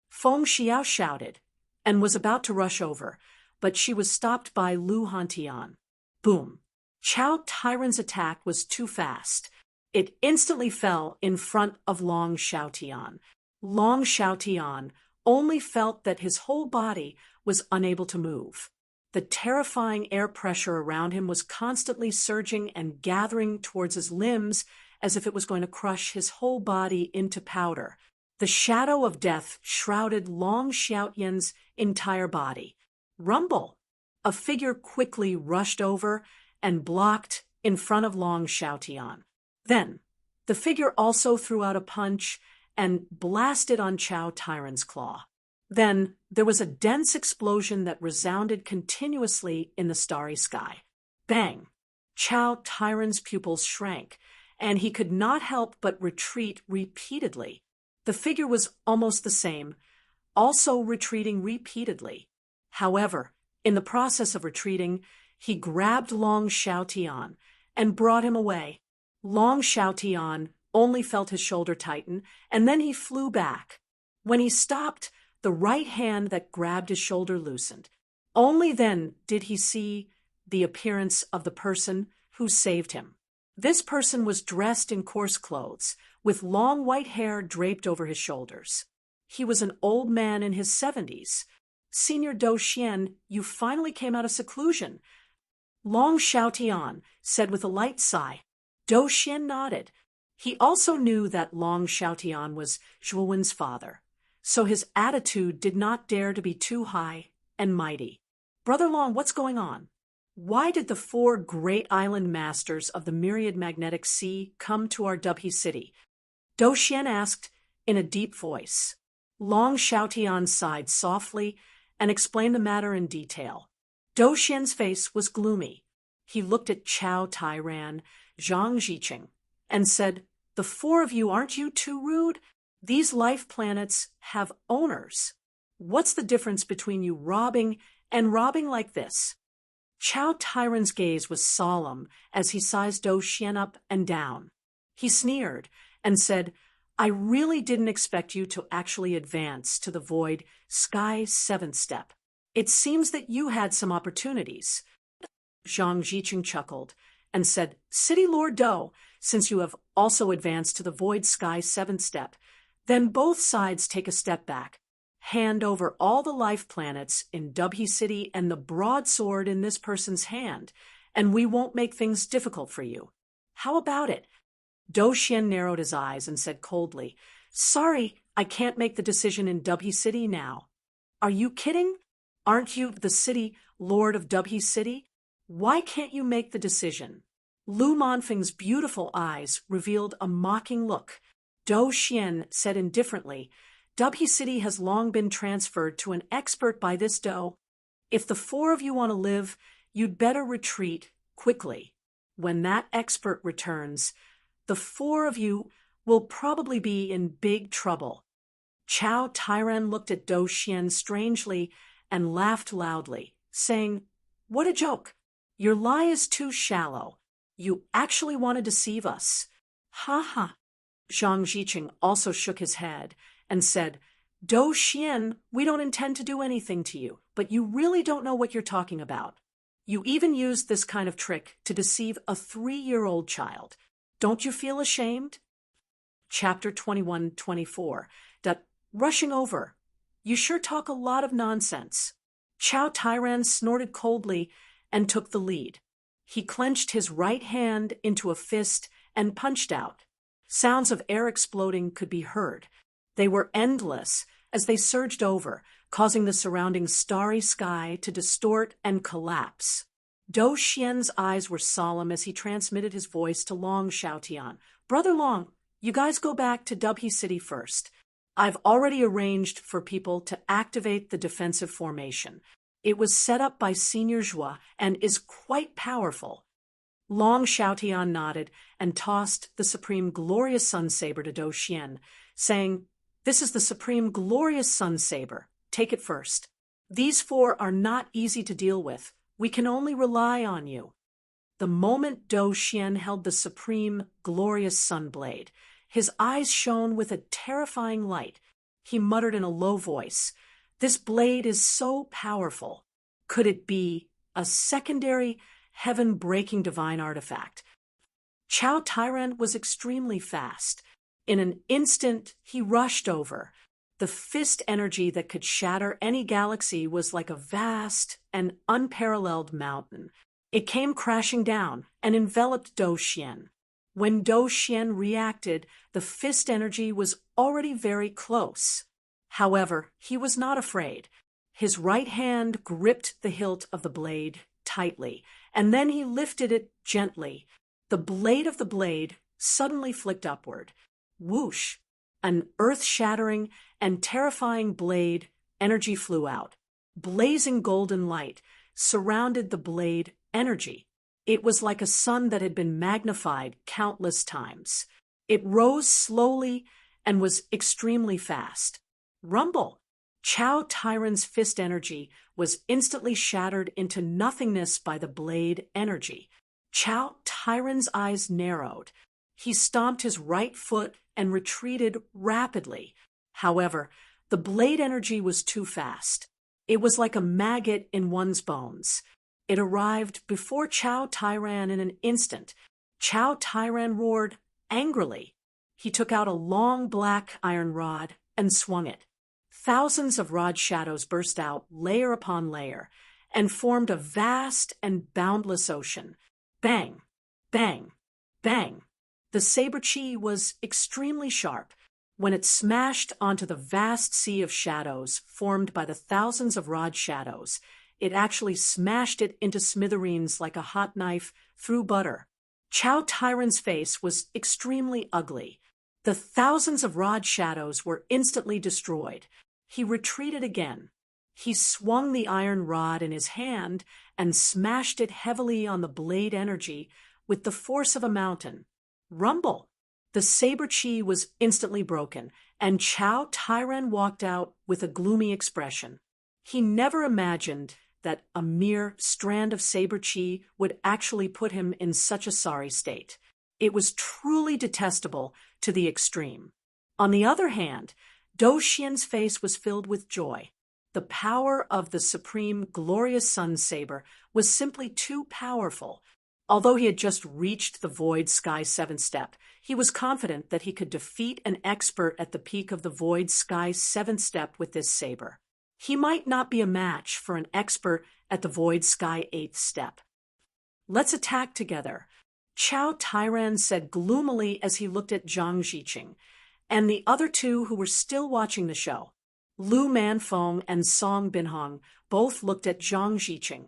Feng Xiao shouted, and was about to rush over, but she was stopped by Lu Hantian. Boom! Chao Tairan's attack was too fast. It instantly fell in front of Long Xiaotian. Long Xiaotian only felt that his whole body was unable to move. The terrifying air pressure around him was constantly surging and gathering towards his limbs as if it was going to crush his whole body into powder. The shadow of death shrouded Long Xiaotian's entire body. Rumble! A figure quickly rushed over and blocked in front of Long Xiaotian. Then, the figure also threw out a punch and blasted on Chao Tairan's claw. Then, there was a dense explosion that resounded continuously in the starry sky. Bang! Chao Tairan's pupils shrank, and he could not help but retreat repeatedly. The figure was almost the same, also retreating repeatedly. However, in the process of retreating, he grabbed Long Xiaotian and brought him away. Long Xiaotian only felt his shoulder tighten, and then he flew back. When he stopped, the right hand that grabbed his shoulder loosened. Only then did he see the appearance of the person who saved him. This person was dressed in coarse clothes, with long white hair draped over his shoulders. He was an old man in his 70s. "Senior Dou Xian, you finally came out of seclusion," Long Xiaotian said with a light sigh. Dou Xian nodded. He also knew that Long Xiaotian was Zhuowen's father, so his attitude did not dare to be too high and mighty. "Brother Long, what's going on? Why did the 4 great island masters of the myriad magnetic sea come to our Dubhe city?" Dou Xian asked in a deep voice. Long Xiaotian sighed softly and explained the matter in detail. Dou Xian's face was gloomy. He looked at Chao Tairan, Zhang Jiqing, and said, "The 4 of you, aren't you too rude? These life planets have owners. What's the difference between you robbing and robbing like this?" Chao Tairan's gaze was solemn as he sized Dou Xian up and down. He sneered and said, "I really didn't expect you to actually advance to the void sky 7th step. It seems that you had some opportunities." Zhang Jiqing chuckled and said, "City Lord Dou, since you have also advanced to the void sky 7th step, then both sides take a step back. Hand over all the life planets in Dubhe City and the broadsword in this person's hand, and we won't make things difficult for you. How about it?" Dou Xian narrowed his eyes and said coldly, "Sorry, I can't make the decision in Dubhe City now." "Are you kidding? Aren't you the city lord of Dubhe City? Why can't you make the decision?" Lu Monfeng's beautiful eyes revealed a mocking look. Dou Xian said indifferently, "Dubhe City has long been transferred to an expert by this Dou. If the 4 of you want to live, you'd better retreat quickly. When that expert returns, the 4 of you will probably be in big trouble." Chao Tairan looked at Dou Xian strangely and laughed loudly, saying, "What a joke! Your lie is too shallow. You actually want to deceive us. Ha ha." Zhang Jiqing also shook his head and said, "Dou Xian, we don't intend to do anything to you, but you really don't know what you're talking about. You even used this kind of trick to deceive a 3-year-old child. Don't you feel ashamed?" Chapter 21-24. Rushing over. "You sure talk a lot of nonsense." Chao Tairan snorted coldly and took the lead. He clenched his right hand into a fist and punched out. Sounds of air exploding could be heard. They were endless as they surged over, causing the surrounding starry sky to distort and collapse. Dou Xian's eyes were solemn as he transmitted his voice to Long Xiaotian. "Brother Long, you guys go back to Dubhe City first. I've already arranged for people to activate the defensive formation. It was set up by Senior Zhua and is quite powerful." Long Xiaotian nodded and tossed the Supreme Glorious Sun Saber to Dou Xian, saying, "This is the Supreme Glorious Sun Saber. Take it first. These 4 are not easy to deal with. We can only rely on you." The moment Dou Xian held the Supreme Glorious Sun Blade, his eyes shone with a terrifying light. He muttered in a low voice, "This blade is so powerful. Could it be a secondary, heaven-breaking divine artifact?" Chao Tairan was extremely fast. In an instant, he rushed over. The fist energy that could shatter any galaxy was like a vast and unparalleled mountain. It came crashing down and enveloped Dou Xian. When Dou Xian reacted, the fist energy was already very close. However, he was not afraid. His right hand gripped the hilt of the blade tightly, and then he lifted it gently. The blade of the blade suddenly flicked upward. Whoosh! An earth-shattering and terrifying blade energy flew out. Blazing golden light surrounded the blade energy. It was like a sun that had been magnified countless times. It rose slowly and was extremely fast. Rumble! Chao Tyran's fist energy was instantly shattered into nothingness by the blade energy. Chao Tyran's eyes narrowed. He stomped his right foot and retreated rapidly. However, the blade energy was too fast. It was like a maggot in one's bones. It arrived before Chao Tyran in an instant. Chao Tyran roared angrily. He took out a long black iron rod and swung it. Thousands of rod shadows burst out layer upon layer and formed a vast and boundless ocean. Bang! Bang! Bang! The saber chi was extremely sharp. When it smashed onto the vast sea of shadows formed by the thousands of rod shadows, it actually smashed it into smithereens like a hot knife through butter. Chao Tyran's face was extremely ugly. The thousands of rod shadows were instantly destroyed. He retreated again. He swung the iron rod in his hand and smashed it heavily on the blade energy with the force of a mountain. Rumble! The saber chi was instantly broken, and Chao Tyran walked out with a gloomy expression. He never imagined that a mere strand of saber chi would actually put him in such a sorry state. It was truly detestable to the extreme. On the other hand, Dou Xian's face was filled with joy. The power of the supreme glorious sun saber was simply too powerful. Although he had just reached the Void Sky 7th step, he was confident that he could defeat an expert at the peak of the Void Sky 7th step with this saber. He might not be a match for an expert at the Void Sky 8th step. Let's attack together, Chao Tyran said gloomily as he looked at Zhang Ziqing and the other two who were still watching the show. Lu Manfeng and Song Binhong both looked at Zhang Ziqing,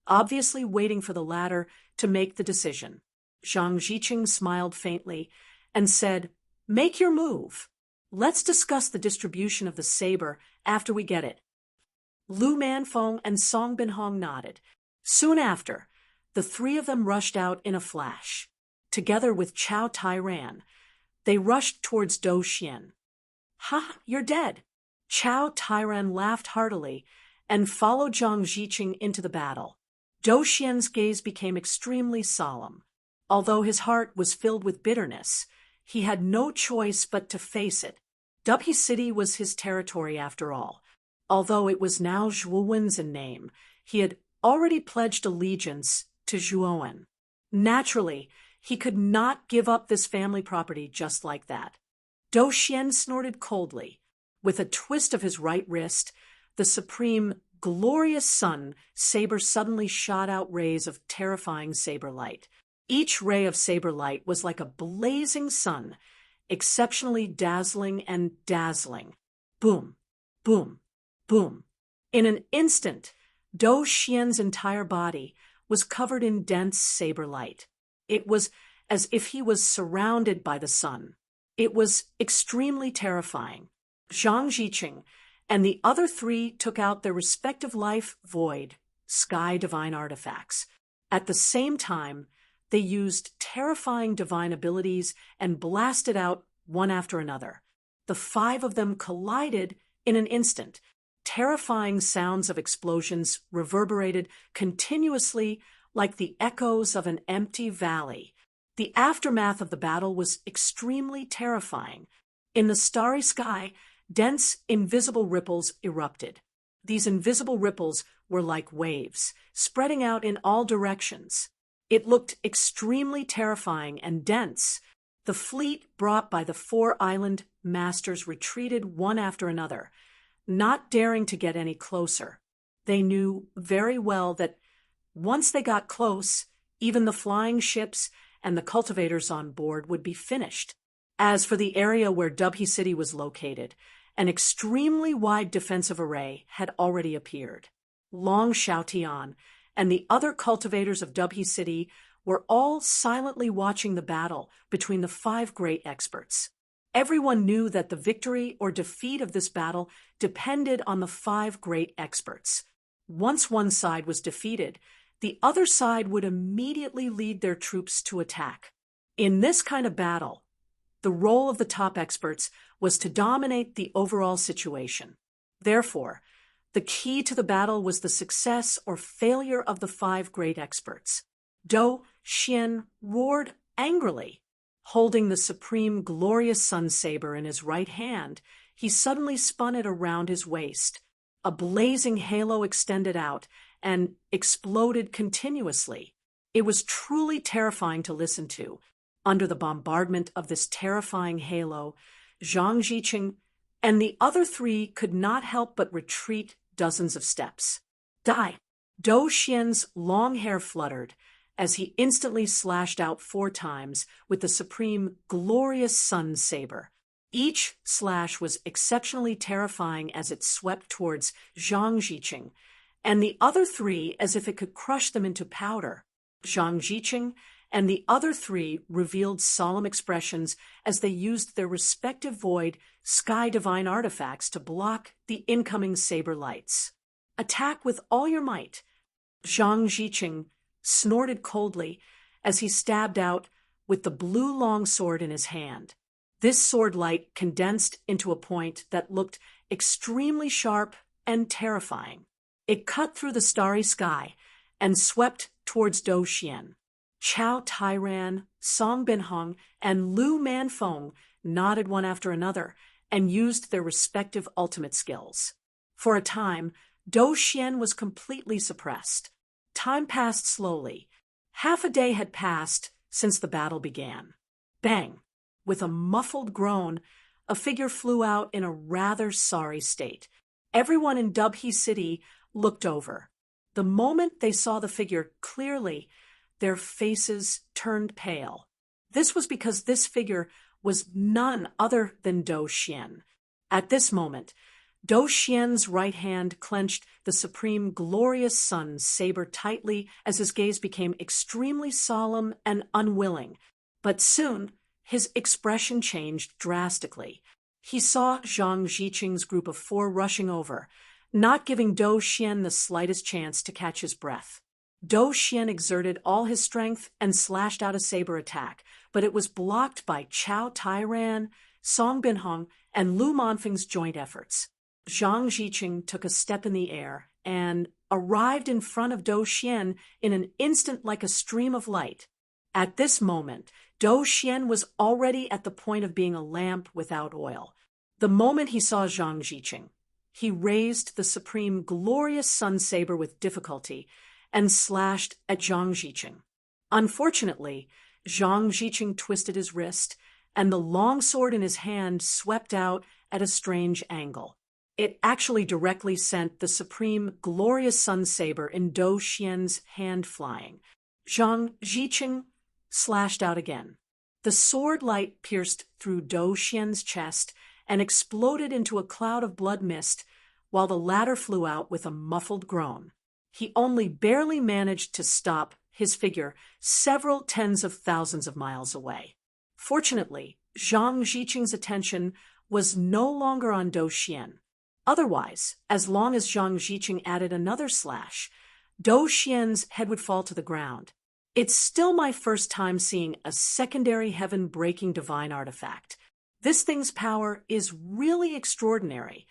obviously waiting for the latter to make the decision. Zhang Ziqing smiled faintly and said, "Make your move. Let's discuss the distribution of the saber after we get it." Lu Manfeng and Song Binhong nodded. Soon after, the three of them rushed out in a flash. Together with Chao Tyran, they rushed towards Dou Xian. "Ha, you're dead." Chao Tyran laughed heartily and followed Zhang Ziqing into the battle. Dou Xian's gaze became extremely solemn. Although his heart was filled with bitterness, he had no choice but to face it. Dubhe City was his territory after all. Although it was now Zhuowen's in name, he had already pledged allegiance to Zhuowen. Naturally, he could not give up this family property just like that. Dou Xian snorted coldly. With a twist of his right wrist, the supreme glorious sun saber suddenly shot out rays of terrifying saber light. Each ray of saber light was like a blazing sun, exceptionally dazzling and dazzling. Boom, boom, boom. In an instant, Dou Xian's entire body was covered in dense saber light. It was as if he was surrounded by the sun. It was extremely terrifying. Zhang Ziqing and the other three took out their respective life void, sky divine artifacts. At the same time, they used terrifying divine abilities and blasted out one after another. The five of them collided in an instant. Terrifying sounds of explosions reverberated continuously like the echoes of an empty valley. The aftermath of the battle was extremely terrifying. In the starry sky, dense, invisible ripples erupted. These invisible ripples were like waves, spreading out in all directions. It looked extremely terrifying and dense. The fleet brought by the 4 island masters retreated one after another, not daring to get any closer. They knew very well that once they got close, even the flying ships and the cultivators on board would be finished. As for the area where Dubhe City was located, an extremely wide defensive array had already appeared. Long Xiaotian and the other cultivators of Dubhe City were all silently watching the battle between the 5 great experts. Everyone knew that the victory or defeat of this battle depended on the 5 great experts. Once one side was defeated, the other side would immediately lead their troops to attack. In this kind of battle, the role of the top experts was to dominate the overall situation. Therefore, the key to the battle was the success or failure of the 5 great experts. Dou Xian roared angrily. Holding the supreme glorious sun saber in his right hand, he suddenly spun it around his waist. A blazing halo extended out and exploded continuously. It was truly terrifying to listen to. Under the bombardment of this terrifying halo, Zhang Jiqing and the other 3 could not help but retreat dozens of steps. Die! Dou Xian's long hair fluttered as he instantly slashed out 4 times with the supreme glorious sun saber. Each slash was exceptionally terrifying as it swept towards Zhang Jiqing, and the other 3 as if it could crush them into powder. Zhang Jiqing and the other 3 revealed solemn expressions as they used their respective void sky divine artifacts to block the incoming saber lights. Attack with all your might. Zhang Jiqing snorted coldly as he stabbed out with the blue longsword in his hand. This sword light condensed into a point that looked extremely sharp and terrifying. It cut through the starry sky and swept towards Dou Xian. Chao Tairan, Song Binhong, and Lu Manfeng nodded one after another and used their respective ultimate skills. For a time, Dou Xian was completely suppressed. Time passed slowly. Half a day had passed since the battle began. Bang! With a muffled groan, a figure flew out in a rather sorry state. Everyone in Dubhe City looked over. The moment they saw the figure clearly, their faces turned pale. This was because this figure was none other than Dou Xian. At this moment, Dou Xian's right hand clenched the supreme glorious sun saber tightly as his gaze became extremely solemn and unwilling. But soon, his expression changed drastically. He saw Zhang Jiqing's group of 4 rushing over, not giving Dou Xian the slightest chance to catch his breath. Dou Xian exerted all his strength and slashed out a saber attack, but it was blocked by Chao Tairan, Song Binhong, and Lu Manfeng's joint efforts. Zhang Jiqing took a step in the air and arrived in front of Dou Xian in an instant like a stream of light. At this moment, Dou Xian was already at the point of being a lamp without oil. The moment he saw Zhang Jiqing, he raised the supreme glorious sun saber with difficulty and slashed at Zhang Jiqing. Unfortunately, Zhang Jiqing twisted his wrist, and the long sword in his hand swept out at a strange angle. It actually directly sent the supreme glorious sun saber in Dou Xian's hand flying. Zhang Jiqing slashed out again. The sword light pierced through Dou Xian's chest and exploded into a cloud of blood mist, while the latter flew out with a muffled groan. He only barely managed to stop his figure several tens of thousands of miles away. Fortunately, Zhang Jiqing's attention was no longer on Dou Xian. Otherwise, as long as Zhang Jiqing added another slash, Dou Xian's head would fall to the ground. It's still my first time seeing a secondary heaven-breaking divine artifact. This thing's power is really extraordinary.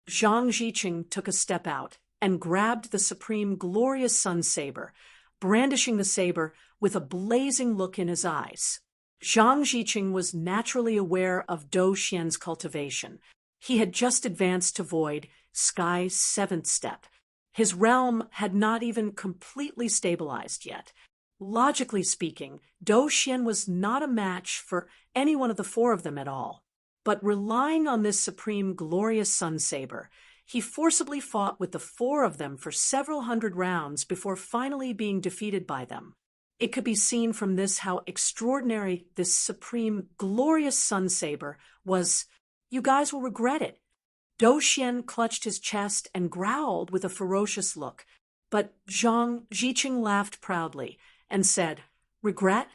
Zhang Jiqing took a step out and grabbed the supreme glorious sun saber, brandishing the saber with a blazing look in his eyes. Zhang Jiqing was naturally aware of Dou Xian's cultivation. He had just advanced to void Sky's 7th step. His realm had not even completely stabilized yet. Logically speaking, Dou Xian was not a match for any one of the four of them at all. But relying on this supreme glorious sun saber, he forcibly fought with the four of them for several hundred rounds before finally being defeated by them. It could be seen from this how extraordinary this supreme glorious sun saber was. You guys will regret it. Dou Xian clutched his chest and growled with a ferocious look, but Zhang Jiqing laughed proudly and said, "Regret?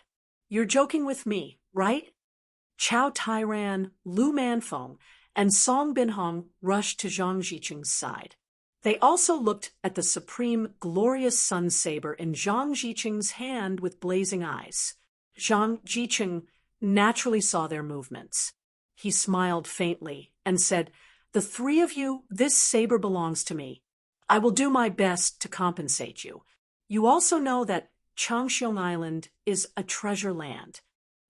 You're joking with me, right?" Chao Tairan, Lu Manfeng, and Song Binhong rushed to Zhang Jiqing's side. They also looked at the supreme glorious sun saber in Zhang Jiqing's hand with blazing eyes. Zhang Jiqing naturally saw their movements. He smiled faintly and said, "The three of you, this saber belongs to me. I will do my best to compensate you. You also know that Changxiong Island is a treasure land.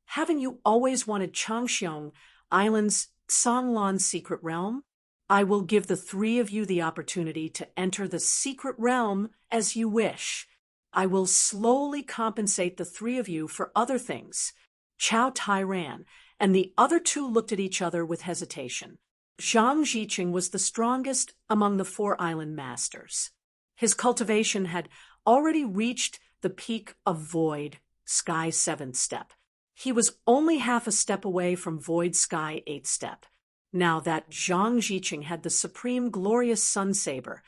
Haven't you always wanted Changxiong Island's Sanglan secret realm? I will give the three of you the opportunity to enter the secret realm as you wish. I will slowly compensate the three of you for other things." Chao Tairan and the other two looked at each other with hesitation. Zhang Jiqing was the strongest among the four island masters. His cultivation had already reached the peak of Void Sky 7th step. He was only half a step away from Void Sky 8th step. Now that Zhang Jiqing had the supreme glorious sun saber,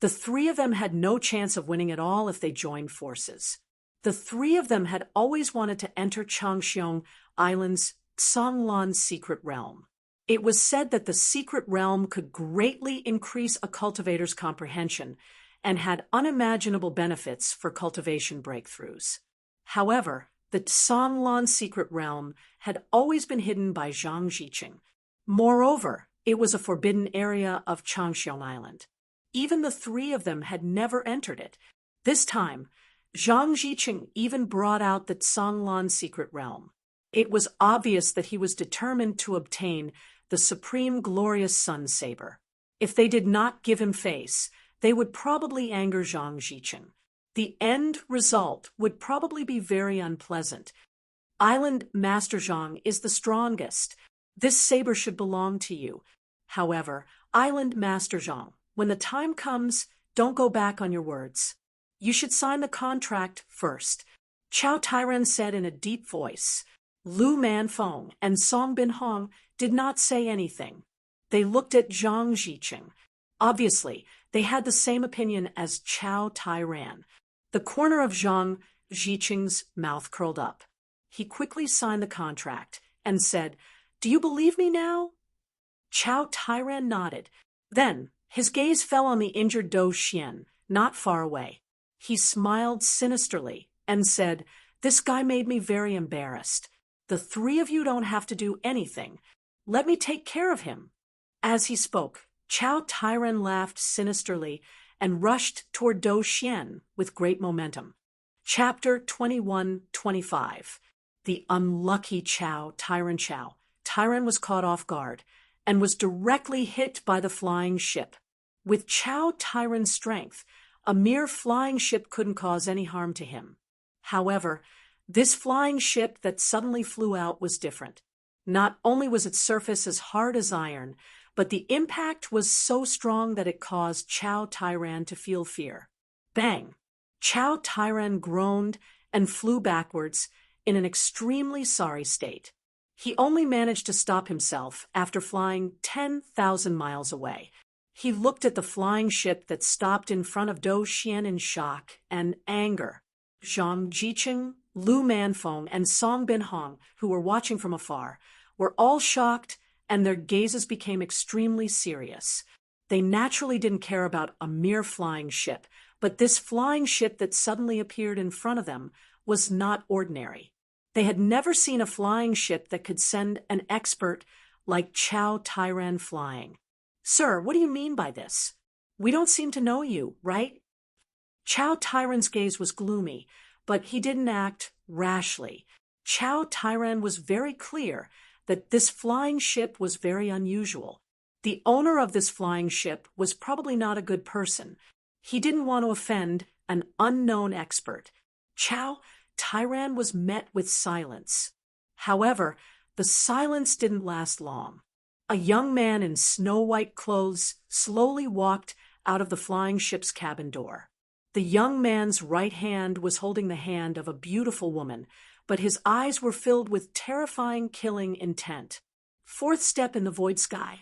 the three of them had no chance of winning at all if they joined forces. The three of them had always wanted to enter Changxiong Island's Sanglan secret realm. It was said that the secret realm could greatly increase a cultivator's comprehension and had unimaginable benefits for cultivation breakthroughs. However, the Sanglan secret realm had always been hidden by Zhang Jiqing. Moreover, it was a forbidden area of Changxiong Island. Even the three of them had never entered it. This time, Zhang Jiqing even brought out the Sanglan secret realm. It was obvious that he was determined to obtain the supreme glorious sun saber. If they did not give him face, they would probably anger Zhang Jiqing. The end result would probably be very unpleasant. Island Master Zhang is the strongest. This saber should belong to you. However, Island Master Zhang, when the time comes, don't go back on your words. You should sign the contract first. Chao Tairan said in a deep voice. Lu Manfeng and Song Binhong did not say anything. They looked at Zhang Jiqing. Obviously, they had the same opinion as Chao Tairan. The corner of Zhang Jiqing's mouth curled up. He quickly signed the contract and said, "Do you believe me now?" Chao Tairan nodded. Then his gaze fell on the injured Dou Xian, not far away. He smiled sinisterly and said, "This guy made me very embarrassed. The three of you don't have to do anything. Let me take care of him." As he spoke, Chao Tairan laughed sinisterly and rushed toward Dou Xian with great momentum. Chapter 21-25. The unlucky Chao Tairan. Chao Tairan was caught off guard and was directly hit by the flying ship. With Chao Tairan's strength, a mere flying ship couldn't cause any harm to him. However, this flying ship that suddenly flew out was different. Not only was its surface as hard as iron, but the impact was so strong that it caused Chao Tairan to feel fear. Bang! Chao Tairan groaned and flew backwards in an extremely sorry state. He only managed to stop himself after flying 10,000 miles away. He looked at the flying ship that stopped in front of Dou Xian in shock and anger. Zhang Jiqing, Lu Manfeng, and Song Binhong, who were watching from afar, were all shocked, and their gazes became extremely serious. They naturally didn't care about a mere flying ship, but this flying ship that suddenly appeared in front of them was not ordinary. They had never seen a flying ship that could send an expert like Chao Tairan flying. "Sir, what do you mean by this? We don't seem to know you, right?" Chao Tairan's gaze was gloomy, but he didn't act rashly. Chao Tairan was very clear that this flying ship was very unusual. The owner of this flying ship was probably not a good person. He didn't want to offend an unknown expert. Chao Tairan was met with silence. However, the silence didn't last long. A young man in snow-white clothes slowly walked out of the flying ship's cabin door. The young man's right hand was holding the hand of a beautiful woman, but his eyes were filled with terrifying killing intent. Fourth step in the void sky.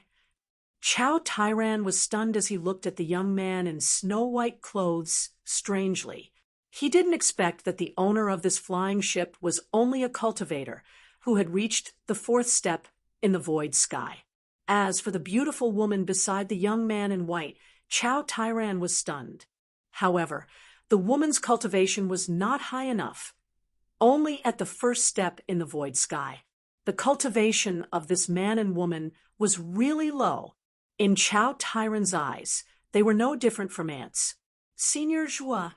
Chao Tairan was stunned as he looked at the young man in snow-white clothes strangely. He didn't expect that the owner of this flying ship was only a cultivator who had reached the fourth step in the void sky. As for the beautiful woman beside the young man in white, Chao Tairan was stunned. However, the woman's cultivation was not high enough. Only at the first step in the void sky. The cultivation of this man and woman was really low. In Chao Tairan's eyes, they were no different from ants. Senior Zhua.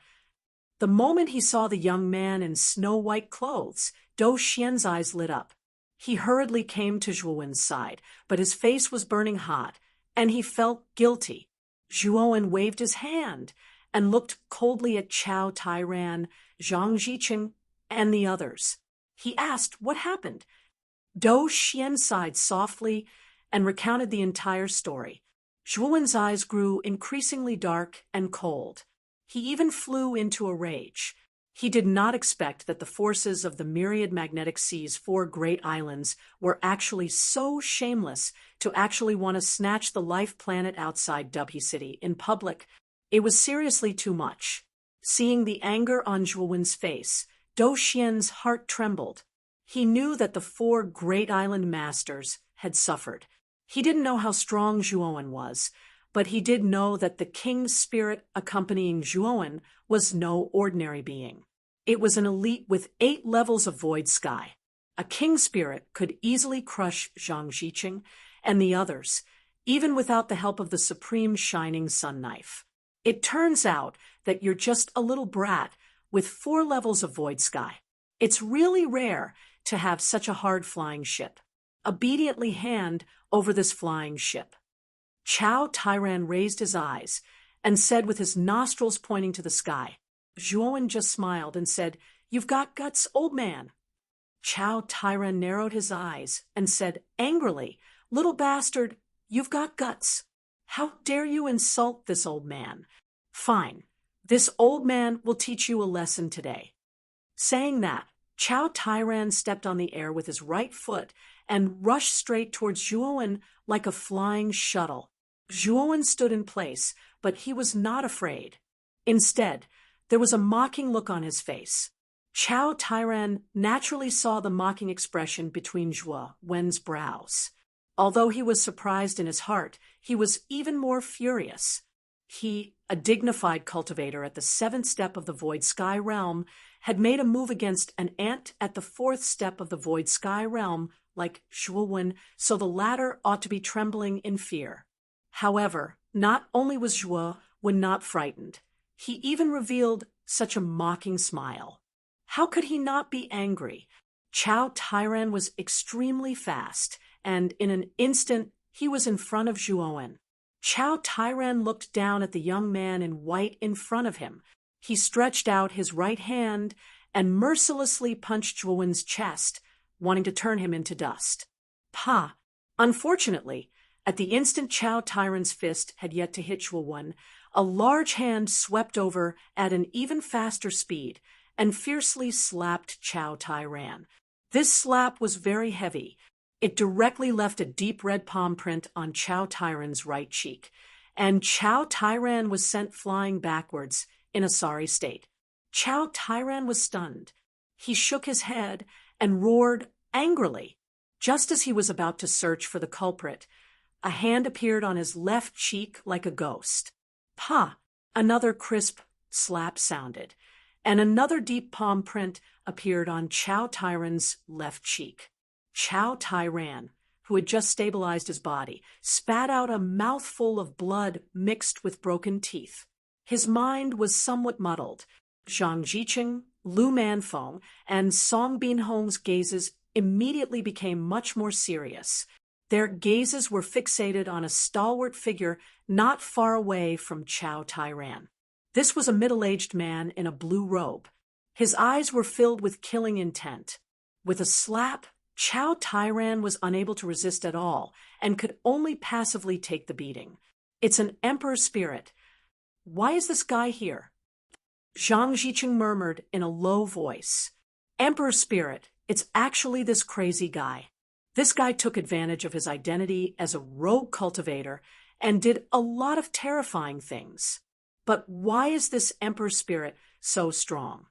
The moment he saw the young man in snow-white clothes, Dou Xian's eyes lit up. He hurriedly came to Zhuowen's side, but his face was burning hot, and he felt guilty. Zhuowen waved his hand and looked coldly at Chao Tairan, Zhang Jiqing, and the others. He asked what happened. Dou Xian sighed softly and recounted the entire story. Zhuowen's eyes grew increasingly dark and cold. He even flew into a rage. He did not expect that the forces of the myriad magnetic sea's 4 great islands were actually so shameless to actually want to snatch the life planet outside Dubhe City in public. It was seriously too much. Seeing the anger on Zhuowen's face, Dou Xian's heart trembled. He knew that the 4 great island masters had suffered. He didn't know how strong Zhuowen was, but he did know that the king's spirit accompanying Zhuowen was no ordinary being. It was an elite with 8 levels of void sky. A king spirit could easily crush Zhang Jiqing and the others, even without the help of the supreme shining sun knife. It turns out that you're just a little brat with 4 levels of void sky. It's really rare to have such a hard flying ship. Obediently hand over this flying ship. Chao Tairan raised his eyes and said with his nostrils pointing to the sky. Zhuowen just smiled and said, "You've got guts, old man." Chao Tairan narrowed his eyes and said angrily, "Little bastard, you've got guts. How dare you insult this old man? Fine, this old man will teach you a lesson today." Saying that, Chao Tairan stepped on the air with his right foot and rushed straight towards Zhuowen like a flying shuttle. Zhuowen stood in place, but he was not afraid. Instead, there was a mocking look on his face. Chao Tairan naturally saw the mocking expression between Zhuowen's brows. Although he was surprised in his heart, he was even more furious. He, a dignified cultivator at the 7th step of the Void Sky Realm, had made a move against an ant at the 4th step of the Void Sky Realm, like Zhuowen, so the latter ought to be trembling in fear. However, not only was Zhuowen not frightened, he even revealed such a mocking smile. How could he not be angry? Chao Tairan was extremely fast, and in an instant he was in front of Zhuowen. Chao Tairan looked down at the young man in white in front of him. He stretched out his right hand and mercilessly punched Zhuowen's chest, wanting to turn him into dust. Pa! Unfortunately, at the instant Chao Tairan's fist had yet to hit Zhuowen, a large hand swept over at an even faster speed and fiercely slapped Chao Tairan. This slap was very heavy. It directly left a deep red palm print on Chao Tairan's right cheek, and Chao Tairan was sent flying backwards in a sorry state. Chao Tairan was stunned. He shook his head and roared angrily. Just as he was about to search for the culprit, a hand appeared on his left cheek like a ghost. Pa! Another crisp slap sounded, and another deep palm print appeared on Chao Tairan's left cheek. Chao Tairan, who had just stabilized his body, spat out a mouthful of blood mixed with broken teeth. His mind was somewhat muddled. Zhang Jiqing, Lu Manfeng, and Song Binhong's gazes immediately became much more serious. Their gazes were fixated on a stalwart figure not far away from Chao Tairan. This was a middle-aged man in a blue robe. His eyes were filled with killing intent. With a slap, Chao Tairan was unable to resist at all and could only passively take the beating. It's an emperor spirit. Why is this guy here? Zhang Zicheng murmured in a low voice. Emperor spirit, it's actually this crazy guy. This guy took advantage of his identity as a rogue cultivator and did a lot of terrifying things. But why is this emperor spirit so strong?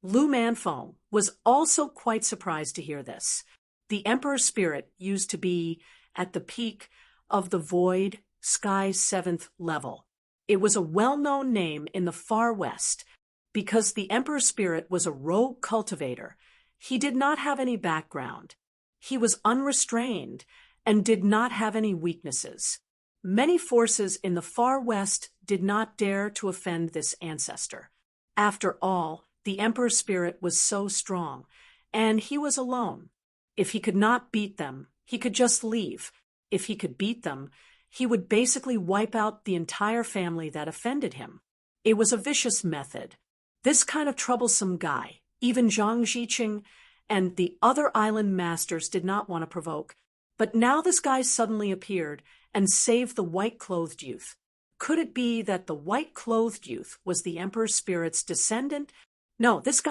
Lu Manfeng was also quite surprised to hear this. The emperor spirit used to be at the peak of the void sky 7th level. It was a well-known name in the far west. Because the emperor spirit was a rogue cultivator, he did not have any background. He was unrestrained and did not have any weaknesses. Many forces in the far west did not dare to offend this ancestor. After all, the emperor spirit was so strong, and he was alone. If he could not beat them, he could just leave. If he could beat them, he would basically wipe out the entire family that offended him. It was a vicious method. This kind of troublesome guy, even Zhang Zicheng and the other island masters did not want to provoke. But now this guy suddenly appeared and saved the white-clothed youth. Could it be that the white-clothed youth was the emperor spirit's descendant? No, this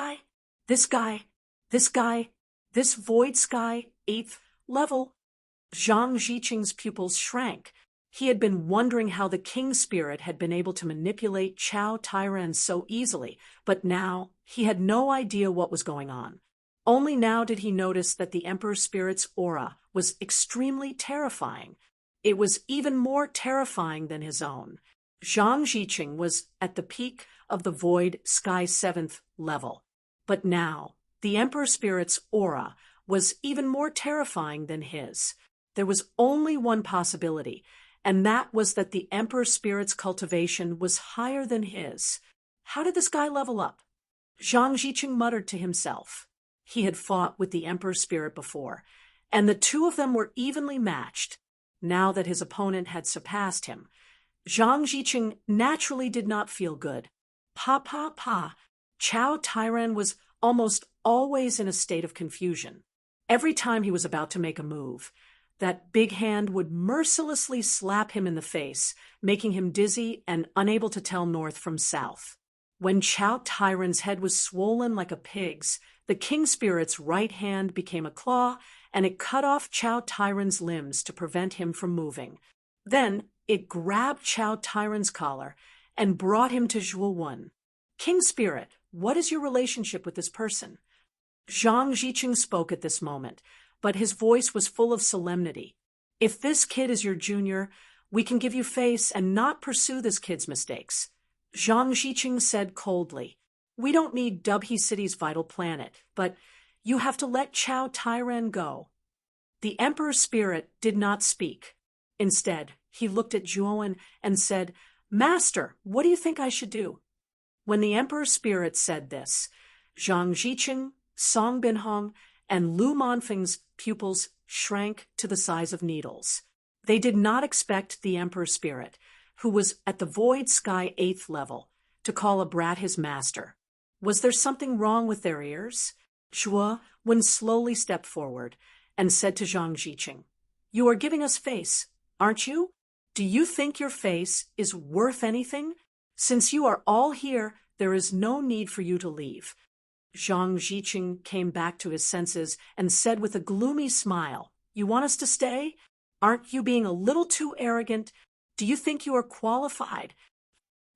void sky 8th level. Zhang Zicheng's pupils shrank. He had been wondering how the king spirit had been able to manipulate Chao Tairan so easily, but now he had no idea what was going on. Only now did he notice that the emperor spirit's aura was extremely terrifying. It was even more terrifying than his own. Zhang Zicheng was at the peak of the void sky 7th level, but now the emperor spirit's aura was even more terrifying than his. There was only one possibility, and that was that the emperor spirit's cultivation was higher than his. How did this guy level up? Zhang Zicheng muttered to himself. He had fought with the emperor spirit before, and the two of them were evenly matched. Now that his opponent had surpassed him, Zhang Zicheng naturally did not feel good. Chao Tairan was almost always in a state of confusion. Every time he was about to make a move, that big hand would mercilessly slap him in the face, making him dizzy and unable to tell north from south. When Chao Tairan's head was swollen like a pig's, the king spirit's right hand became a claw, and it cut off Chao Tairan's limbs to prevent him from moving. Then it grabbed Chao Tairan's collar and brought him to Zhuo. King spirit, what is your relationship with this person? Zhang Zicheng spoke at this moment, but his voice was full of solemnity. If this kid is your junior, we can give you face and not pursue this kid's mistakes. Zhang Zicheng said coldly, we don't need Dubhe City's vital planet, but you have to let Chao Tairan go. The emperor spirit did not speak. Instead, he looked at Zhuo and said, Master, what do you think I should do? When the emperor spirit said this, Zhang Zicheng, Song Binhong, and Lu Manfeng's pupils shrank to the size of needles. They did not expect the emperor spirit, who was at the void sky 8th level, to call a brat his master. Was there something wrong with their ears? Zhuo slowly stepped forward and said to Zhang Zicheng, You are giving us face, aren't you? Do you think your face is worth anything? Since you are all here, there is no need for you to leave. Zhang Zicheng came back to his senses and said with a gloomy smile, You want us to stay? Aren't you being a little too arrogant? Do you think you are qualified?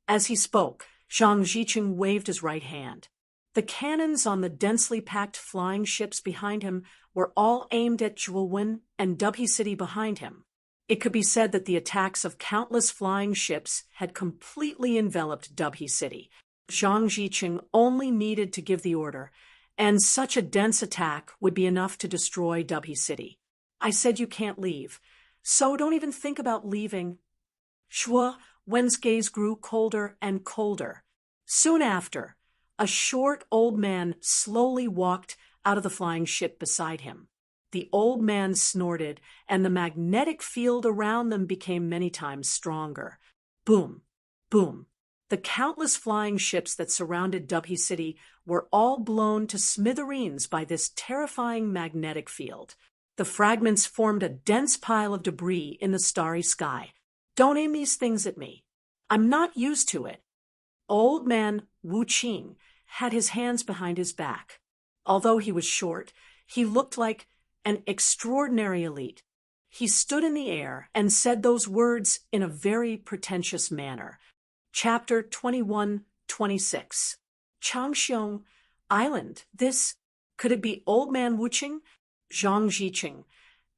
As he spoke, Zhang Zicheng waved his right hand. The cannons on the densely packed flying ships behind him were all aimed at Zhuo and Dubhe City behind him. It could be said that the attacks of countless flying ships had completely enveloped Dubhe City. Zhang Zicheng only needed to give the order, and such a dense attack would be enough to destroy Dubhe City. I said you can't leave, so don't even think about leaving. Zhuo Wen's gaze grew colder and colder. Soon after, a short old man slowly walked out of the flying ship beside him. The old man snorted, and the magnetic field around them became many times stronger. Boom, boom. The countless flying ships that surrounded Dubhe City were all blown to smithereens by this terrifying magnetic field. The fragments formed a dense pile of debris in the starry sky. "Don't aim these things at me. I'm not used to it." Old man Wu Qing had his hands behind his back. Although he was short, he looked like an extraordinary elite. He stood in the air and said those words in a very pretentious manner. Chapter 21-26. Changxiong Island. Could it be Old Man Wuqing? Zhang Jiqing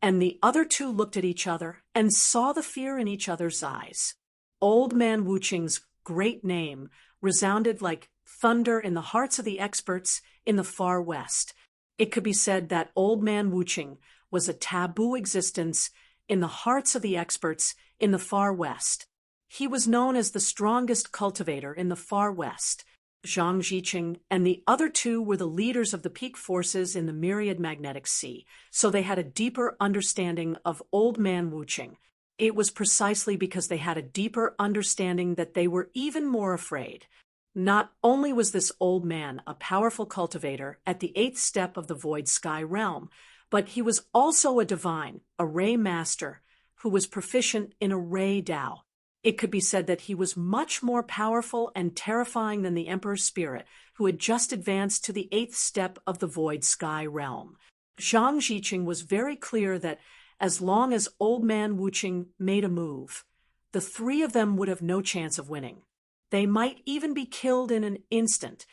and the other two looked at each other and saw the fear in each other's eyes. Old Man Wuqing's great name resounded like thunder in the hearts of the experts in the far west. It could be said that Old Man Wuqing was a taboo existence in the hearts of the experts in the far west. He was known as the strongest cultivator in the far west. Zhang Jiqing and the other two were the leaders of the peak forces in the myriad magnetic sea, so they had a deeper understanding of Old Man Wuqing. It was precisely because they had a deeper understanding that they were even more afraid. Not only was this old man a powerful cultivator at the 8th step of the void sky realm, but he was also a divine, a ray master, who was proficient in a ray Tao. It could be said that he was much more powerful and terrifying than the Emperor's spirit, who had just advanced to the 8th step of the void sky realm. Zhang Jiqing was very clear that as long as Old Man Wuqing made a move, the three of them would have no chance of winning. They might even be killed in an instant.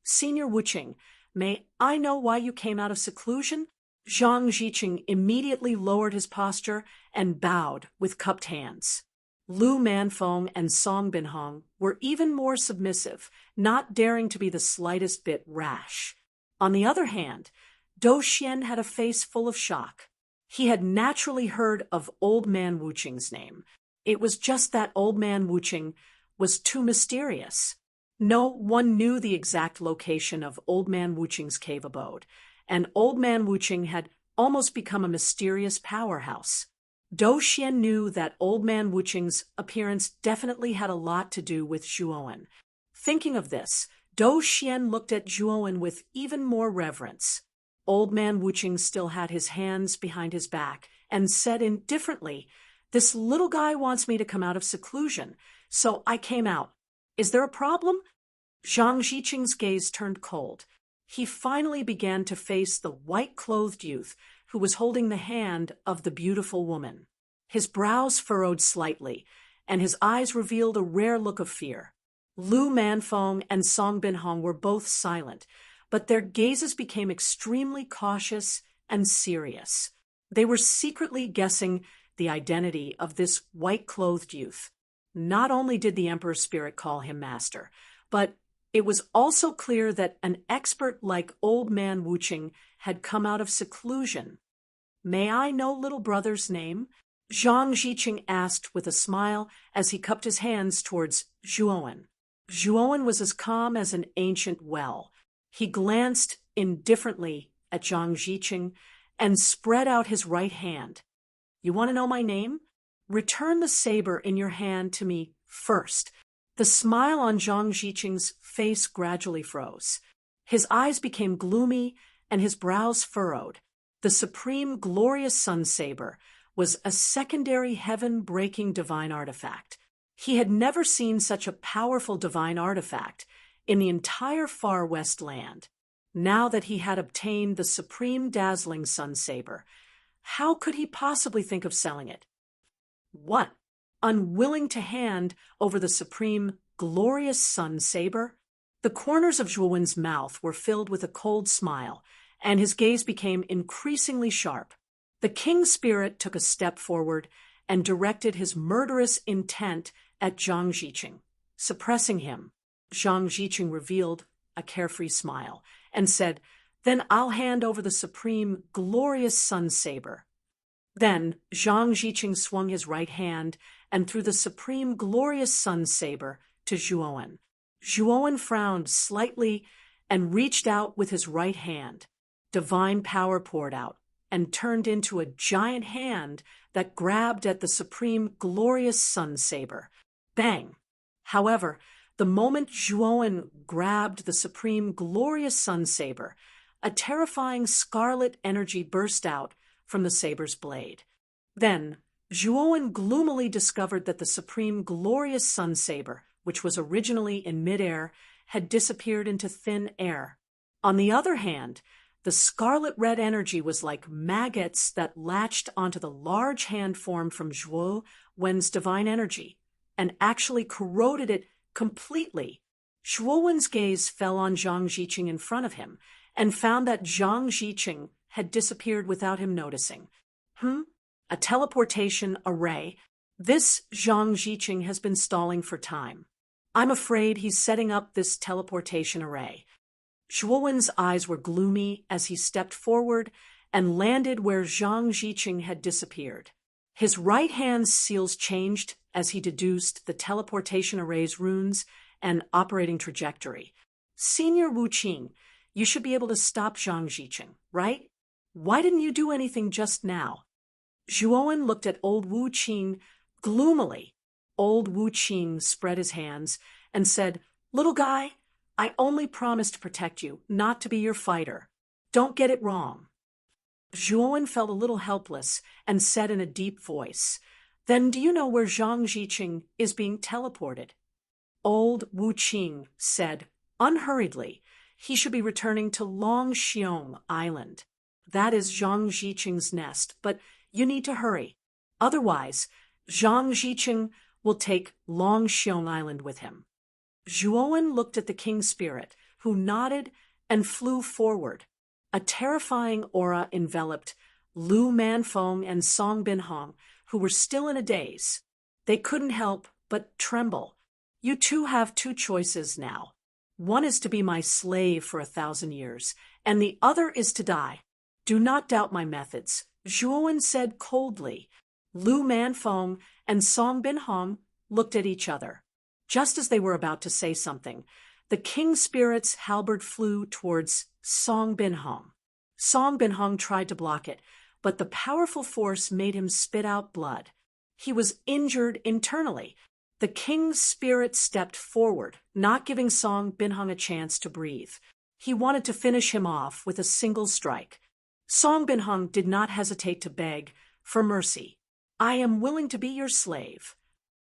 "Senior Wuqing, may I know why you came out of seclusion?" Zhang Jiqing immediately lowered his posture and bowed with cupped hands. Lu Manfeng and Song Binhong were even more submissive, not daring to be the slightest bit rash. On the other hand, Dou Xian had a face full of shock. He had naturally heard of Old Man Wuqing's name. It was just that Old Man Wuqing was too mysterious. No one knew the exact location of Old Man Wuqing's cave abode, and Old Man Wuqing had almost become a mysterious powerhouse. Dou Xian knew that Old Man Wuqing's appearance definitely had a lot to do with Zhuowen. Thinking of this, Dou Xian looked at Zhuowen with even more reverence. Old Man Wuqing still had his hands behind his back and said indifferently, "This little guy wants me to come out of seclusion, so I came out. Is there a problem?" Zhang Jiqing's gaze turned cold. He finally began to face the white-clothed youth who was holding the hand of the beautiful woman. His brows furrowed slightly, and his eyes revealed a rare look of fear. Lu Manfeng and Song Binhong were both silent, but their gazes became extremely cautious and serious. They were secretly guessing the identity of this white-clothed youth. Not only did the Emperor's spirit call him master, but it was also clear that an expert like Old Man Wuqing had come out of seclusion. "May I know little brother's name?" Zhang Jiqing asked with a smile as he cupped his hands towards Zhuowen. Zhuowen was as calm as an ancient well. He glanced indifferently at Zhang Jiqing and spread out his right hand. "You want to know my name? Return the saber in your hand to me first." The smile on Zhang Jiqing's face gradually froze. His eyes became gloomy and his brows furrowed. The supreme glorious sun saber was a secondary heaven-breaking divine artifact. He had never seen such a powerful divine artifact in the entire far west land. Now that he had obtained the supreme dazzling sun saber, how could he possibly think of selling it? What? Unwilling to hand over the supreme glorious sun saber? The corners of Zhuowen's mouth were filled with a cold smile, and his gaze became increasingly sharp. The king's spirit took a step forward and directed his murderous intent at Zhang Jiqing. Suppressing him, Zhang Jiqing revealed a carefree smile and said, "Then I'll hand over the supreme glorious sun saber." Then Zhang Jiqing swung his right hand and threw the supreme glorious sun saber to Zhuowen. Zhuowen frowned slightly and reached out with his right hand. Divine power poured out and turned into a giant hand that grabbed at the supreme glorious sun saber. Bang! However, The moment Zhuowen grabbed the supreme glorious sun saber, a terrifying scarlet energy burst out from the saber's blade. Then, Zhuowen gloomily discovered that the supreme glorious sun saber, which was originally in midair, had disappeared into thin air. On the other hand, the scarlet-red energy was like maggots that latched onto the large hand formed from Zhuo Wen's divine energy and actually corroded it completely. Zhuo Wen's gaze fell on Zhang Ziqing in front of him and found that Zhang Ziqing had disappeared without him noticing. A teleportation array. This Zhang Ziqing has been stalling for time. I'm afraid he's setting up this teleportation array. Zhuowen's eyes were gloomy as he stepped forward and landed where Zhang Ziqing had disappeared. His right hand's seals changed as he deduced the teleportation array's runes and operating trajectory. Senior Wu Qing, you should be able to stop Zhang Ziqing, right? Why didn't you do anything just now? Zhuowen looked at old Wu Qing gloomily. Old Wu Qing spread his hands and said, "Little guy, I only promised to protect you, not to be your fighter. Don't get it wrong." Zhuowen felt a little helpless and said in a deep voice, "Then do you know where Zhang Ziqing is being teleported?" Old Wu Qing said, unhurriedly, he should be returning to Longxiong Island. That is Zhang Ziqing's nest, but you need to hurry. Otherwise, Zhang Ziqing will take Longxiong Island with him. Zhuowen looked at the king spirit, who nodded and flew forward. A terrifying aura enveloped Lu Manfeng and Song Binhong, who were still in a daze. They couldn't help but tremble. You two have two choices now. One is to be my slave for 1,000 years, and the other is to die. Do not doubt my methods, Zhuowen said coldly. Lu Manfeng and Song Binhong looked at each other. Just as they were about to say something, the king spirit's halberd flew towards Song Binhong. Song Binhong tried to block it, but the powerful force made him spit out blood. He was injured internally. The king's spirit stepped forward, not giving Song Binhong a chance to breathe. He wanted to finish him off with a single strike. Song Binhong did not hesitate to beg for mercy. "I am willing to be your slave."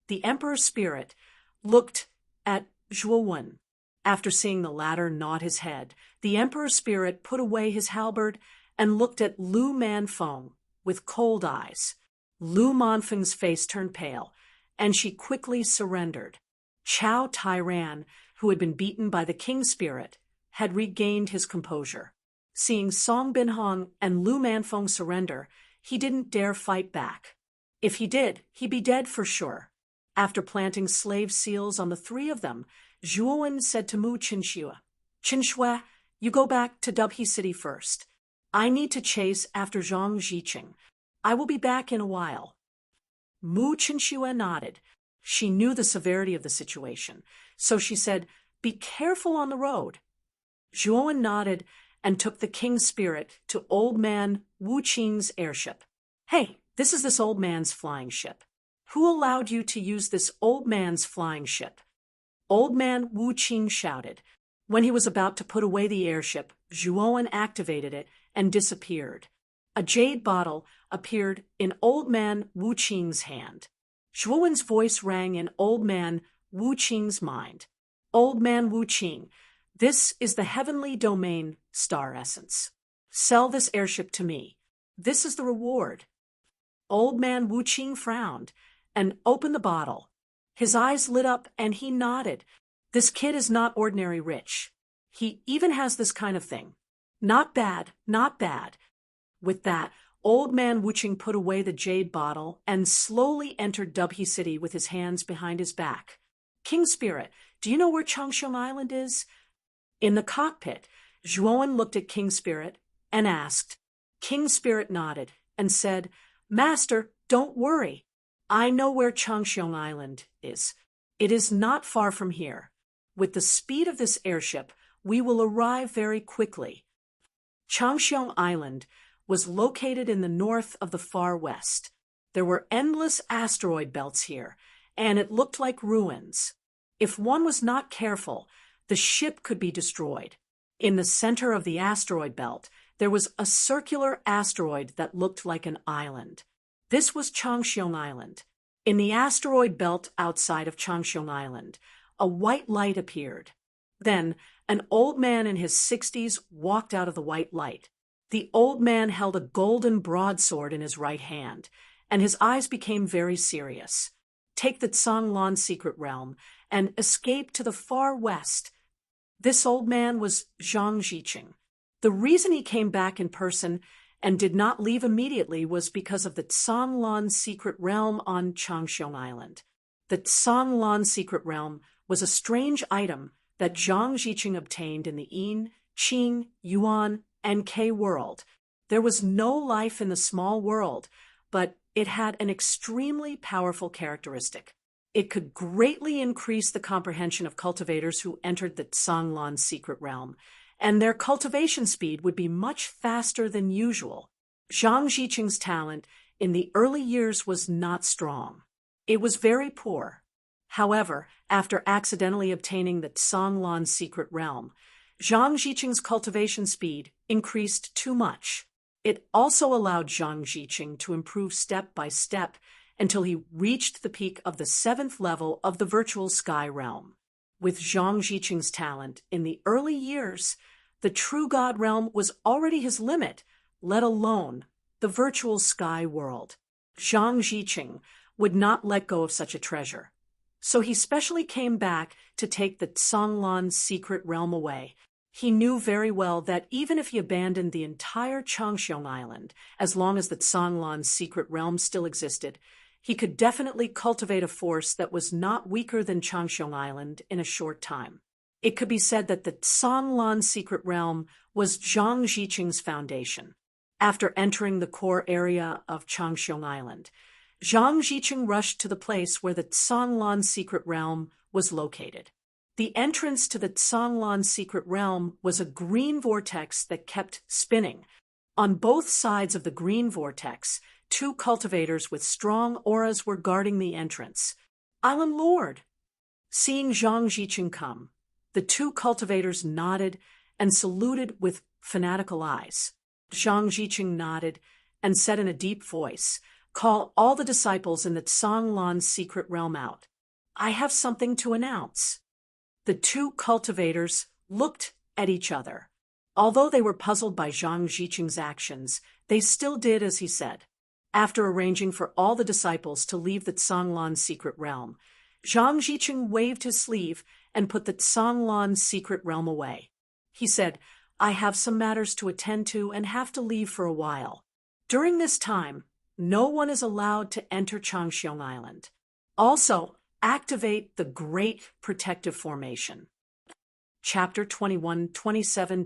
The emperor spirit looked at Zhuowen. After seeing the latter nod his head, the emperor spirit put away his halberd and looked at Lu Manfeng with cold eyes. Lu Manfeng's face turned pale, and she quickly surrendered. Chao Tairan, who had been beaten by the king spirit, had regained his composure. Seeing Song Binhong and Lu Manfeng surrender, he didn't dare fight back. If he did, he'd be dead for sure. After planting slave seals on the three of them, Zhuowen said to Mu Qinxue, "Qinxue, you go back to Dubhe City first. I need to chase after Zhang Ziqing. I will be back in a while." Mu Qinxue nodded. She knew the severity of the situation, so she said, "Be careful on the road." Zhuowen nodded and took the king's spirit to old man Wu Qing's airship. "Hey, this is this old man's flying ship. Who allowed you to use this old man's flying ship?" Old man Wu Qing shouted. When he was about to put away the airship, Zhuowen activated it and disappeared. A jade bottle appeared in old man Wu Qing's hand. Zhuowen's voice rang in old man Wu Qing's mind. "Old man Wu Qing, this is the heavenly domain star essence. Sell this airship to me. This is the reward." Old man Wu Qing frowned and opened the bottle. His eyes lit up and he nodded. "This kid is not ordinary rich. He even has this kind of thing. Not bad, not bad." With that, old man Wu Qing put away the jade bottle and slowly entered Dubhe City with his hands behind his back. "King Spirit, do you know where Changsheng Island is?" In the cockpit, Zhuowen looked at King Spirit and asked. King Spirit nodded and said, "Master, don't worry. I know where Changsheng Island is. It is not far from here. With the speed of this airship, we will arrive very quickly." Changsheng Island was located in the north of the far west. There were endless asteroid belts here, and it looked like ruins. If one was not careful, the ship could be destroyed. In the center of the asteroid belt, there was a circular asteroid that looked like an island. This was Changshiong Island. In the asteroid belt outside of Changshiong Island, a white light appeared. Then, an old man in his 60s walked out of the white light. The old man held a golden broadsword in his right hand, and his eyes became very serious. Take the Zhanglan secret realm and escape to the far west. This old man was Zhang Ziqing. The reason he came back in person and did not leave immediately was because of the Zhanglan secret realm on Changshiong Island. The Zhanglan secret realm was a strange item that Zhang Ziqing obtained in the Yin, Qing, Yuan, and K world. There was no life in the small world, but it had an extremely powerful characteristic. It could greatly increase the comprehension of cultivators who entered the Zhanglan secret realm, and their cultivation speed would be much faster than usual. Zhang Ziqing's talent in the early years was not strong. It was very poor. However, after accidentally obtaining the Zhanglan secret realm, Zhang Ziqing's cultivation speed increased too much. It also allowed Zhang Ziqing to improve step by step until he reached the peak of the 7th level of the virtual sky realm. With Zhang Ziqing's talent in the early years, the true God realm was already his limit, let alone the virtual sky world. Zhang Ziqing would not let go of such a treasure. So he specially came back to take the Zhanglan secret realm away. He knew very well that even if he abandoned the entire Changshiong Island, as long as the Zhanglan secret realm still existed, he could definitely cultivate a force that was not weaker than Changshiong Island in a short time. It could be said that the Zhanglan secret realm was Zhang Ziqing's foundation. After entering the core area of Changshiong Island, Zhang Ziqing rushed to the place where the Zhanglan secret realm was located. The entrance to the Zhanglan secret realm was a green vortex that kept spinning. On both sides of the green vortex, 2 cultivators with strong auras were guarding the entrance. Island Lord! Seeing Zhang Ziqing come, the 2 cultivators nodded and saluted with fanatical eyes. Zhang Ziqing nodded and said in a deep voice, "Call all the disciples in the Zhanglan secret realm out. I have something to announce." The 2 cultivators looked at each other. Although they were puzzled by Zhang Ziqing's actions, they still did as he said. After arranging for all the disciples to leave the Zhanglan secret realm, Zhang Ziqing waved his sleeve and put the Zhanglan secret realm away. He said, "I have some matters to attend to and have to leave for a while. During this time, no one is allowed to enter Changshiong Island. Also, activate the Great Protective Formation." Chapter 21:27.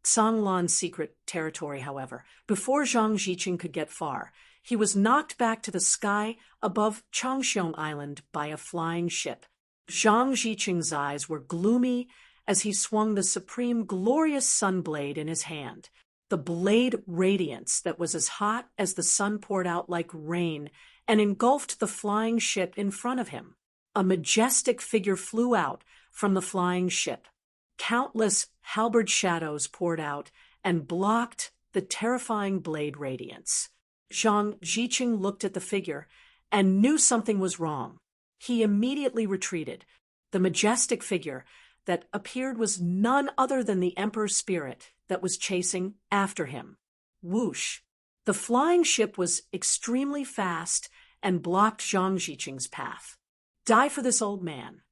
Zhanglan Secret Territory. However, before Zhang Ziqing could get far, he was knocked back to the sky above Changshiong Island by a flying ship. Zhang Ziqing's eyes were gloomy as he swung the supreme glorious sun blade in his hand. The blade radiance that was as hot as the sun poured out like rain and engulfed the flying ship in front of him. A majestic figure flew out from the flying ship. Countless halberd shadows poured out and blocked the terrifying blade radiance. Zhang Ziqing looked at the figure and knew something was wrong. He immediately retreated. The majestic figure that appeared was none other than the Emperor's spirit that was chasing after him. Whoosh! The flying ship was extremely fast and blocked Zhang Ziqing's path. Die for this old man.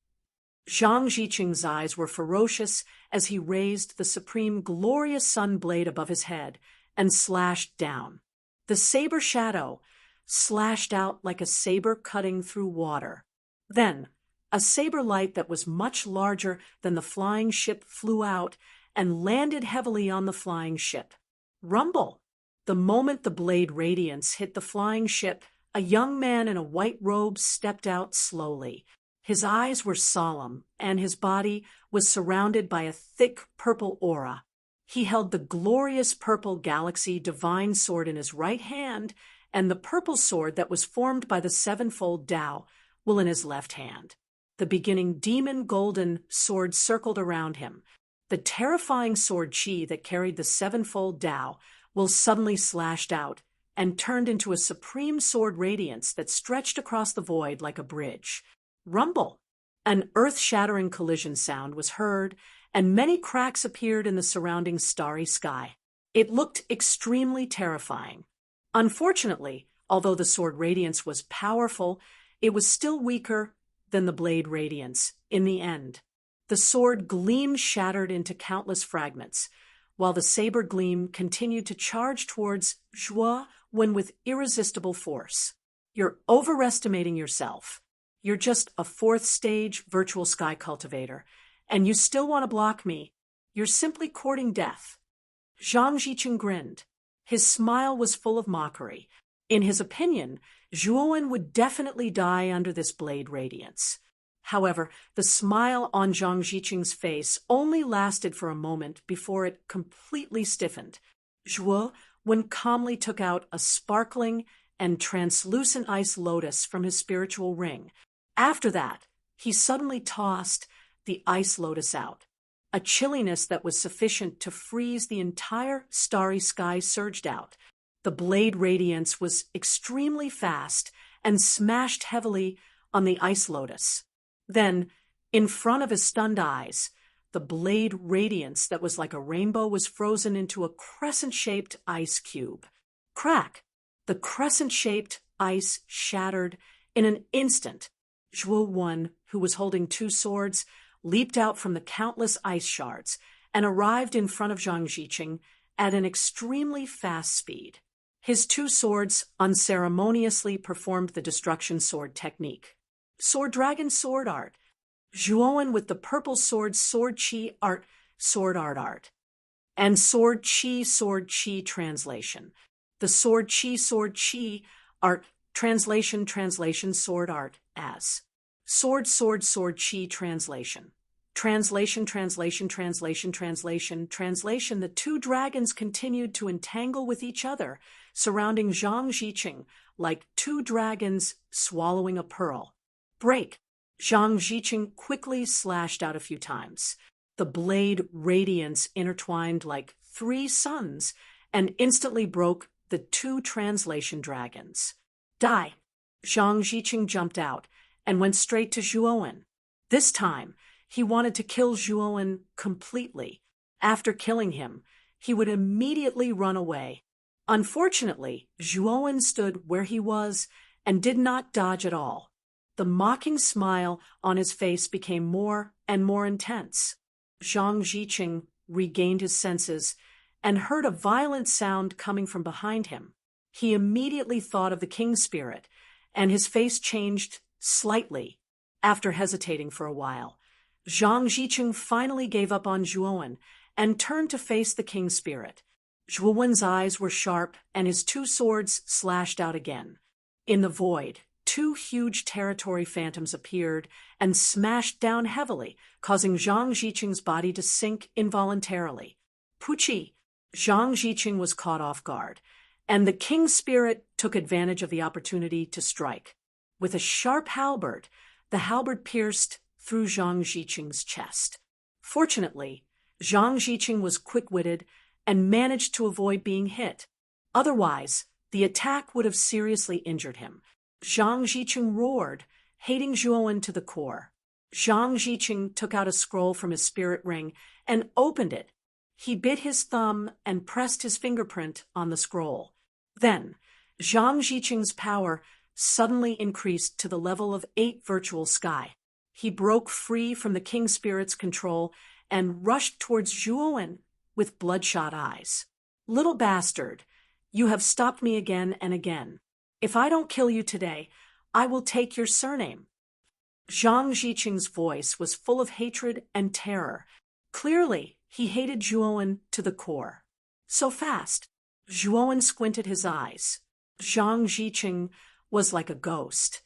Zhang Ziqing's eyes were ferocious as he raised the supreme glorious sun blade above his head and slashed down. The saber shadow slashed out like a saber cutting through water. Then, a saber light that was much larger than the flying ship flew out and landed heavily on the flying ship. Rumble! The moment the blade radiance hit the flying ship, a young man in a white robe stepped out slowly. His eyes were solemn, and his body was surrounded by a thick purple aura. He held the glorious purple galaxy divine sword in his right hand, and the purple sword that was formed by the sevenfold Tao in his left hand. the beginning demon golden sword circled around him. The terrifying sword chi that carried the sevenfold Tao will suddenly slashed out and turned into a supreme sword radiance that stretched across the void like a bridge. Rumble! An earth-shattering collision sound was heard, and many cracks appeared in the surrounding starry sky. It looked extremely terrifying. Unfortunately, although the sword radiance was powerful, it was still weaker than the blade radiance in the end. The sword gleam shattered into countless fragments, while the saber gleam continued to charge towards Zhuo Wen with irresistible force. You're overestimating yourself. You're just a fourth-stage virtual sky cultivator, and you still want to block me. You're simply courting death. Zhang Ziqing grinned. His smile was full of mockery. In his opinion, Zhuo Wen would definitely die under this blade radiance. However, the smile on Zhang Ziqing's face only lasted for a moment before it completely stiffened. Zhuo Wen calmly took out a sparkling and translucent ice lotus from his spiritual ring. After that, he suddenly tossed the ice lotus out. A chilliness that was sufficient to freeze the entire starry sky surged out. The blade radiance was extremely fast and smashed heavily on the ice lotus. Then, in front of his stunned eyes, the blade radiance that was like a rainbow was frozen into a crescent-shaped ice cube. Crack! The crescent-shaped ice shattered in an instant. Zhuo Wen, who was holding two swords, leaped out from the countless ice shards and arrived in front of Zhang Ziqing at an extremely fast speed. His two swords unceremoniously performed the destruction sword technique. Sword Dragon Sword Art. Zhuo Wen with the purple sword Chi Art Sword Art. And Sword Chi translation. The Sword Chi Art translation Sword Art as Sword Chi translation. Translation. The two dragons continued to entangle with each other, surrounding Zhang Ziqing like two dragons swallowing a pearl. Break! Zhang Ziqing quickly slashed out a few times. The blade radiance intertwined like three suns and instantly broke the two translation dragons. Die! Zhang Ziqing jumped out and went straight to Zhuo Wen. This time, he wanted to kill Zhuo Wen completely. After killing him, he would immediately run away. Unfortunately, Zhuo Wen stood where he was and did not dodge at all. The mocking smile on his face became more and more intense. Zhang Ziqing regained his senses and heard a violent sound coming from behind him. He immediately thought of the king spirit, and his face changed slightly. After hesitating for a while, Zhang Ziqing finally gave up on Zhuo Wen and turned to face the king spirit. Zhuo Wen's eyes were sharp, and his two swords slashed out again. In the void, two huge territory phantoms appeared and smashed down heavily, causing Zhang Ziqing's body to sink involuntarily. Puchi! Zhang Ziqing was caught off guard, and the king spirit took advantage of the opportunity to strike. With a sharp halberd, the halberd pierced through Zhang Ziqing's chest. Fortunately, Zhang Ziqing was quick-witted and managed to avoid being hit. Otherwise, the attack would have seriously injured him. Zhang Ziqing roared, hating Zhuo Wen to the core. Zhang Ziqing took out a scroll from his spirit ring and opened it. He bit his thumb and pressed his fingerprint on the scroll. Then, Zhang Ziqing's power suddenly increased to the level of 8 virtual sky. He broke free from the king spirit's control and rushed towards Zhuo Wen with bloodshot eyes. Little bastard, you have stopped me again and again. If I don't kill you today, I will take your surname. Zhang Ziqing's voice was full of hatred and terror. Clearly, he hated Zhuo Wen to the core. So fast. Zhuo Wen squinted his eyes. Zhang Ziqing was like a ghost,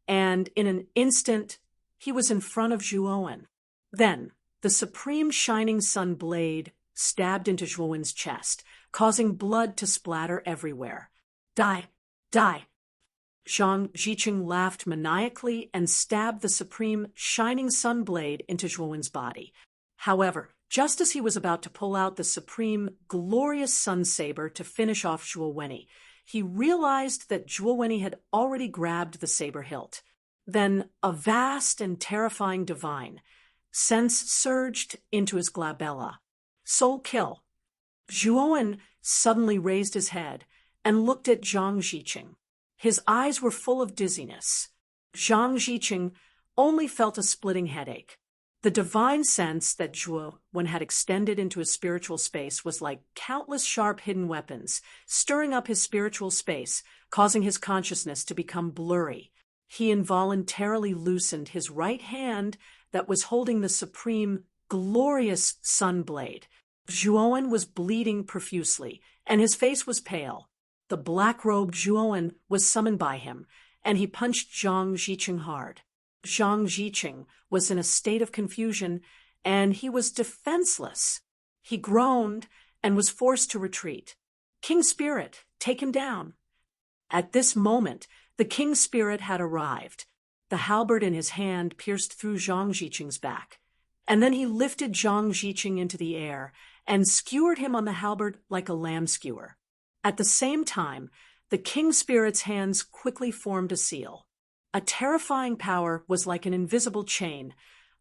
and in an instant, he was in front of Zhuo Wen. Then, the supreme shining sun blade stabbed into Zhuo Wen's chest, causing blood to splatter everywhere. Die! Die! Zhang Jiqing laughed maniacally and stabbed the supreme shining sun blade into Zhuowen's body. However, just as he was about to pull out the supreme glorious sun saber to finish off Zhuowen, he realized that Zhuowen had already grabbed the saber hilt. Then a vast and terrifying divine sense surged into his glabella. Soul kill. Zhuowen suddenly raised his head and looked at Zhang Jiqing. His eyes were full of dizziness. Zhang Jiqing only felt a splitting headache. The divine sense that Zhuowen had extended into his spiritual space was like countless sharp hidden weapons, stirring up his spiritual space, causing his consciousness to become blurry. He involuntarily loosened his right hand that was holding the supreme, glorious sun blade. Zhuowen was bleeding profusely, and his face was pale. The black-robed Zhuowen was summoned by him, and he punched Zhang Jiqing hard. Zhang Jiqing was in a state of confusion, and he was defenseless. He groaned and was forced to retreat. "King Spirit, take him down." At this moment, the King Spirit had arrived. The halberd in his hand pierced through Zhang Jiqing's back, and then he lifted Zhang Jiqing into the air and skewered him on the halberd like a lamb skewer. At the same time, the King Spirit's hands quickly formed a seal. A terrifying power was like an invisible chain,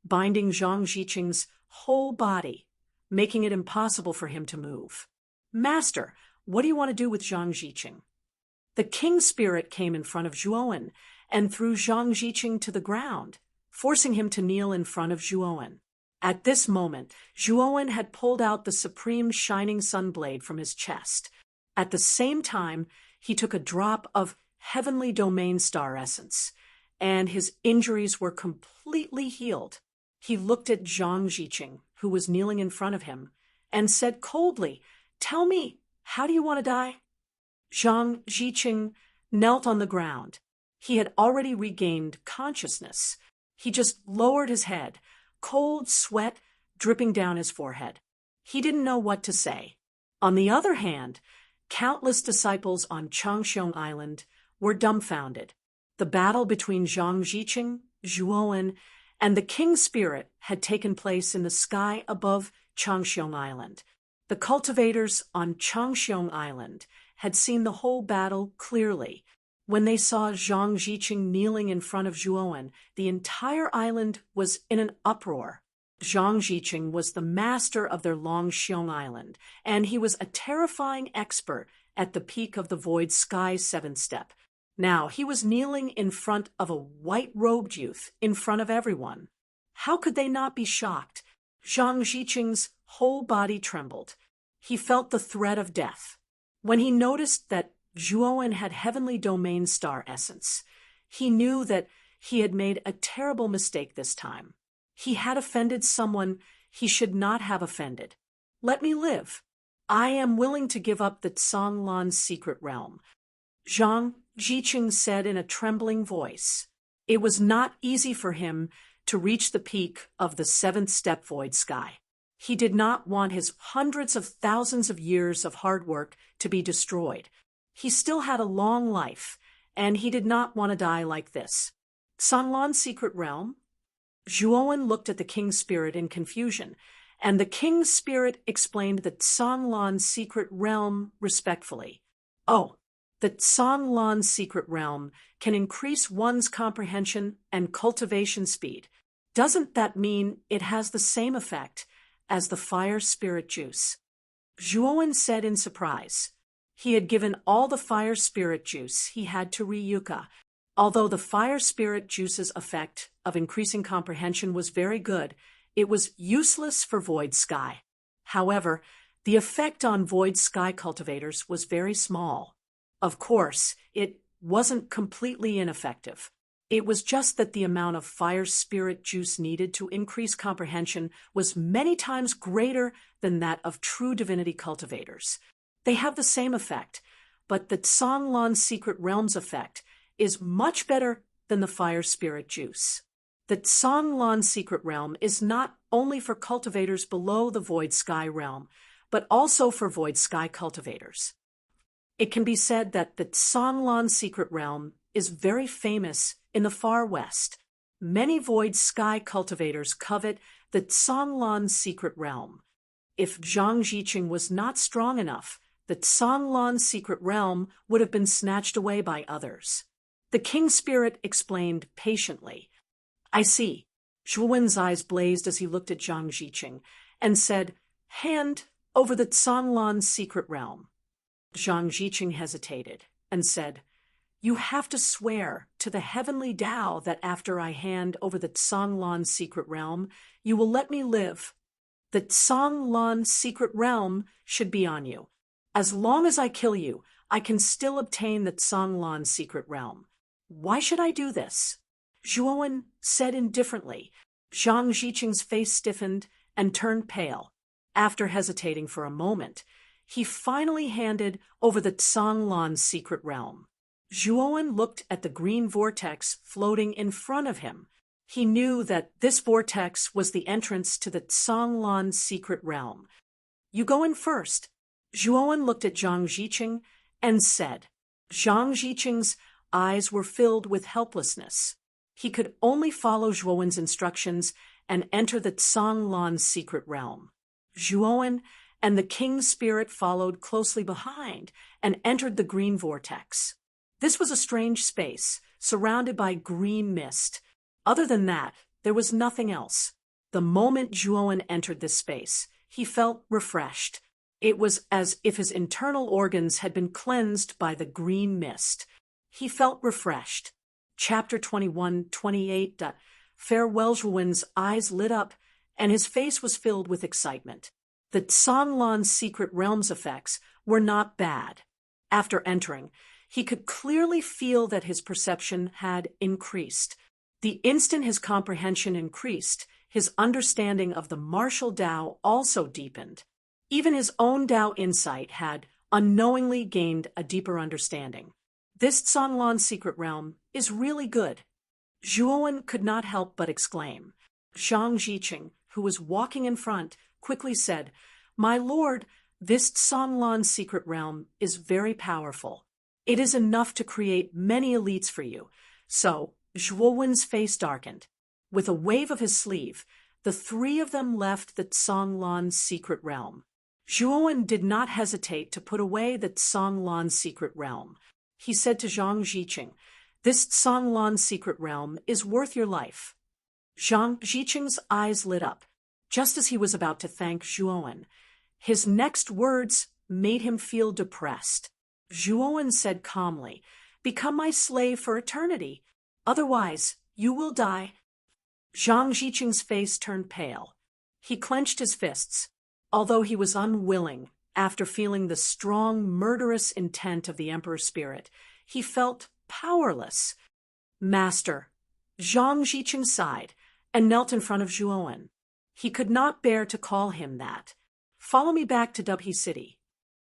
binding Zhang Jiqing's whole body, making it impossible for him to move. "Master, what do you want to do with Zhang Jiqing?" The King Spirit came in front of Zhuowen and threw Zhang Jiqing to the ground, forcing him to kneel in front of Zhuowen. At this moment, Zhuowen had pulled out the supreme shining sun blade from his chest. At the same time, he took a drop of heavenly domain star essence, and his injuries were completely healed. He looked at Zhang Jiqing, who was kneeling in front of him, and said coldly, "Tell me, how do you want to die?" Zhang Jiqing knelt on the ground. He had already regained consciousness. He just lowered his head, cold sweat dripping down his forehead. He didn't know what to say. On the other hand, countless disciples on Changxiong Island were dumbfounded. The battle between Zhang Jiqing, Zhuowen, and the King Spirit had taken place in the sky above Changxiong Island. The cultivators on Changxiong Island had seen the whole battle clearly. When they saw Zhang Jiqing kneeling in front of Zhuowen, the entire island was in an uproar. Zhang Jiqing was the master of their Longxiong Island, and he was a terrifying expert at the peak of the Void Sky 7-step. Now he was kneeling in front of a white-robed youth, in front of everyone. How could they not be shocked? Zhang Jiqing's whole body trembled. He felt the threat of death. When he noticed that Zhuowen had heavenly domain star essence, he knew that he had made a terrible mistake this time. He had offended someone he should not have offended. "Let me live. I am willing to give up the Songlan's secret realm," Zhang Jiqing said in a trembling voice. It was not easy for him to reach the peak of the 7th-step void sky. He did not want his hundreds of thousands of years of hard work to be destroyed. He still had a long life, and he did not want to die like this. Songlan's secret realm? Zhuowen looked at the King Spirit in confusion, and the King Spirit explained the Songlan's secret realm respectfully. "Oh, the Songlan's secret realm can increase one's comprehension and cultivation speed. Doesn't that mean it has the same effect as the fire spirit juice?" Zhuowen said in surprise. He had given all the fire spirit juice he had to Ryuka. Although the fire spirit juice's effect of increasing comprehension was very good, it was useless for Void Sky. However, the effect on Void Sky cultivators was very small. Of course, it wasn't completely ineffective. It was just that the amount of fire spirit juice needed to increase comprehension was many times greater than that of true divinity cultivators. They have the same effect, but the Songlan's secret realm's effect is much better than the fire spirit juice. The Songlan's secret realm is not only for cultivators below the Void Sky realm, but also for Void Sky cultivators. It can be said that the Songlan's secret realm is very famous in the far west. Many void sky cultivators covet the Canglan secret realm. If Zhang Ziqing was not strong enough, the Canglan secret realm would have been snatched away by others. The king spirit explained patiently. I see. Zhuowen's eyes blazed as he looked at Zhang Ziqing and said, hand over the Canglan secret realm. Zhang Ziqing hesitated and said, you have to swear to the heavenly Tao that after I hand over the Canglan secret realm, you will let me live. The Canglan secret realm should be on you. As long as I kill you, I can still obtain the Canglan secret realm. Why should I do this? Zhuowen said indifferently. Zhang Ziqing's face stiffened and turned pale. After hesitating for a moment, he finally handed over the Canglan secret realm. Zhuowen looked at the green vortex floating in front of him. He knew that this vortex was the entrance to the Canglan secret realm. You go in first. Zhuowen looked at Zhang Ziqing and said. Zhang Ziqing's eyes were filled with helplessness. He could only follow Zhuowen's instructions and enter the Canglan secret realm. Zhuowen and the king's spirit followed closely behind and entered the green vortex. This was a strange space, surrounded by green mist. Other than that, there was nothing else. The moment Zhuowen entered this space, he felt refreshed. It was as if his internal organs had been cleansed by the green mist. He felt refreshed. Chapter 21:28. Farewell. Zhuowen's eyes lit up, and his face was filled with excitement. The Canglan secret realm's effects were not bad. After entering, he could clearly feel that his perception had increased. The instant his comprehension increased, his understanding of the martial Tao also deepened. Even his own Tao insight had unknowingly gained a deeper understanding. This Canglan secret realm is really good. Zhuowen could not help but exclaim. Zhang Ziqing, who was walking in front, quickly said, My lord, this Canglan secret realm is very powerful. It is enough to create many elites for you. So, Zhuowen's face darkened. With a wave of his sleeve, the three of them left the Canglan secret realm. Zhuowen did not hesitate to put away the Canglan secret realm. He said to Zhang Ziqing, This Canglan secret realm is worth your life. Zhang Ziqing's eyes lit up, just as he was about to thank Zhuowen. His next words made him feel depressed. Zhuowen said calmly, Become my slave for eternity. Otherwise, you will die. Zhang Ziqing's face turned pale. He clenched his fists, although he was unwilling. After feeling the strong, murderous intent of the Emperor's spirit, he felt powerless. Master, Zhang Ziqing sighed and knelt in front of Zhuowen. He could not bear to call him that. Follow me back to Dubhe City.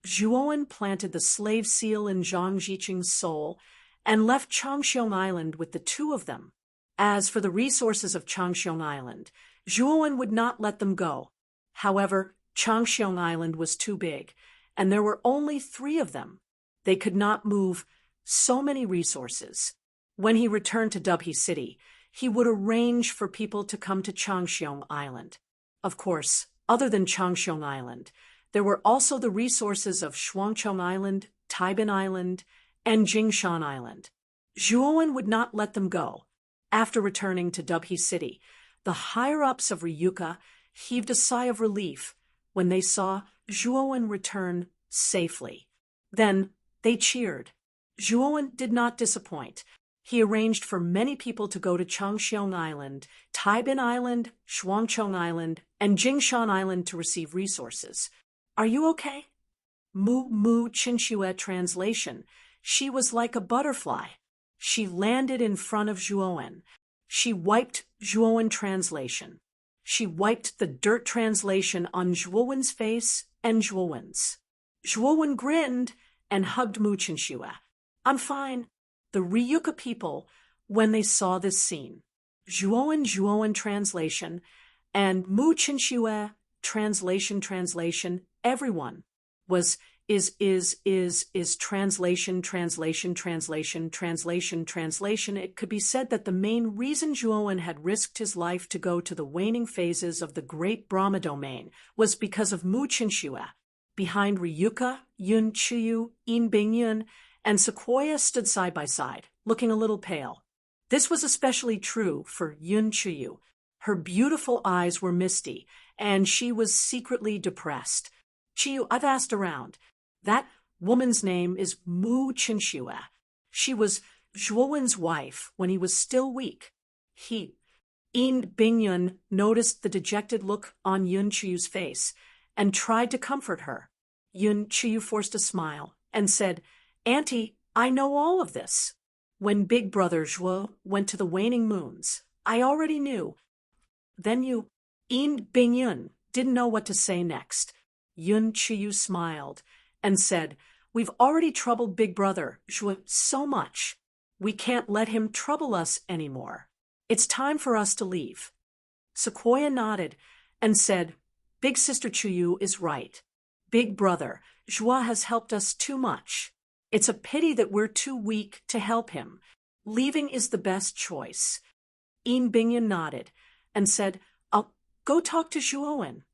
Zhuowen planted the slave seal in Zhang Ziqing's soul and left Changxiong Island with the two of them. As for the resources of Changxiong Island, Zhuowen would not let them go. However, Changxiong Island was too big, and there were only 3 of them. They could not move so many resources. When he returned to Dubhe City, he would arrange for people to come to Changxiong Island. Of course, other than Changxiong Island, there were also the resources of Shuangcheng Island, Taibin Island, and Jingshan Island. Zhuowen would not let them go. After returning to Dubhe City, the higher-ups of Ryuka heaved a sigh of relief when they saw Zhuowen return safely. Then they cheered. Zhuowen did not disappoint. He arranged for many people to go to Changxiong Island, Taibin Island, Shuangcheng Island, and Jingshan Island to receive resources. Are you okay? Mu Qinxue translation. She was like a butterfly. She landed in front of Zhuowen. She wiped Zhuowen translation. She wiped the dirt translation on Zhuowen's face and Zhuowen's. Zhuowen grinned and hugged Mu Qinxue. I'm fine. The Ryuka people, when they saw this scene, Zhuowen translation, and Mu Qinxue translation, everyone was is translation. It could be said that the main reason Zhuowen had risked his life to go to the waning phases of the Great Brahma domain was because of Mu Qinxue. Behind Ryuka, Yun Chuyu, Yin Bingyun, and Sequoia stood side by side, looking a little pale. This was especially true for Yun Chuyu. Her beautiful eyes were misty, and she was secretly depressed. Chuyu, I've asked around. That woman's name is Mu Qinxue. She was Zhuowen's wife when he was still weak. Yin Bingyun noticed the dejected look on Yun Chuyu's face and tried to comfort her. Yun Chuyu forced a smile and said, "Auntie, I know all of this. When Big Brother Zhuo went to the waning moons, I already knew." Then Yin Bingyun didn't know what to say next. Yun Chuyu smiled and said, "We've already troubled Big Brother Zhuo so much. We can't let him trouble us anymore. It's time for us to leave." Sequoia nodded and said, "Big Sister Chuyu is right. Big Brother Zhuo has helped us too much. It's a pity that we're too weak to help him. Leaving is the best choice." Yin Bingyun nodded and said, "I'll go talk to Zhuowen."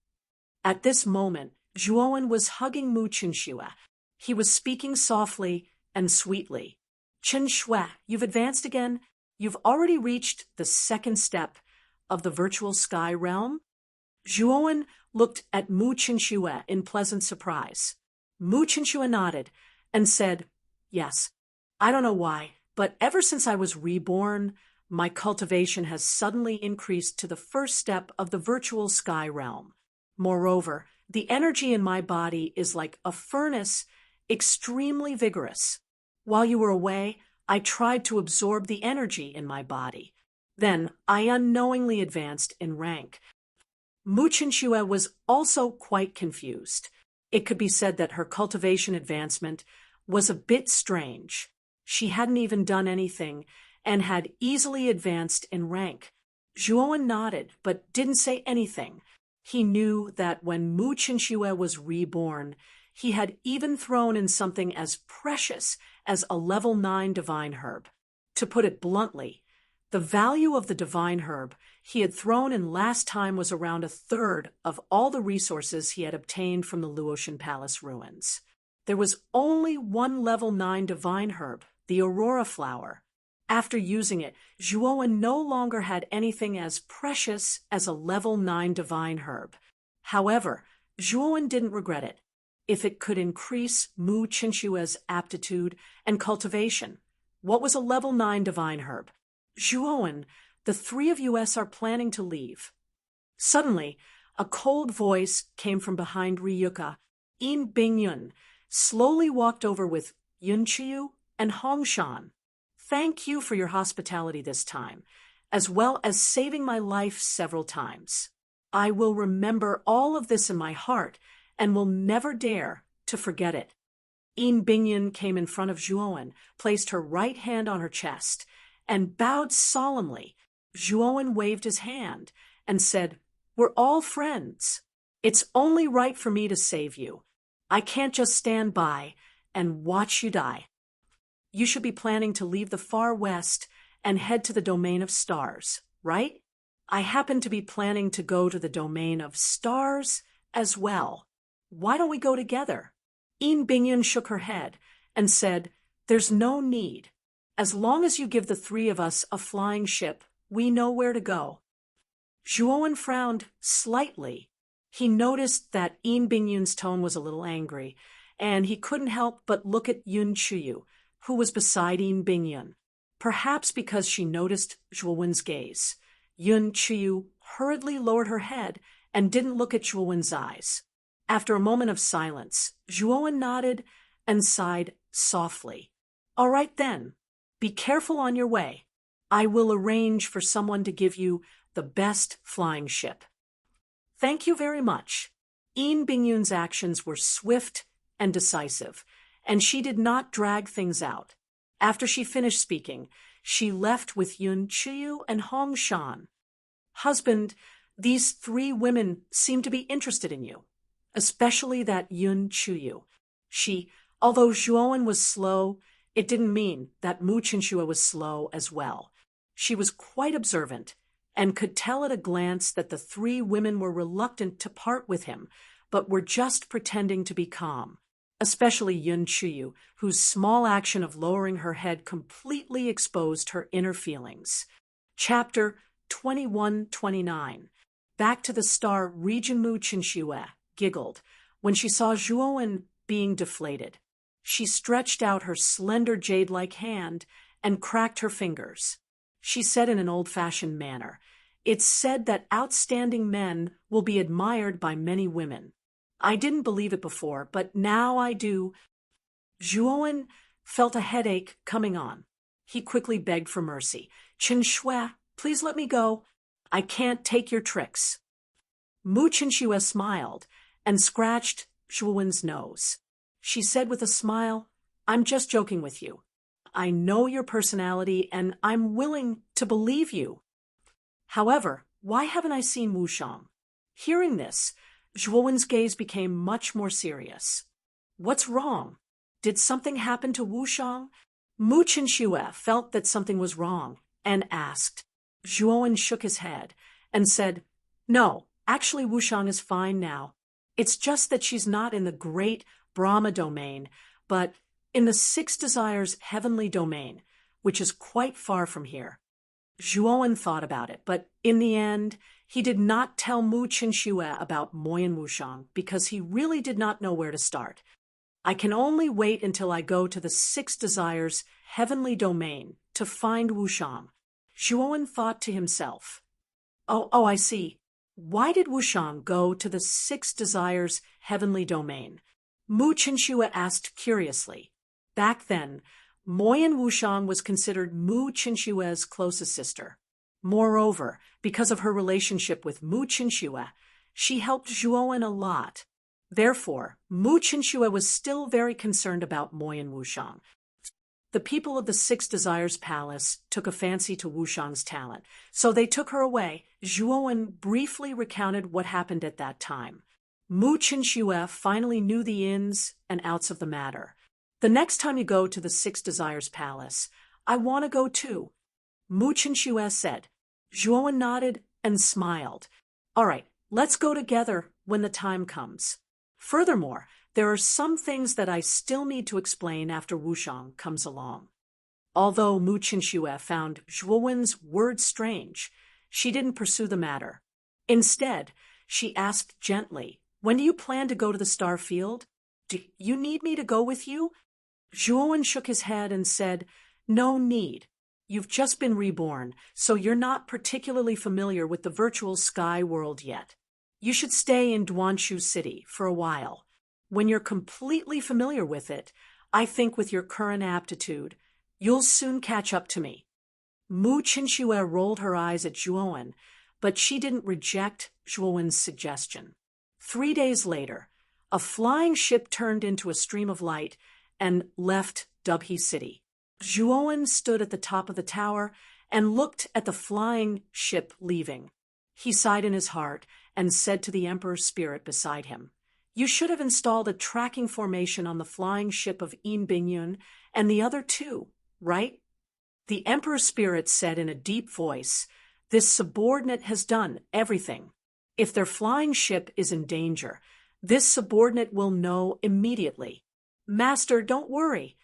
At this moment, Zhuowen was hugging Mu Qinxue. He was speaking softly and sweetly. "Qinxue, you've advanced again. You've already reached the second step of the virtual sky realm." Zhuowen looked at Mu Qinxue in pleasant surprise. Mu Qinxue nodded and said, "Yes, I don't know why, but ever since I was reborn, my cultivation has suddenly increased to the first step of the virtual sky realm. Moreover, the energy in my body is like a furnace, extremely vigorous. While you were away, I tried to absorb the energy in my body. Then I unknowingly advanced in rank." Mu Qinxue was also quite confused. It could be said that her cultivation advancement was a bit strange. She hadn't even done anything and had easily advanced in rank. Zhuowen nodded but didn't say anything. He knew that when Mu Qinxue was reborn, he had even thrown in something as precious as a level 9 divine herb. To put it bluntly, the value of the divine herb he had thrown in last time was around a third of all the resources he had obtained from the Luotian Palace ruins. There was only one level 9 divine herb, the Aurora flower. After using it, Zhuowen no longer had anything as precious as a level 9 divine herb. However, Zhuowen didn't regret it, if it could increase Mu Qinxue's aptitude and cultivation. What was a level 9 divine herb? "Zhuowen, the three of us are planning to leave." Suddenly, a cold voice came from behind Ryuka. Yin Bingyun slowly walked over with Yun Chuyu and Hongshan. "Thank you for your hospitality this time, as well as saving my life several times. I will remember all of this in my heart and will never dare to forget it." Yin Bingyun came in front of Zhuowen, placed her right hand on her chest, and bowed solemnly. Zhuowen waved his hand and said, "We're all friends. It's only right for me to save you. I can't just stand by and watch you die. You should be planning to leave the far west and head to the domain of stars, right? I happen to be planning to go to the domain of stars as well. Why don't we go together?" Yin Bingyun shook her head and said, "There's no need. As long as you give the three of us a flying ship, we know where to go." Zhuowen frowned slightly. He noticed that Yin Bingyun's tone was a little angry, and he couldn't help but look at Yun Chuyu, who was beside Yin Bingyun. Perhaps because she noticed Zhuowen's gaze, Yun Chuyu hurriedly lowered her head and didn't look at Zhuowen's eyes. After a moment of silence, Zhuowen nodded and sighed softly. "All right then. Be careful on your way. I will arrange for someone to give you the best flying ship." "Thank you very much." Yin Bingyun's actions were swift and decisive, and she did not drag things out. After she finished speaking, she left with Yun Chuyu and Hongshan. "Husband, these three women seem to be interested in you, especially that Yun Chuyu. Although Zhuowen was slow, it didn't mean that Mu Chinxue was slow as well. She was quite observant and could tell at a glance that the three women were reluctant to part with him, but were just pretending to be calm, especially Yun Chuyu, whose small action of lowering her head completely exposed her inner feelings. Chapter 21-29. Back to the star, Region Mu Chinxue giggled when she saw Zhuowen being deflated. She stretched out her slender jade-like hand and cracked her fingers. She said in an old-fashioned manner, "It's said that outstanding men will be admired by many women. I didn't believe it before, but now I do." Zhuowen felt a headache coming on. He quickly begged for mercy. "Chinxue, please let me go. I can't take your tricks." Mu Chinxue smiled and scratched Zhuowen's nose. She said with a smile, "I'm just joking with you. I know your personality and I'm willing to believe you. However, why haven't I seen Wushang?" Hearing this, Zhuowen's gaze became much more serious. "What's wrong? Did something happen to Wushang?" Mu Chinxue felt that something was wrong and asked. Zhuowen shook his head and said, "No, actually Wushang is fine now. It's just that she's not in the great Brahma domain, but in the Six Desires heavenly domain, which is quite far from here." Zhuowen thought about it, but in the end, he did not tell Mu Chinxue about Moyan Wushang because he really did not know where to start. "I can only wait until I go to the Six Desires heavenly domain to find Wushang." Zhuowen thought to himself, Oh, I see. Why did Wushang go to the Six Desires heavenly domain?" Mu Chinxue asked curiously. Back then, Moyan Wushang was considered Mu Chinxue's closest sister. Moreover, because of her relationship with Mu Chinxue, she helped Zhuowen a lot. Therefore, Mu Chinxue was still very concerned about Moyan Wushang. The people of the Six Desires Palace took a fancy to Wushang's talent, so they took her away. Zhuowen briefly recounted what happened at that time. Mu Chinxue finally knew the ins and outs of the matter. "The next time you go to the Six Desires Palace, I want to go too," Mu Chinxue said. Zhuowen nodded and smiled. "All right, let's go together when the time comes. Furthermore, there are some things that I still need to explain after Wushang comes along." Although Mu Chinxue found Zhuowen's words strange, she didn't pursue the matter. Instead, she asked gently, "When do you plan to go to the star field? Do you need me to go with you?" Zhuowen shook his head and said, "No need. You've just been reborn, so you're not particularly familiar with the virtual sky world yet. You should stay in Duanshu City for a while. When you're completely familiar with it, I think with your current aptitude, you'll soon catch up to me." Mu Chinxue rolled her eyes at Zhuowen, but she didn't reject Zhuowen's suggestion. 3 days later, a flying ship turned into a stream of light and left Dubhe City. Zhuowen stood at the top of the tower and looked at the flying ship leaving. He sighed in his heart and said to the Emperor's spirit beside him, "You should have installed a tracking formation on the flying ship of Yin Bingyun and the other two, right?" The Emperor's spirit said in a deep voice, "This subordinate has done everything. If their flying ship is in danger, this subordinate will know immediately. Master, don't worry."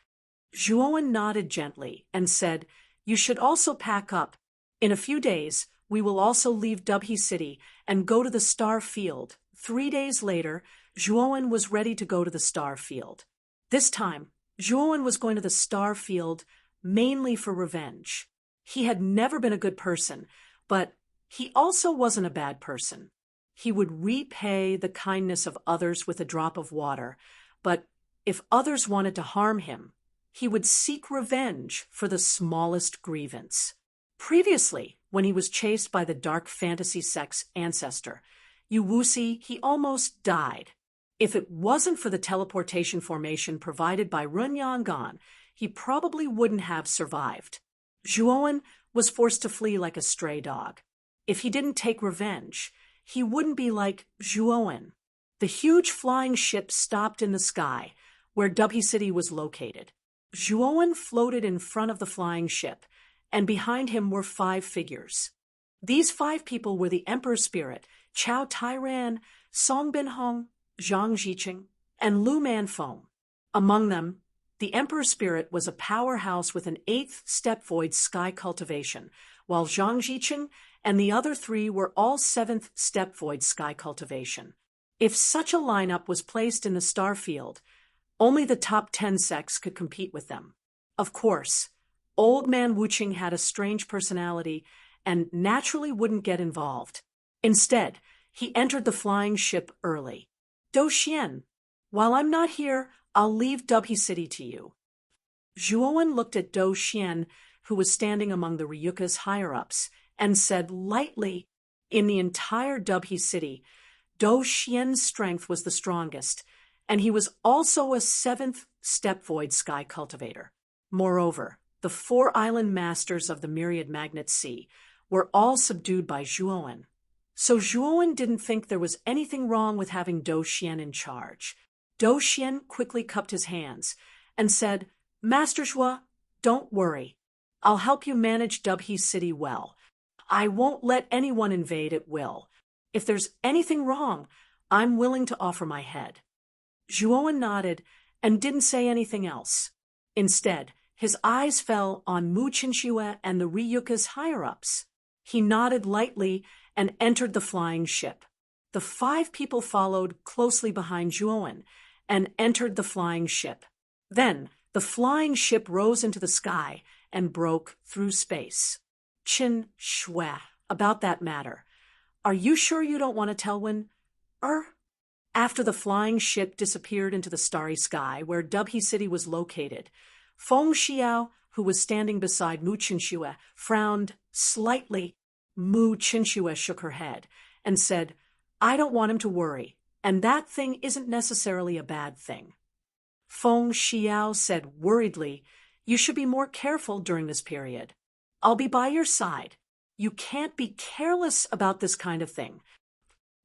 Zhuowen nodded gently and said, "You should also pack up. In a few days, we will also leave Dubhe City and go to the star field." 3 days later, Zhuowen was ready to go to the star field. This time, Zhuowen was going to the star field mainly for revenge. He had never been a good person, but he also wasn't a bad person. He would repay the kindness of others with a drop of water, but if others wanted to harm him, he would seek revenge for the smallest grievance. Previously, when he was chased by the dark fantasy sect's ancestor, Yuwusi, he almost died. If it wasn't for the teleportation formation provided by Run Yangan, he probably wouldn't have survived. Zhuowen was forced to flee like a stray dog. If he didn't take revenge, he wouldn't be like Zhuowen. The huge flying ship stopped in the sky, where W City was located. Zhuowen floated in front of the flying ship, and behind him were 5 figures. These 5 people were the Emperor's spirit, Chao Tairan, Song Binhong, Zhang Ziqing, and Lu Manfeng. Among them, the Emperor's spirit was a powerhouse with an 8th step void sky cultivation, while Zhang Ziqing and the other 3 were all 7th step void sky cultivation. If such a lineup was placed in the star field, only the top 10 sects could compete with them. Of course, Old Man Wuqing had a strange personality and naturally wouldn't get involved. Instead, he entered the flying ship early. "Do Xian, while I'm not here, I'll leave W City to you." Zhuowen looked at Do Xian, who was standing among the Ryuka's higher-ups, and said lightly, "In the entire W City, Do Xian's strength was the strongest, and he was also a 7th step void sky cultivator. Moreover, the 4 island masters of the Myriad Magnet Sea were all subdued by Zhuowen. So Zhuowen didn't think there was anything wrong with having Do Xian in charge. Do Xian quickly cupped his hands and said, "Master Zhuo, don't worry. I'll help you manage W City well. I won't let anyone invade at will. If there's anything wrong, I'm willing to offer my head." Zhuowen nodded and didn't say anything else. Instead, his eyes fell on Mu Qinxue and the Ryuka's higher-ups. He nodded lightly and entered the flying ship. The 5 people followed closely behind Zhuowen and entered the flying ship. Then, the flying ship rose into the sky and broke through space. Qin Shui, about that matter. Are you sure you don't want to tell when? After the flying ship disappeared into the starry sky where W City was located, Feng Xiao, who was standing beside Mu Qinxue, frowned slightly. Mu Qinxue shook her head and said, "I don't want him to worry, and that thing isn't necessarily a bad thing." Feng Xiao said worriedly, "You should be more careful during this period. I'll be by your side. You can't be careless about this kind of thing."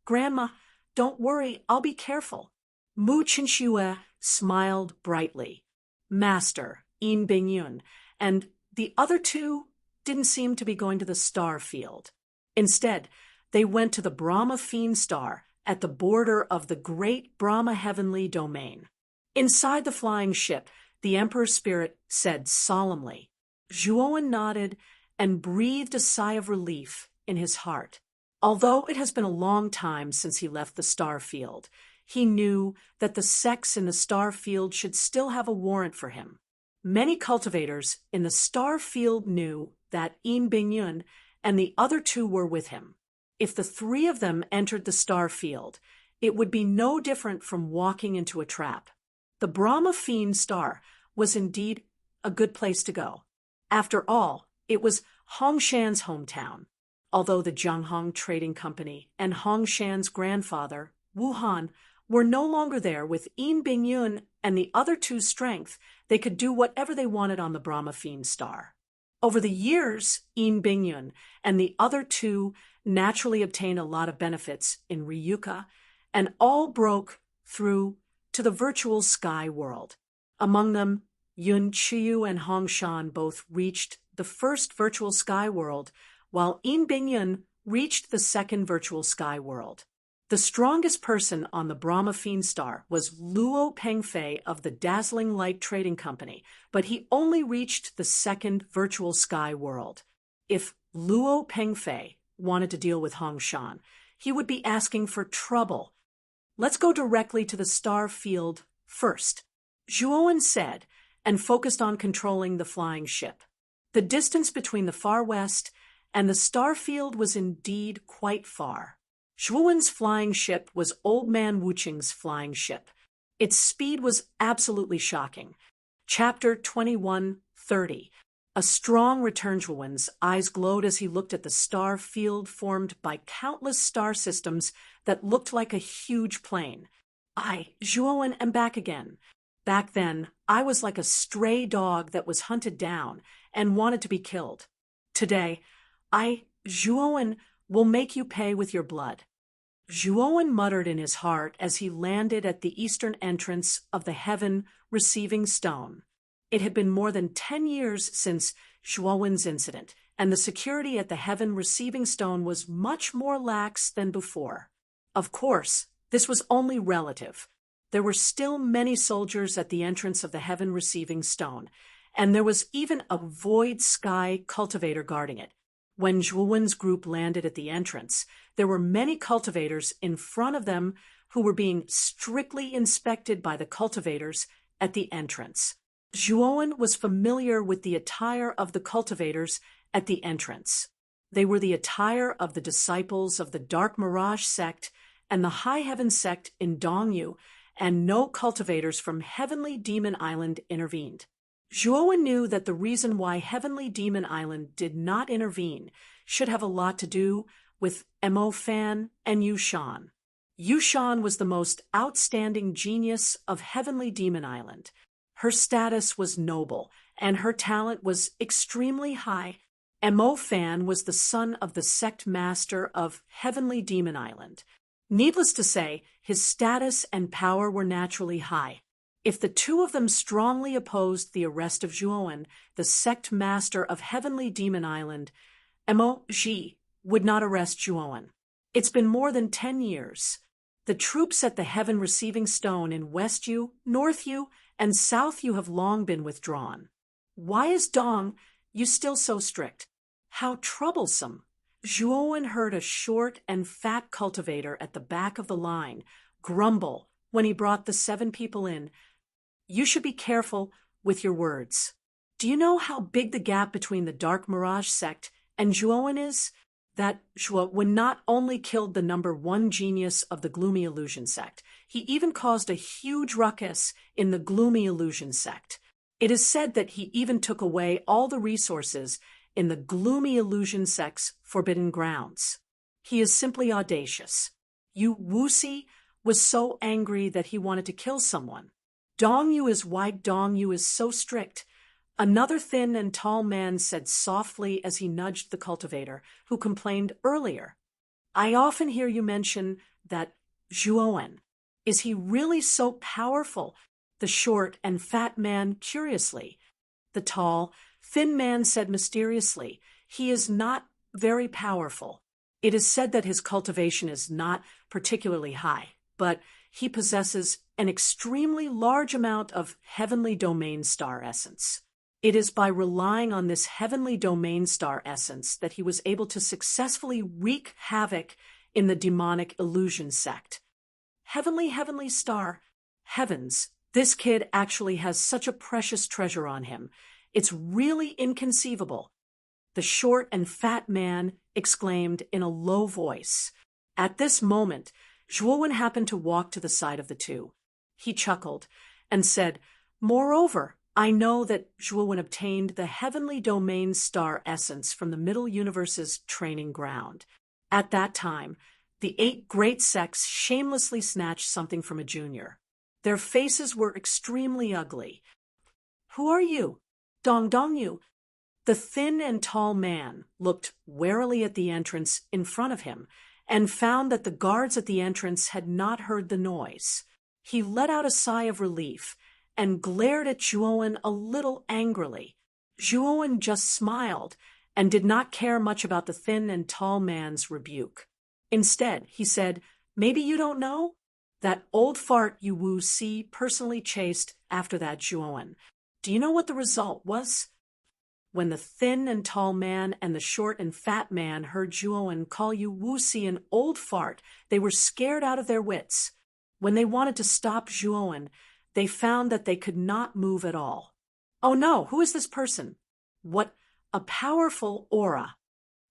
"Grandma, don't worry, I'll be careful." Mu Qinxue smiled brightly. Master, Yin Bingyun, and the other 2 didn't seem to be going to the star field. Instead, they went to the Brahma Fiend star at the border of the great Brahma heavenly domain. Inside the flying ship, the Emperor's spirit said solemnly. Zhuowen nodded and breathed a sigh of relief in his heart. Although it has been a long time since he left the star field, he knew that the sects in the star field should still have a warrant for him. Many cultivators in the star field knew that Yin Bingyun and the other 2 were with him. If the 3 of them entered the star field, it would be no different from walking into a trap. The Brahma Fiend star was indeed a good place to go. After all, it was Hongshan's hometown. Although the Jianghong Trading Company and Hongshan's grandfather, Wu Han, were no longer there with Yin Bingyun and the other 2's strength, they could do whatever they wanted on the Brahma Fiend star. Over the years, Yin Bingyun and the other 2 naturally obtained a lot of benefits in Ryuka and all broke through to the virtual sky world. Among them, Yun Qiyu and Hongshan both reached the first virtual sky world, while Yin Bingyun reached the second virtual sky world. The strongest person on the Brahma Fiend star was Luo Pengfei of the Dazzling Light Trading Company, but he only reached the second virtual sky world. If Luo Pengfei wanted to deal with Hongshan, he would be asking for trouble. "Let's go directly to the star field first," Zhuowen said, and focused on controlling the flying ship. The distance between the far west and the star field was indeed quite far. Zhuowen's flying ship was Old Man Wuqing's flying ship. Its speed was absolutely shocking. Chapter 21:30. A strong return. Zhuowen's eyes glowed as he looked at the star field formed by countless star systems that looked like a huge plane. Zhuowen, am back again. Back then, I was like a stray dog that was hunted down and wanted to be killed. Today, Zhuowen, will make you pay with your blood." Zhuowen muttered in his heart as he landed at the eastern entrance of the heaven receiving stone. It had been more than 10 years since Zhuowen's incident, and the security at the Heaven Receiving Stone was much more lax than before. Of course, this was only relative. There were still many soldiers at the entrance of the Heaven Receiving Stone, and there was even a void sky cultivator guarding it. When Zhuowen's group landed at the entrance, there were many cultivators in front of them who were being strictly inspected by the cultivators at the entrance. Zhuowen was familiar with the attire of the cultivators at the entrance. They were the attire of the disciples of the Dark Mirage sect and the High Heaven sect in Dongyu, and no cultivators from Heavenly Demon Island intervened. Zhuowen knew that the reason why Heavenly Demon Island did not intervene should have a lot to do with Mo Fan and Yushan. Yushan was the most outstanding genius of Heavenly Demon Island. Her status was noble, and her talent was extremely high. Mo Fan was the son of the sect master of Heavenly Demon Island. Needless to say, his status and power were naturally high. If the two of them strongly opposed the arrest of Zhuowen, the sect master of Heavenly Demon Island, Mo Ji would not arrest Zhuowen. It's been more than 10 years. The troops at the Heaven Receiving Stone in West Yu, North Yu, and South Yu have long been withdrawn. Why is Dong Yu still so strict? How troublesome! Zhuowen heard a short and fat cultivator at the back of the line grumble when he brought the 7 people in. You should be careful with your words. Do you know how big the gap between the Dark Mirage sect and Zhuowen is? That Zhuowen not only killed the number 1 genius of the Gloomy Illusion sect, he even caused a huge ruckus in the Gloomy Illusion sect. It is said that he even took away all the resources in the Gloomy Illusion sect's forbidden grounds. He is simply audacious. Yu Wuxi was so angry that he wanted to kill someone. Dong Yu is why Dong Yu is so strict. Another thin and tall man said softly as he nudged the cultivator, who complained earlier. I often hear you mention that Zhuowen. Is he really so powerful? The short and fat man curiously. The tall, thin man said mysteriously, he is not very powerful. It is said that his cultivation is not particularly high, but he possesses an extremely large amount of heavenly domain star essence. It is by relying on this heavenly domain star essence that he was able to successfully wreak havoc in the demonic illusion sect. Heavenly star, heavens, this kid actually has such a precious treasure on him. It's really inconceivable. The short and fat man exclaimed in a low voice. At this moment, Zhuowen happened to walk to the side of the two. He chuckled and said, Moreover, I know that Zhuowen obtained the heavenly domain star essence from the Middle Universe's training ground. At that time, the 8 great sects shamelessly snatched something from a junior. Their faces were extremely ugly. Who are you? Dong Yu. The thin and tall man looked warily at the entrance in front of him and found that the guards at the entrance had not heard the noise. He let out a sigh of relief and glared at Zhuowen a little angrily. Zhuowen just smiled and did not care much about the thin and tall man's rebuke. Instead, he said, Maybe you don't know? That old fart Yu Wuxi personally chased after that Zhuowen. Do you know what the result was? When the thin and tall man and the short and fat man heard Zhuowen call Yu Wuxi an old fart, they were scared out of their wits. When they wanted to stop Zhuowen, they found that they could not move at all. Oh no, who is this person? What a powerful aura.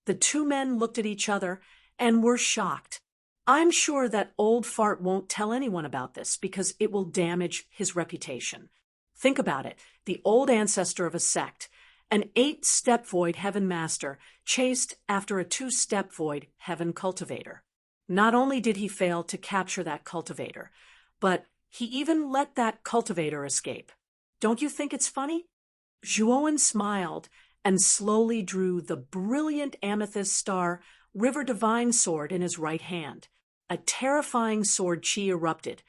The 2 men looked at each other and were shocked. I'm sure that old fart won't tell anyone about this because it will damage his reputation. Think about it. The old ancestor of a sect, an 8-step void heaven master, chased after a 2-step void heaven cultivator. Not only did he fail to capture that cultivator, but he even let that cultivator escape. Don't you think it's funny? Zhuowen smiled and slowly drew the brilliant amethyst star River Divine sword in his right hand. A terrifying sword chi erupted,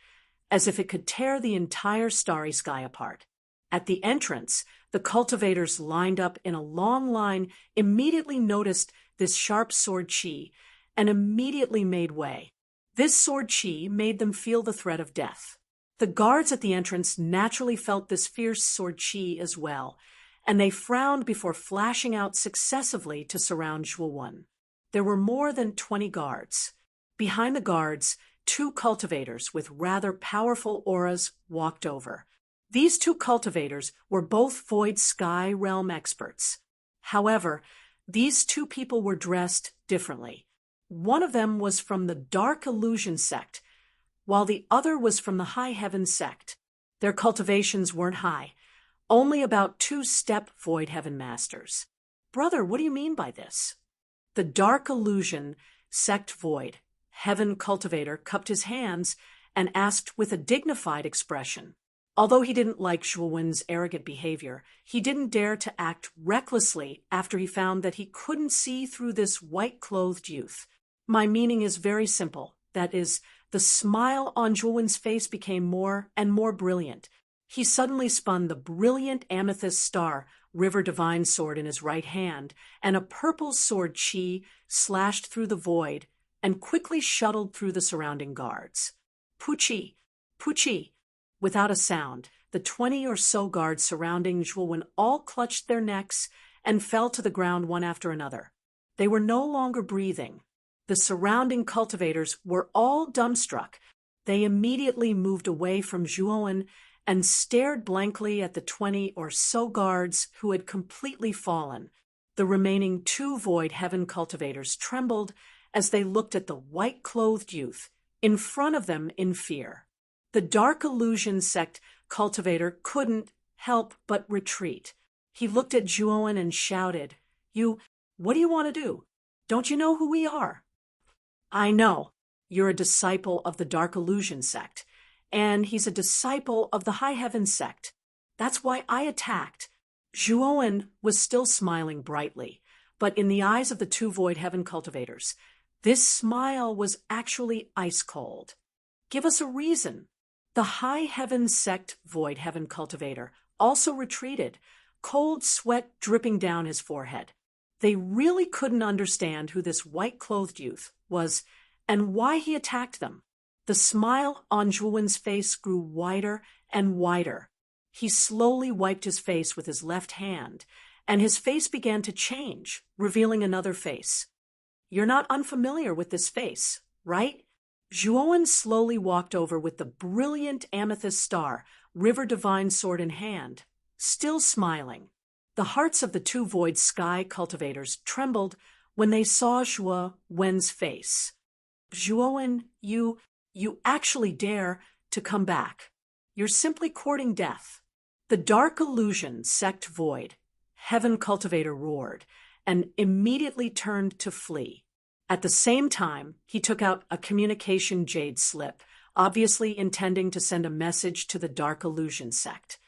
as if it could tear the entire starry sky apart. At the entrance, the cultivators lined up in a long line immediately noticed this sharp sword chi and immediately made way. This sword chi made them feel the threat of death. The guards at the entrance naturally felt this fierce sword chi as well, and they frowned before flashing out successively to surround Zhuo. There were more than 20 guards. Behind the guards, 2 cultivators with rather powerful auras walked over. These 2 cultivators were both Void Sky Realm experts. However, these 2 people were dressed differently. One of them was from the Dark Illusion sect, while the other was from the High Heaven sect. Their cultivations weren't high, only about 2-step Void Heaven Masters. Brother, what do you mean by this? The Dark Illusion sect Void Heaven cultivator cupped his hands and asked with a dignified expression. Although he didn't like Zhuowen's arrogant behavior, he didn't dare to act recklessly after he found that he couldn't see through this white-clothed youth. My meaning is very simple. That is, the smile on Zhuowen's face became more and more brilliant. He suddenly spun the brilliant amethyst star River Divine sword in his right hand, and a purple sword chi slashed through the void and quickly shuttled through the surrounding guards. Puchi! Puchi! Without a sound, the 20 or so guards surrounding Zhuo all clutched their necks and fell to the ground one after another. They were no longer breathing. The surrounding cultivators were all dumbstruck. They immediately moved away from Zhuo and stared blankly at the 20 or so guards who had completely fallen. The remaining 2 Void Heaven cultivators trembled as they looked at the white-clothed youth in front of them in fear. The Dark Illusion sect cultivator couldn't help but retreat. He looked at Zhuo and shouted, What do you want to do? Don't you know who we are? I know. You're a disciple of the Dark Illusion sect, and he's a disciple of the High Heaven sect. That's why I attacked. Zhuo was still smiling brightly, but in the eyes of the 2 Void Heaven cultivators, this smile was actually ice cold. Give us a reason. The High Heaven sect Void Heaven cultivator also retreated, cold sweat dripping down his forehead. They really couldn't understand who this white-clothed youth was and why he attacked them. The smile on Zhuowen's face grew wider and wider. He slowly wiped his face with his left hand, and his face began to change, revealing another face. You're not unfamiliar with this face, right? Zhuo slowly walked over with the brilliant amethyst star, River Divine sword in hand, still smiling. The hearts of the 2 Void Sky cultivators trembled when they saw Zhuowen's face. Zhuo, you actually dare to come back. You're simply courting death. The Dark Illusion sect Void Heaven cultivator roared and immediately turned to flee. At the same time, he took out a communication jade slip, obviously intending to send a message to the Dark Illusion sect.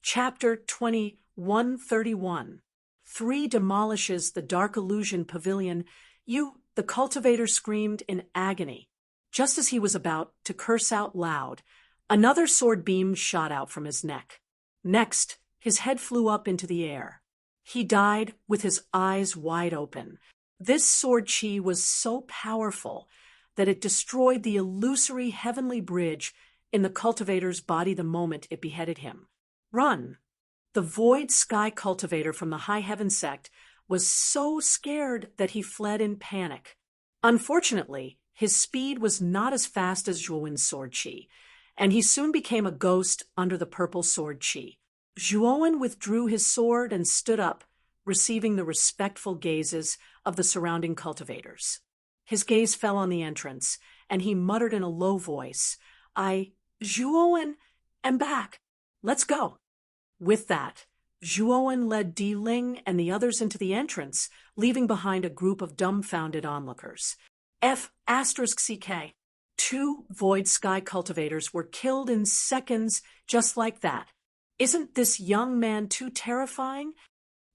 Chapter 2131. 3 demolishes the Dark Illusion pavilion. The cultivator screamed in agony. Just as he was about to curse out loud, another sword beam shot out from his neck. Next, his head flew up into the air. He died with his eyes wide open. This sword chi was so powerful that it destroyed the illusory heavenly bridge in the cultivator's body the moment it beheaded him. Run! The Void Sky cultivator from the High Heaven sect was so scared that he fled in panic. Unfortunately, his speed was not as fast as Zhuowen's sword chi, and he soon became a ghost under the purple sword chi. Zhuo withdrew his sword and stood up, receiving the respectful gazes of the surrounding cultivators. His gaze fell on the entrance, and he muttered in a low voice, Zhuo, am back. Let's go. With that, Zhuo led Di Ling and the others into the entrance, leaving behind a group of dumbfounded onlookers. F***CK. 2 Void Sky cultivators were killed in seconds just like that. Isn't this young man too terrifying?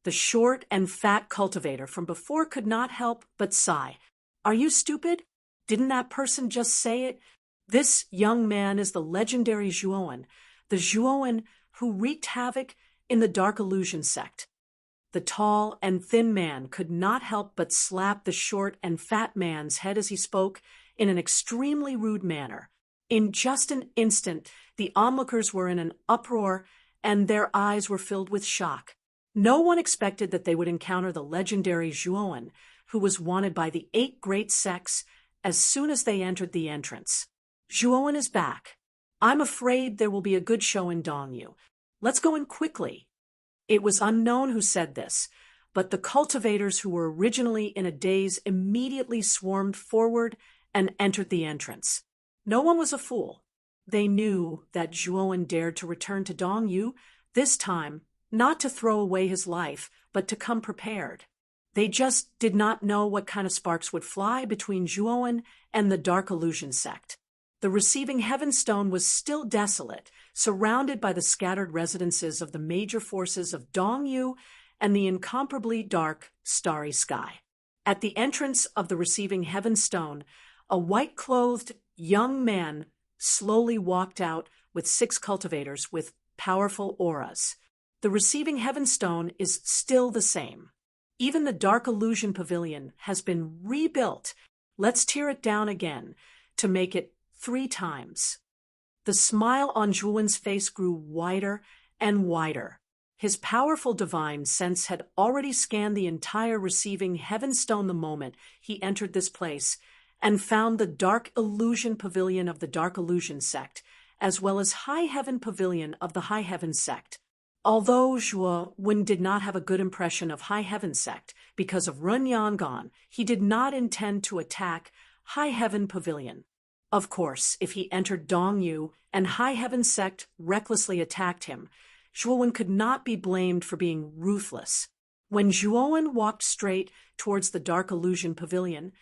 The short and fat cultivator from before could not help but sigh. Are you stupid? Didn't that person just say it? This young man is the legendary Zhuowen, the Zhuowen who wreaked havoc in the Dark Illusion sect. The tall and thin man could not help but slap the short and fat man's head as he spoke in an extremely rude manner. In just an instant, the onlookers were in an uproar and their eyes were filled with shock. No one expected that they would encounter the legendary Zhuowen, who was wanted by the 8 great sects as soon as they entered the entrance. Zhuowen is back. I'm afraid there will be a good show in Dongyu. Let's go in quickly. It was unknown who said this, but the cultivators who were originally in a daze immediately swarmed forward and entered the entrance. No one was a fool. They knew that Zhuowen dared to return to Dongyu, this time not to throw away his life, but to come prepared. They just did not know what kind of sparks would fly between Zhuowen and the Dark Illusion sect. The receiving heaven stone was still desolate, surrounded by the scattered residences of the major forces of Dongyu and the incomparably dark, starry sky. At the entrance of the receiving heaven stone, a white-clothed young man slowly walked out with 6 cultivators with powerful auras. The receiving heaven stone is still the same. Even the Dark Illusion Pavilion has been rebuilt. Let's tear it down again to make it 3 times. The smile on Zhuowen's face grew wider and wider. His powerful divine sense had already scanned the entire receiving heaven stone the moment he entered this place and found the Dark Illusion Pavilion of the Dark Illusion sect, as well as High Heaven Pavilion of the High Heaven sect. Although Zhuowen did not have a good impression of High Heaven sect because of Run Yangon, he did not intend to attack High Heaven Pavilion. Of course, if he entered Dongyu and High Heaven sect recklessly attacked him, Zhuowen could not be blamed for being ruthless. When Zhuowen walked straight towards the Dark Illusion Pavilion,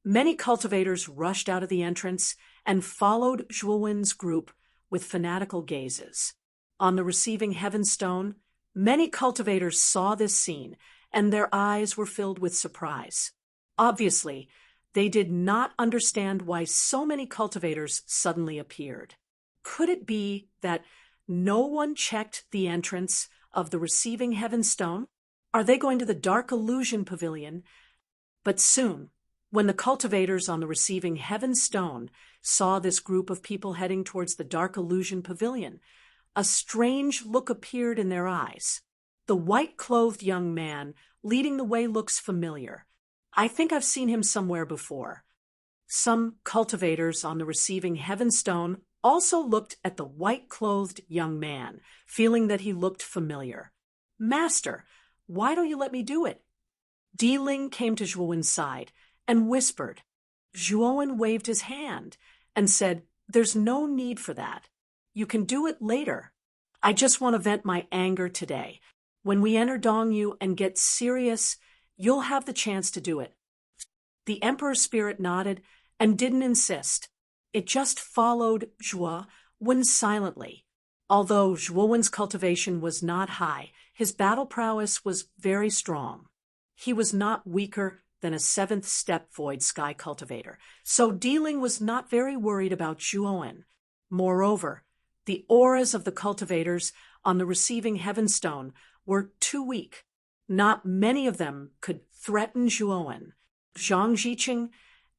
many cultivators rushed out of the entrance and followed Zhuowen's group with fanatical gazes. On the receiving heaven stone, many cultivators saw this scene, and their eyes were filled with surprise. Obviously, they did not understand why so many cultivators suddenly appeared. Could it be that no one checked the entrance of the receiving heaven stone? Are they going to the Dark Illusion Pavilion? But soon, when the cultivators on the receiving heaven stone saw this group of people heading towards the Dark Illusion Pavilion, a strange look appeared in their eyes. The white-clothed young man leading the way looks familiar. I think I've seen him somewhere before. Some cultivators on the receiving heaven stone also looked at the white-clothed young man, feeling that he looked familiar. Master, why don't you let me do it? Di-Ling came to Zhuowen's side and whispered. Zhuowen waved his hand and said, "There's no need for that. You can do it later. I just want to vent my anger today. When we enter Dongyu and get serious, you'll have the chance to do it." The Emperor's spirit nodded and didn't insist. It just followed Zhuowen silently. Although Zhuowen's cultivation was not high, his battle prowess was very strong. He was not weaker than a 7th step Void Sky cultivator, so Di-Ling was not very worried about Zhuowen. Moreover, the auras of the cultivators on the receiving heaven stone were too weak. Not many of them could threaten Zhuowen. Zhang Ziqing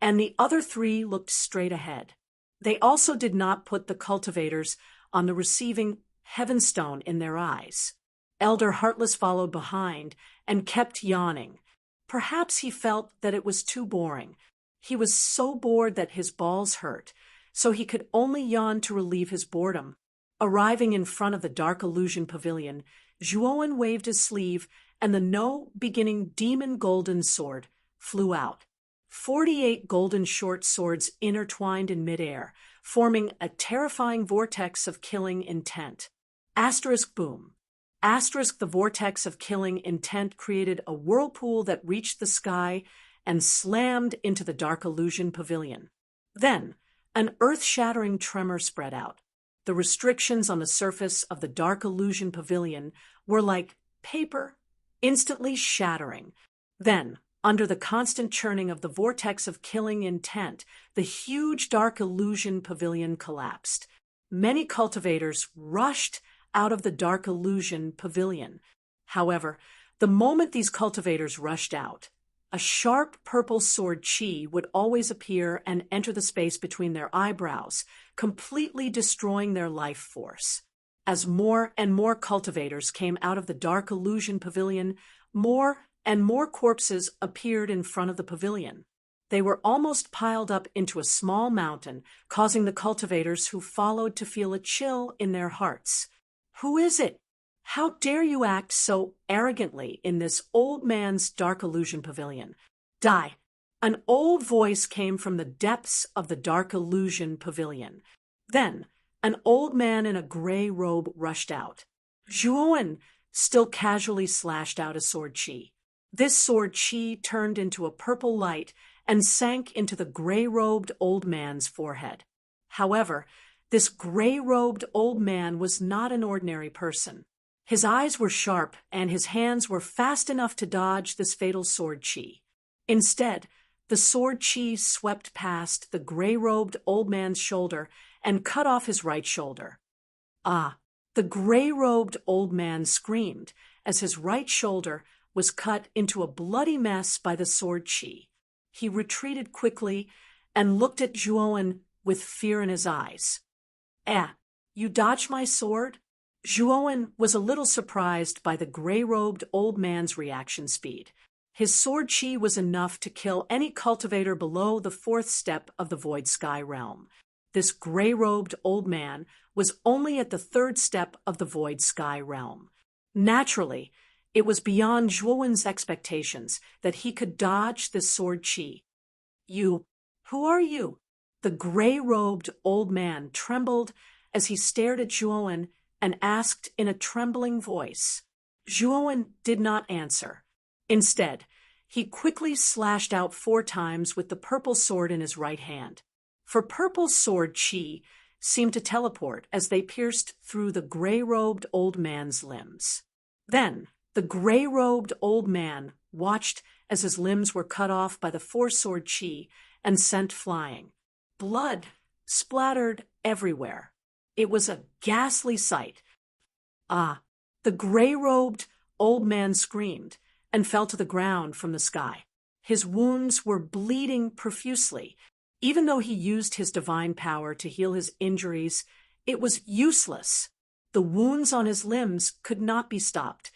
and the other 3 looked straight ahead. They also did not put the cultivators on the receiving heaven stone in their eyes. Elder Heartless followed behind and kept yawning. Perhaps he felt that it was too boring. He was so bored that his balls hurt, so he could only yawn to relieve his boredom. Arriving in front of the Dark Illusion Pavilion, Zhuowen waved his sleeve and the no-beginning demon golden sword flew out. 48 golden short swords intertwined in midair, forming a terrifying vortex of killing intent. Asterisk boom. Asterisk the vortex of killing intent created a whirlpool that reached the sky and slammed into the Dark Illusion Pavilion. Then, an earth-shattering tremor spread out. The restrictions on the surface of the Dark Illusion Pavilion were like paper, instantly shattering. Then, Under the constant churning of the vortex of killing intent, the huge dark illusion pavilion collapsed. Many cultivators rushed out of the dark illusion pavilion. However, the moment these cultivators rushed out, a sharp purple sword chi would always appear and enter the space between their eyebrows, completely destroying their life force. As more and more cultivators came out of the dark illusion pavilion, more and more corpses appeared in front of the pavilion. They were almost piled up into a small mountain, causing the cultivators who followed to feel a chill in their hearts. "Who is it? How dare you act so arrogantly in this old man's dark illusion pavilion? Die!" An old voice came from the depths of the dark illusion pavilion. Then, an old man in a gray robe rushed out. Zhuowen still casually slashed out a sword chi. This sword chi turned into a purple light and sank into the gray-robed old man's forehead. However, this gray-robed old man was not an ordinary person. His eyes were sharp, and his hands were fast enough to dodge this fatal sword chi. Instead, the sword chi swept past the gray-robed old man's shoulder and cut off his right shoulder. Ah! The gray-robed old man screamed as his right shoulder was cut into a bloody mess by the sword chi. He retreated quickly and looked at Zhuowen with fear in his eyes. You dodged my sword?" Zhuowen was a little surprised by the gray-robed old man's reaction speed. His sword chi was enough to kill any cultivator below the 4th step of the Void Sky realm. This gray-robed old man was only at the 3rd step of the Void Sky realm. Naturally, it was beyond Zhuowen's expectations that he could dodge this sword chi. "Who are you?" The gray-robed old man trembled as he stared at Zhuowen and asked in a trembling voice. Zhuowen did not answer. Instead, he quickly slashed out 4 times with the purple sword in his right hand. For purple sword chi seemed to teleport as they pierced through the gray-robed old man's limbs. Then, the gray-robed old man watched as his limbs were cut off by the 4-sword chi and sent flying. Blood splattered everywhere. It was a ghastly sight. The gray-robed old man screamed and fell to the ground from the sky. His wounds were bleeding profusely. Even though he used his divine power to heal his injuries, it was useless. The wounds on his limbs could not be stopped.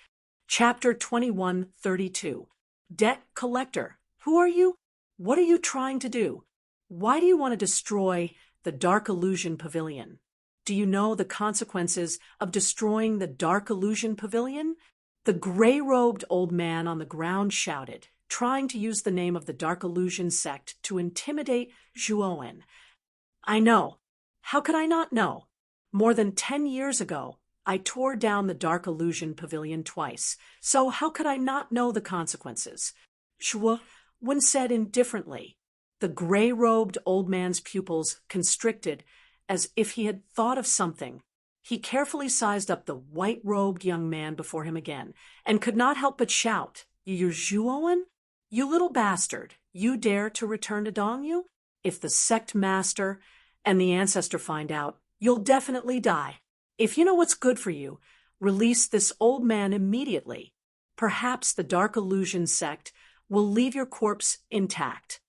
Chapter 21:32. Debt Collector. Who are you? What are you trying to do? Why do you want to destroy the Dark Illusion Pavilion? Do you know the consequences of destroying the Dark Illusion Pavilion? The gray-robed old man on the ground shouted, trying to use the name of the Dark Illusion sect to intimidate Zhuowen. "I know. How could I not know? More than 10 years ago, I tore down the Dark Illusion Pavilion twice, so how could I not know the consequences?" Zhuowen said indifferently. The gray-robed old man's pupils constricted as if he had thought of something. He carefully sized up the white-robed young man before him again, and could not help but shout, "You're Zhuowen? You little bastard, you dare to return to Dongyu? If the sect master and the ancestor find out, you'll definitely die. If you know what's good for you, release this old man immediately. Perhaps the Dark Illusion sect will leave your corpse intact."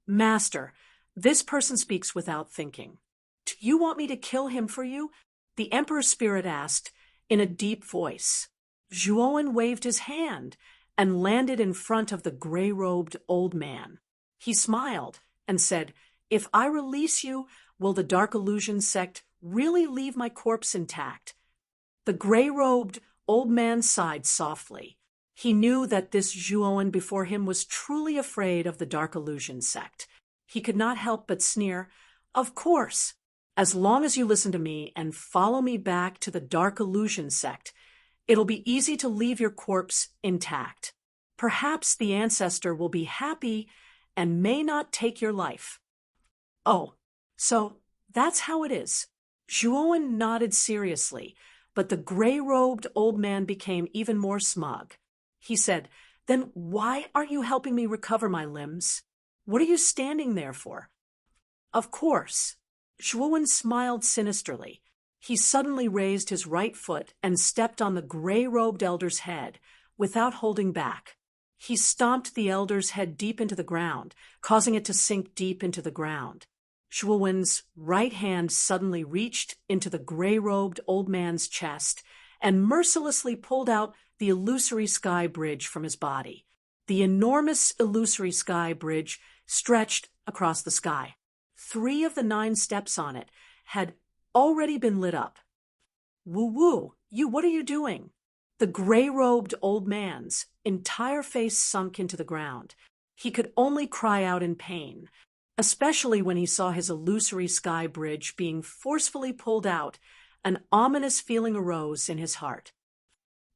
"Master, this person speaks without thinking. Do you want me to kill him for you?" the Emperor's spirit asked in a deep voice. Zhuowen waved his hand and landed in front of the gray-robed old man. He smiled and said, "If I release you, will the Dark Illusion sect really leave my corpse intact?" The gray-robed old man sighed softly. He knew that this Zhuowen before him was truly afraid of the Dark Illusion sect. He could not help but sneer, "Of course. As long as you listen to me and follow me back to the Dark Illusion sect, it'll be easy to leave your corpse intact. Perhaps the ancestor will be happy and may not take your life." "Oh, so that's how it is." Zhuowen nodded seriously, but the gray-robed old man became even more smug. He said, Then why aren't you helping me recover my limbs? What are you standing there for? Of course. Zhuowen smiled sinisterly. He suddenly raised his right foot and stepped on the gray-robed elder's head, without holding back. He stomped the elder's head deep into the ground, causing it to sink deep into the ground. Zhuowen's right hand suddenly reached into the gray-robed old man's chest and mercilessly pulled out the illusory sky bridge from his body. The enormous illusory sky bridge stretched across the sky. 3 of the 9 steps on it had already been lit up. Woo-woo, what are you doing? The gray-robed old man's entire face sunk into the ground. He could only cry out in pain, especially when he saw his illusory sky bridge being forcefully pulled out. An ominous feeling arose in his heart.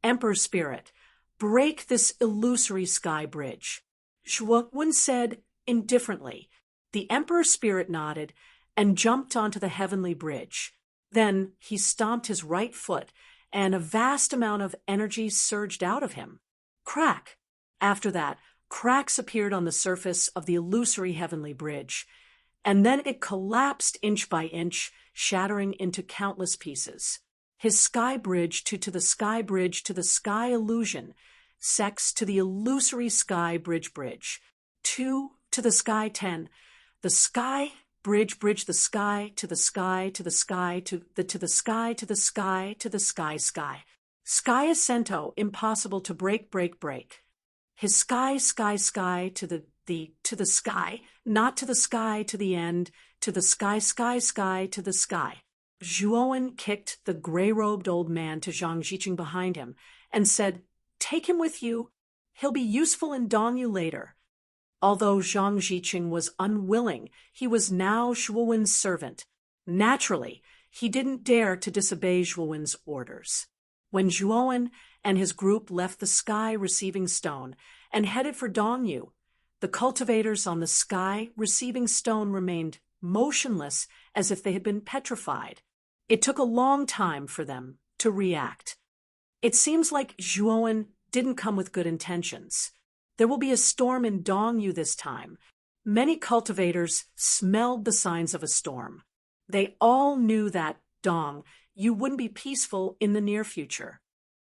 Emperor Spirit, break this illusory sky bridge. Zhuowen said indifferently. The Emperor Spirit nodded and jumped onto the heavenly bridge. Then he stomped his right foot, and a vast amount of energy surged out of him. Crack! After that, cracks appeared on the surface of the illusory heavenly bridge, and then it collapsed inch by inch, shattering into countless pieces. His sky bridge to the sky bridge to the sky illusion, sex to the illusory sky bridge, 2 to the sky 10, the sky bridge, the sky to the sky to the sky to the sky to the sky to the sky. Sky ascento, impossible to break. His sky to the sky, not to the sky to the end, to the sky to the sky. Zhuowen kicked the gray-robed old man to Zhang Jiqing behind him and said, "Take him with you. He'll be useful in Dongyu later." Although Zhang Jiqing was unwilling, he was now Zhuowen's servant. Naturally, he didn't dare to disobey Zhuowen's orders. When Zhuowen and his group left the sky receiving stone and headed for Dongyu, the cultivators on the sky receiving stone remained motionless as if they had been petrified. It took a long time for them to react. It seems like Zhuowen didn't come with good intentions. There will be a storm in Dongyu this time. Many cultivators smelled the signs of a storm. They all knew that Dongyu wouldn't be peaceful in the near future.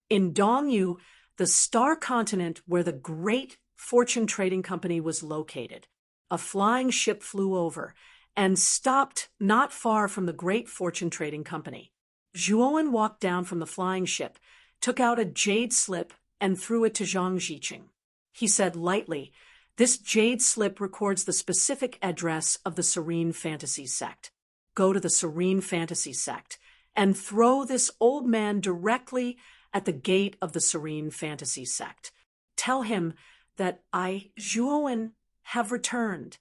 In Dongyu, the star continent where the great fortune trading company was located, a flying ship flew over and stopped not far from the great fortune trading company. Zhuowen walked down from the flying ship, took out a jade slip, and threw it to Zhang Jiqing. He said lightly, "This jade slip records the specific address of the Serene Fantasy Sect. Go to the Serene Fantasy Sect and throw this old man directly at the gate of the Serene Fantasy Sect. Tell him that I, Zhuowen, have returned."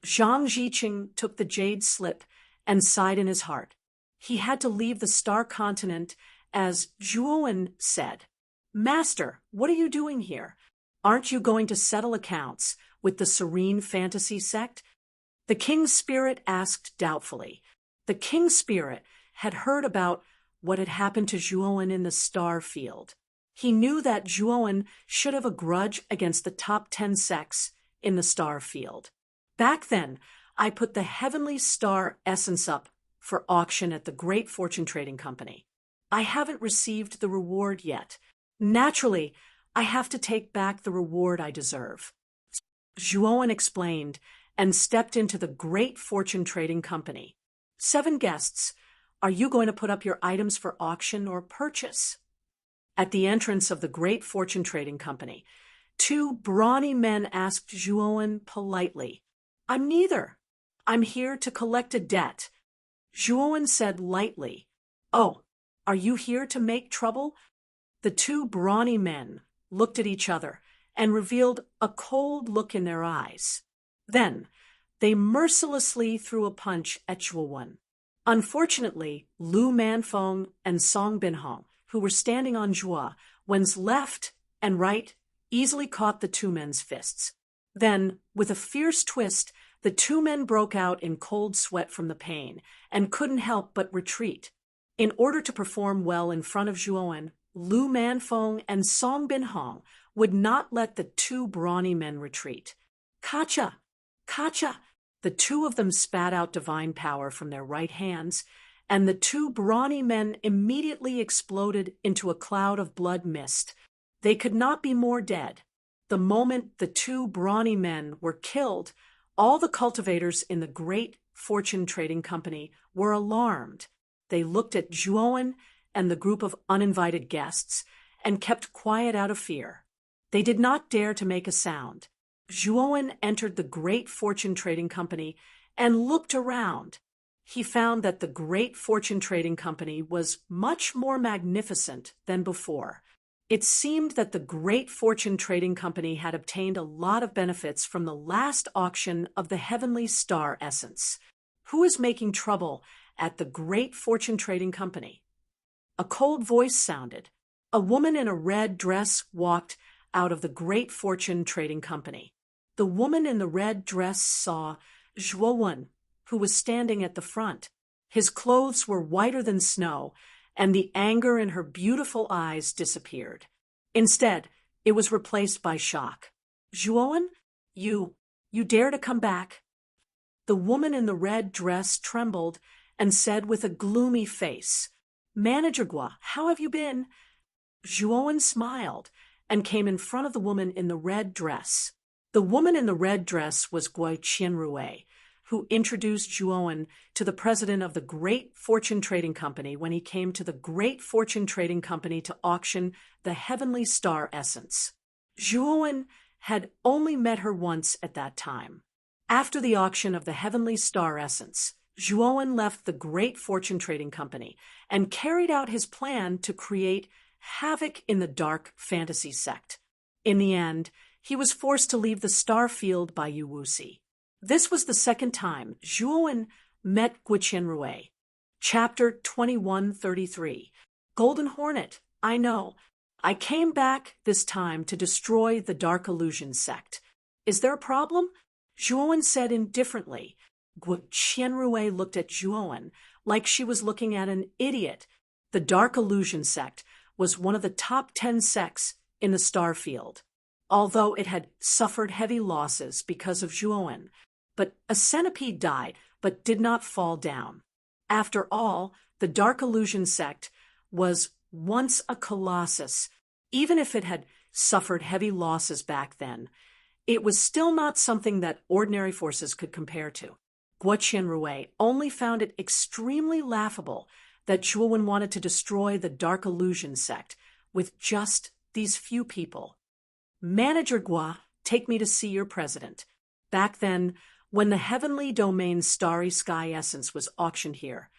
Zhang Jiqing took the jade slip and sighed in his heart. He had to leave the star continent, as Zhuowen said. "Master, what are you doing here? Aren't you going to settle accounts with the Serene Fantasy Sect?" The King's Spirit asked doubtfully. The King's Spirit had heard about what had happened to Zhuowen in the star field. He knew that Zhuowen should have a grudge against the top 10 sects in the star field. "Back then, I put the heavenly star essence up for auction at the great fortune trading company. I haven't received the reward yet. Naturally, I have to take back the reward I deserve." Zhuowen explained and stepped into the great fortune trading company. 7 guests, are you going to put up your items for auction or purchase? At the entrance of the great fortune trading company, 2 brawny men asked Zhuowen politely, "I'm neither. I'm here to collect a debt." Zhuowen said lightly, "Oh, are you here to make trouble?" The 2 brawny men looked at each other and revealed a cold look in their eyes. Then they mercilessly threw a punch at Zhuowen. Unfortunately, Lu Manfeng and Song Binhong, who were standing on Zhuowen's left and right, easily caught the 2 men's fists. Then, with a fierce twist, the 2 men broke out in cold sweat from the pain and couldn't help but retreat. In order to perform well in front of Zhuowen, Lu Manfeng and Song Binhong would not let the two brawny men retreat. Kacha! Kacha! The two of them spat out divine power from their right hands, and the two brawny men immediately exploded into a cloud of blood mist. They could not be more dead. The moment the two brawny men were killed, all the cultivators in the great fortune trading company were alarmed. They looked at Zhuowen and the group of uninvited guests and kept quiet out of fear. They did not dare to make a sound. Zhuowen entered the great fortune trading company and looked around. He found that the great fortune trading company was much more magnificent than before. It seemed that the great fortune trading company had obtained a lot of benefits from the last auction of the heavenly star essence. Who is making trouble at the great fortune trading company? A cold voice sounded. A woman in a red dress walked out of the great fortune trading company. The woman in the red dress saw Zhuowen, who was standing at the front. His clothes were whiter than snow, and the anger in her beautiful eyes disappeared. Instead, it was replaced by shock. Zhuowen, you dare to come back? The woman in the red dress trembled and said with a gloomy face, Manager Gua, how have you been? Zhuowen smiled and came in front of the woman in the red dress. The woman in the red dress was Gua Qianrui, who introduced Zhuowen to the president of the Great Fortune Trading Company when he came to the Great Fortune Trading Company to auction the Heavenly Star Essence. Zhuowen had only met her once at that time. After the auction of the Heavenly Star Essence, Zhuowen left the Great Fortune Trading Company and carried out his plan to create havoc in the dark fantasy sect. In the end, he was forced to leave the star field by Yu Wuxi. This was the second time Zhuowen met Gua Qianrui. Chapter 2133. Golden Hornet, I know. I came back this time to destroy the Dark Illusion sect. Is there a problem? Zhuowen said indifferently. Gua Qianrui looked at Zhuowen like she was looking at an idiot. The Dark Illusion sect was one of the top 10 sects in the star field, although it had suffered heavy losses because of Zhuowen. But a centipede died, but did not fall down. After all, the Dark Illusion sect was once a colossus. Even if it had suffered heavy losses back then, it was still not something that ordinary forces could compare to. Gua Qianrui only found it extremely laughable that Zhuowen wanted to destroy the Dark Illusion sect with just these few people. Manager Gua, take me to see your president. Back then, when the Heavenly Domain Starry Sky Essence was auctioned here,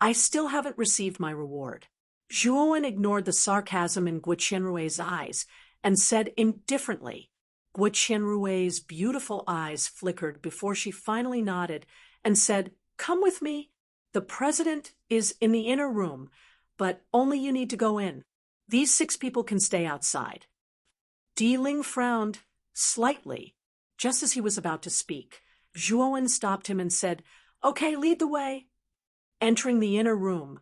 I still haven't received my reward. Zhuowen ignored the sarcasm in Gua Qianrui's eyes and said indifferently. Gua Qianrui's beautiful eyes flickered before she finally nodded and said, Come with me. The president is in the inner room, but only you need to go in. These 6 people can stay outside. Di Ling frowned slightly. Just as he was about to speak, Zhuowen stopped him and said, Okay, lead the way. Entering the inner room,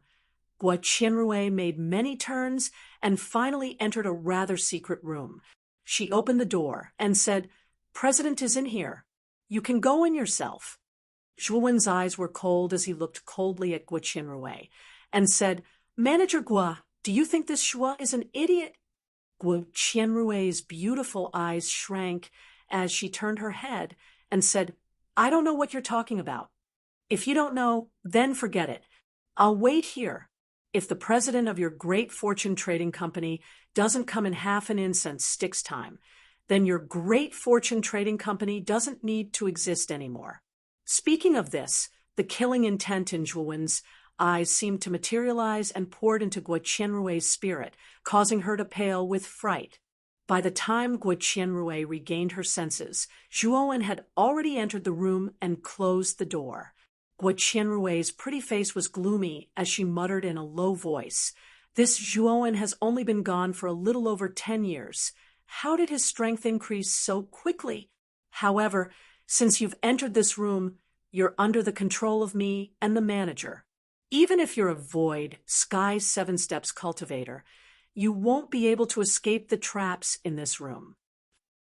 Gua Qianrui made many turns and finally entered a rather secret room. She opened the door and said, President is in here. You can go in yourself. Zhuowen's eyes were cold as he looked coldly at Gua Qianrui and said, Manager Gua, do you think this Shua is an idiot? Gua Qianrui's beautiful eyes shrank as she turned her head and said, I don't know what you're talking about. If you don't know, then forget it. I'll wait here. If the president of your great fortune trading company doesn't come in half an incense sticks time, then your great fortune trading company doesn't need to exist anymore. Speaking of this, the killing intent in Zhuowen's eyes seemed to materialize and poured into Gua Qianrui's spirit, causing her to pale with fright. By the time Gua Qianrui regained her senses, Zhuowen had already entered the room and closed the door. Gua Qianrui's pretty face was gloomy as she muttered in a low voice, This Zhuowen has only been gone for a little over 10 years. How did his strength increase so quickly? However, since you've entered this room, you're under the control of me and the manager. Even if you're a void, Sky 7 Steps cultivator, You won't be able to escape the traps in this room."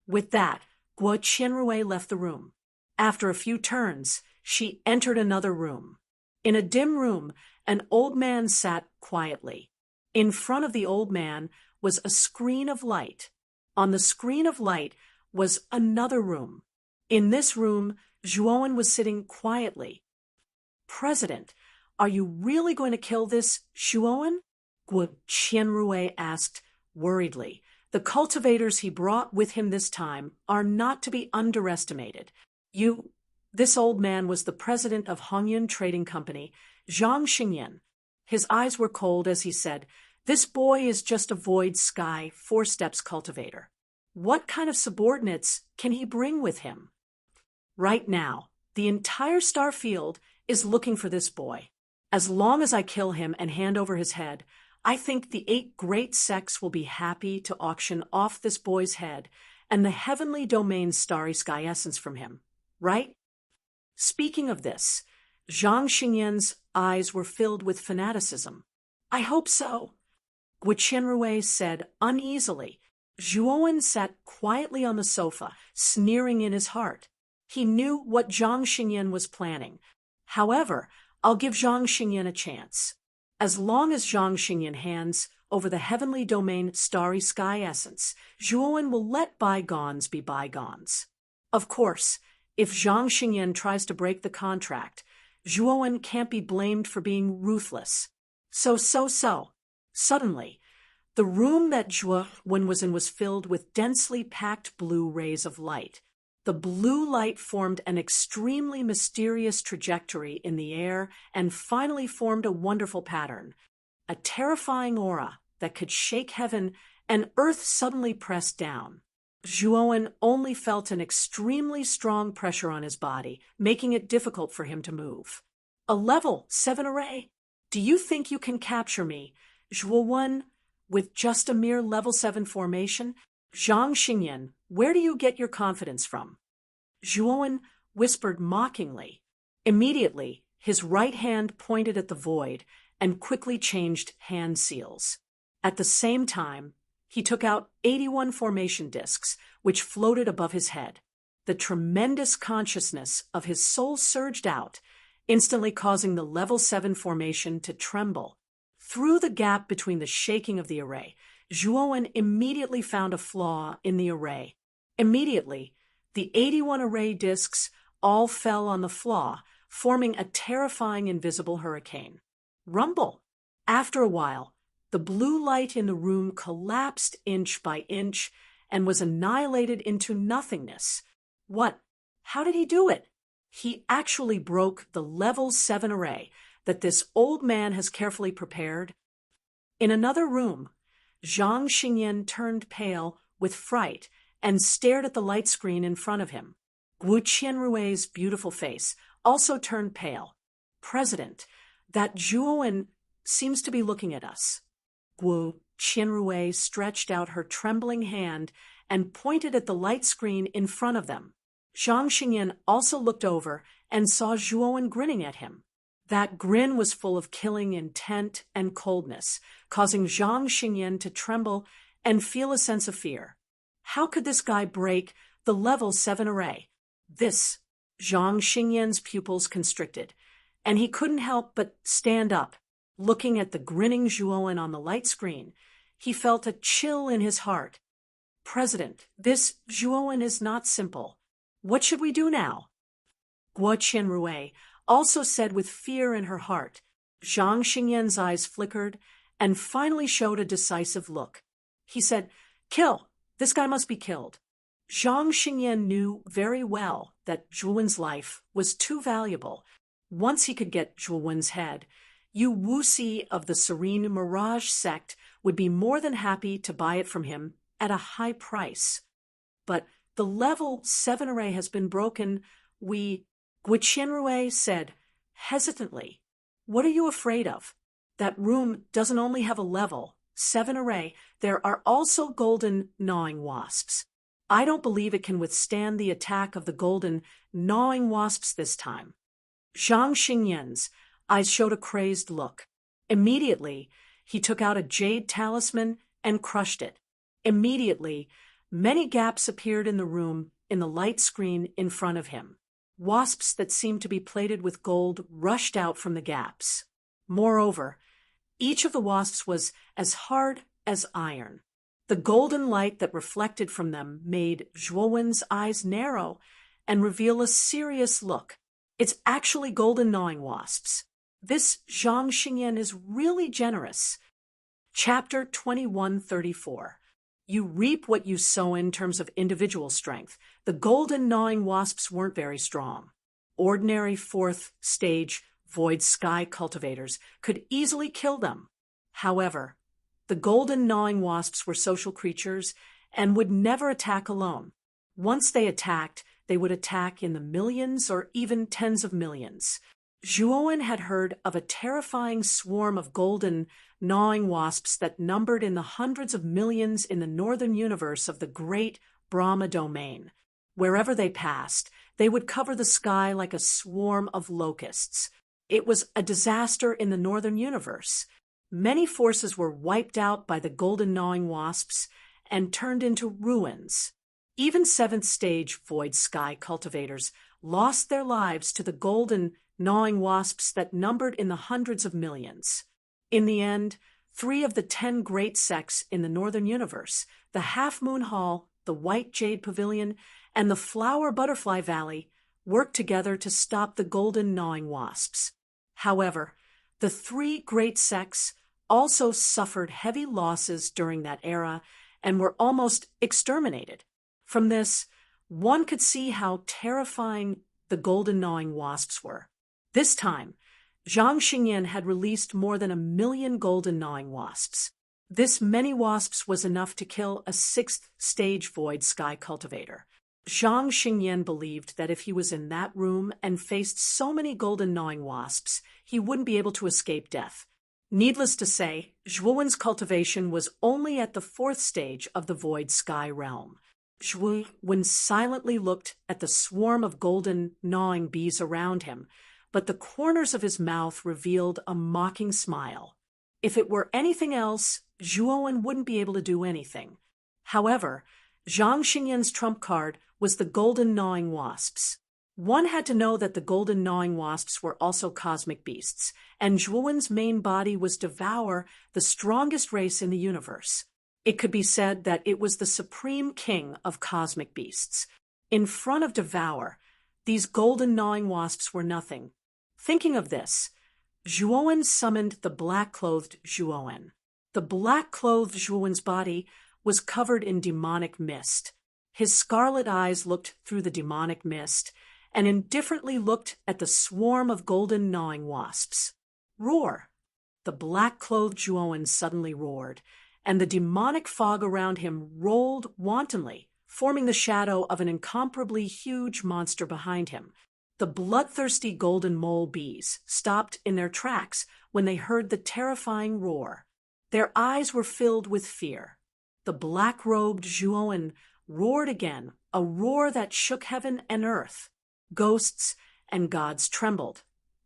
With that, Guo Qianrui left the room. After a few turns, she entered another room. In a dim room, an old man sat quietly. In front of the old man was a screen of light. On the screen of light was another room. In this room, Zhuowen was sitting quietly. "President, are you really going to kill this Zhuowen?" Guo Qianrui asked worriedly. "The cultivators he brought with him this time are not to be underestimated. This old man was the president of Hongyun Trading Company, Zhang Xingyan. His eyes were cold as he said, "This boy is just a void sky, 4 steps cultivator. What kind of subordinates can he bring with him?" Right now, the entire star field is looking for this boy. As long as I kill him and hand over his head, I think the 8 great sects will be happy to auction off this boy's head and the heavenly domain's starry sky essence from him, right? Speaking of this, Zhang Xingyan's eyes were filled with fanaticism. "I hope so," Guo Qianrui said uneasily. Zhuowen sat quietly on the sofa, sneering in his heart. He knew what Zhang Xingyan was planning. "However, I'll give Zhang Xingyan a chance. As long as Zhang Xingyan hands over the heavenly domain starry sky essence, Zhuowen will let bygones be bygones. Of course, if Zhang Xingyan tries to break the contract, Zhuowen can't be blamed for being ruthless. So. Suddenly, the room that Zhuowen was in was filled with densely packed blue rays of light. The blue light formed an extremely mysterious trajectory in the air and finally formed a wonderful pattern. A terrifying aura that could shake heaven and earth suddenly pressed down. Zhuowen only felt an extremely strong pressure on his body, making it difficult for him to move. "A level 7 array? Do you think you can capture me, Zhuowen, with just a mere level 7 formation? Zhang Xingyan, where do you get your confidence from?" Zhuowen whispered mockingly. Immediately, his right hand pointed at the void and quickly changed hand seals. At the same time, he took out 81 formation discs, which floated above his head. The tremendous consciousness of his soul surged out, instantly causing the level 7 formation to tremble. Through the gap between the shaking of the array, Zhuowen immediately found a flaw in the array. Immediately, the 81 array discs all fell on the flaw, forming a terrifying invisible hurricane. Rumble! After a while, the blue light in the room collapsed inch by inch and was annihilated into nothingness. What? How did he do it? He actually broke the level 7 array that this old man has carefully prepared. In another room, Zhang Xingyan turned pale with fright and stared at the light screen in front of him. Guo Qianrui's beautiful face also turned pale. "President, that Zhuowen seems to be looking at us." Guo Qianrui stretched out her trembling hand and pointed at the light screen in front of them. Zhang Xingyan also looked over and saw Zhuowen grinning at him. That grin was full of killing intent and coldness, causing Zhang Xingyan to tremble and feel a sense of fear. How could this guy break the level 7 array? Zhang Xingyan's pupils constricted, and he couldn't help but stand up. Looking at the grinning Zhuowen on the light screen, he felt a chill in his heart. "President, this Zhuowen is not simple. What should we do now?" Guo Qianrui also said with fear in her heart. Zhang Xingyan's eyes flickered and finally showed a decisive look. He said, "Kill! This guy must be killed." Zhang Xingyan knew very well that Zhuowen's life was too valuable. Once he could get Zhuowen's head, Yu Wuxi of the Serene Mirage sect would be more than happy to buy it from him at a high price. But the level 7 array has been broken. Guo Qianrui said hesitantly, "What are you afraid of? That room doesn't only have a level 7 array, there are also golden gnawing wasps. I don't believe it can withstand the attack of the golden gnawing wasps this time." Zhang Xingyan's eyes showed a crazed look. Immediately, he took out a jade talisman and crushed it. Immediately, many gaps appeared in the room in the light screen in front of him. Wasps that seemed to be plated with gold rushed out from the gaps. Moreover, each of the wasps was as hard as iron. The golden light that reflected from them made Zhuowen's eyes narrow and reveal a serious look. It's actually golden gnawing wasps. This Zhang Xingyan is really generous. Chapter 2134. You reap what you sow in terms of individual strength. The golden gnawing wasps weren't very strong. Ordinary fourth stage void sky cultivators could easily kill them. However, the golden gnawing wasps were social creatures and would never attack alone. Once they attacked, they would attack in the millions or even tens of millions. Zhuowen had heard of a terrifying swarm of golden gnawing wasps that numbered in the hundreds of millions in the northern universe of the great Brahma domain. Wherever they passed, they would cover the sky like a swarm of locusts. It was a disaster in the northern universe. Many forces were wiped out by the golden gnawing wasps and turned into ruins. Even seventh stage void sky cultivators lost their lives to the golden gnawing wasps that numbered in the hundreds of millions. In the end, 3 of the 10 great sects in the northern universe, the Half Moon Hall, the White Jade Pavilion, and the Flower Butterfly Valley, worked together to stop the golden gnawing wasps. However, the 3 great sects also suffered heavy losses during that era and were almost exterminated. From this, one could see how terrifying the golden gnawing wasps were. This time, Zhang Xingyan had released more than 1 million golden gnawing wasps. This many wasps was enough to kill a 6th stage void sky cultivator. Zhang Xingyan believed that if he was in that room and faced so many golden gnawing wasps, he wouldn't be able to escape death. Needless to say, Zhuowen's cultivation was only at the 4th stage of the void sky realm. Zhuowen silently looked at the swarm of golden gnawing bees around him, but the corners of his mouth revealed a mocking smile. If it were anything else, Zhuowen wouldn't be able to do anything. However, Zhang Xingyan's trump card was the golden gnawing wasps. One had to know that the golden gnawing wasps were also cosmic beasts, and Zhuowen's main body was Devour, the strongest race in the universe. It could be said that it was the supreme king of cosmic beasts. In front of Devour, these golden gnawing wasps were nothing. Thinking of this, Zhuowen summoned the black-clothed Zhuowen. The black-clothed Zhuowen's body was covered in demonic mist. His scarlet eyes looked through the demonic mist and indifferently looked at the swarm of golden gnawing wasps. Roar! The black-clothed Zhuowen suddenly roared, and the demonic fog around him rolled wantonly, forming the shadow of an incomparably huge monster behind him. The bloodthirsty golden mole bees stopped in their tracks when they heard the terrifying roar. Their eyes were filled with fear. The black-robed Zhuowen roared again, a roar that shook heaven and earth. Ghosts and gods trembled,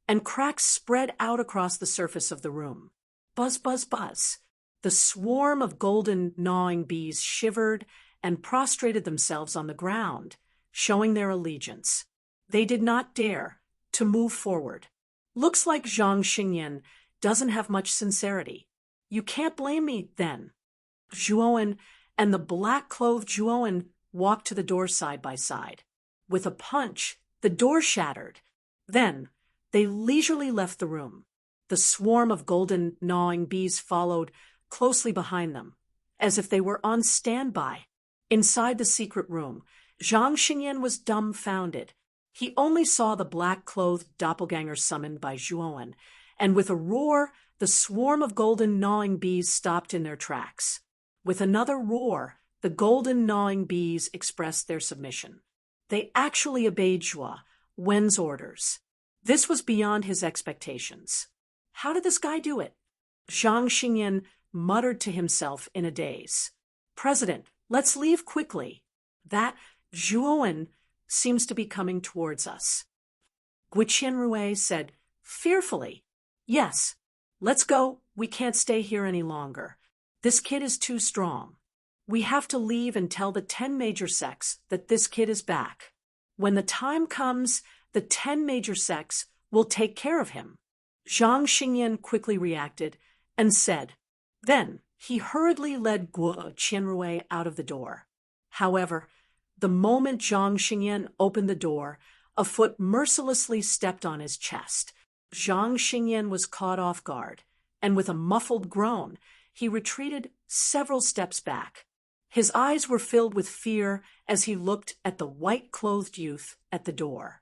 and cracks spread out across the surface of the room. Buzz, buzz, buzz. The swarm of golden gnawing bees shivered and prostrated themselves on the ground, showing their allegiance. They did not dare to move forward. Looks like Zhang Xingyan doesn't have much sincerity. You can't blame me, then. Zhuowen and the black-clothed Zhuowen walked to the door side by side. With a punch, the door shattered. Then, they leisurely left the room. The swarm of golden gnawing bees followed closely behind them, as if they were on standby. Inside the secret room, Zhang Xingyan was dumbfounded. He only saw the black-clothed doppelganger summoned by Zhuowen, and with a roar, the swarm of golden gnawing bees stopped in their tracks. With another roar, the golden gnawing bees expressed their submission. They actually obeyed Zhuowen's orders. This was beyond his expectations. How did this guy do it? Zhang Xingyan muttered to himself in a daze. President, let's leave quickly. That Zhuowen seems to be coming towards us. Guiqianrui said fearfully, Yes, let's go. We can't stay here any longer. This kid is too strong. We have to leave and tell the 10 major sects that this kid is back. When the time comes, the 10 major sects will take care of him." Zhang Xingyan quickly reacted and said. Then he hurriedly led Guo Qianrui out of the door. However, the moment Zhang Xingyan opened the door, a foot mercilessly stepped on his chest. Zhang Xingyan was caught off guard, and with a muffled groan, he retreated several steps back. His eyes were filled with fear as he looked at the white-clothed youth at the door.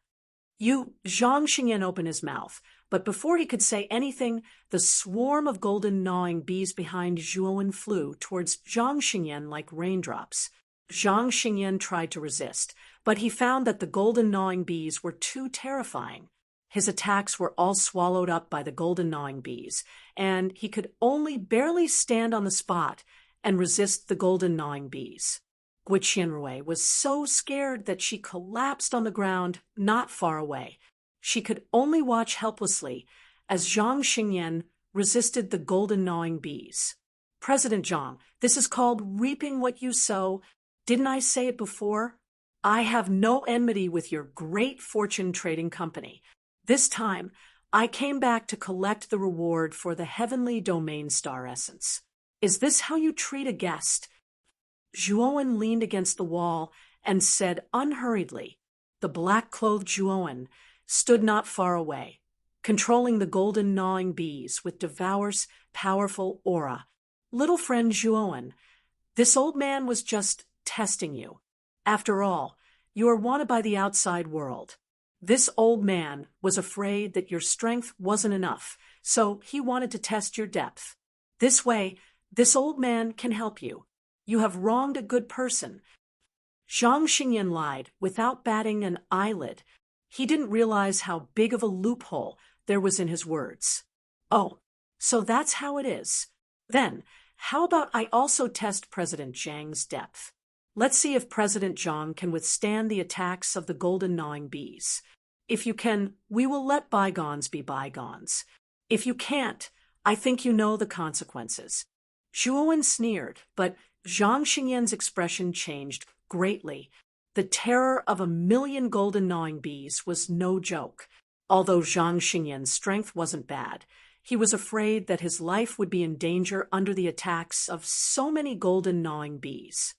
Zhang Xingyan opened his mouth, but before he could say anything, the swarm of golden gnawing bees behind Zhuowen flew towards Zhang Xingyan like raindrops. Zhang Xingyan tried to resist, but he found that the golden gnawing bees were too terrifying. His attacks were all swallowed up by the golden gnawing bees, and he could only barely stand on the spot and resist the golden gnawing bees. Guo Qianrui was so scared that she collapsed on the ground not far away. She could only watch helplessly as Zhang Xingyan resisted the golden gnawing bees. "President Zhang, this is called reaping what you sow. Didn't I say it before? I have no enmity with your great fortune trading company. This time, I came back to collect the reward for the heavenly domain star essence. Is this how you treat a guest?" Zhuowen leaned against the wall and said unhurriedly. The black-clothed Zhuowen stood not far away, controlling the golden gnawing bees with Devour's powerful aura. "Little friend Zhuowen, this old man was just testing you. After all, you are wanted by the outside world. This old man was afraid that your strength wasn't enough, so he wanted to test your depth. This way, this old man can help you. You have wronged a good person." Zhang Xingyan lied without batting an eyelid. He didn't realize how big of a loophole there was in his words. "Oh, so that's how it is. Then, how about I also test President Zhang's depth? Let's see if President Zhang can withstand the attacks of the golden gnawing bees. If you can, we will let bygones be bygones. If you can't, I think you know the consequences." Zhuowen sneered, but Zhang Xingyan's expression changed greatly. The terror of 1,000,000 golden gnawing bees was no joke. Although Zhang Xingyan's strength wasn't bad, he was afraid that his life would be in danger under the attacks of so many golden gnawing bees.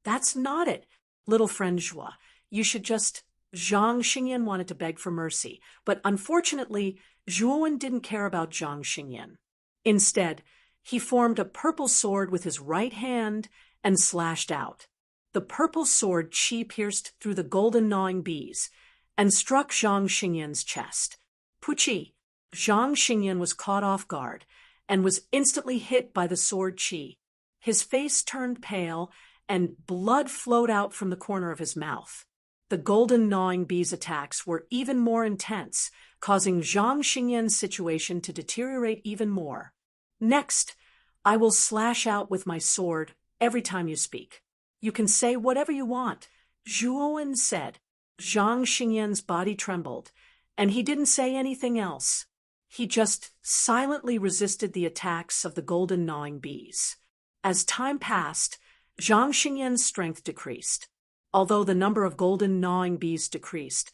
"That's not it, little friend Zhuo. You should just—" Zhang Xingyan wanted to beg for mercy, but unfortunately, Zhuowen didn't care about Zhang Xingyan. Instead, he formed a purple sword with his right hand and slashed out. The purple sword chi pierced through the golden gnawing bees and struck Zhang Xingyan's chest. Puchi! Zhang Xingyan was caught off guard and was instantly hit by the sword chi. His face turned pale and blood flowed out from the corner of his mouth. The golden gnawing bees' attacks were even more intense, causing Zhang Xingyan's situation to deteriorate even more. "Next, I will slash out with my sword every time you speak. You can say whatever you want," Zhuowen said. Zhang Xingyan's body trembled, and he didn't say anything else. He just silently resisted the attacks of the golden gnawing bees. As time passed, Zhang Xingyan's strength decreased. Although the number of golden gnawing bees decreased,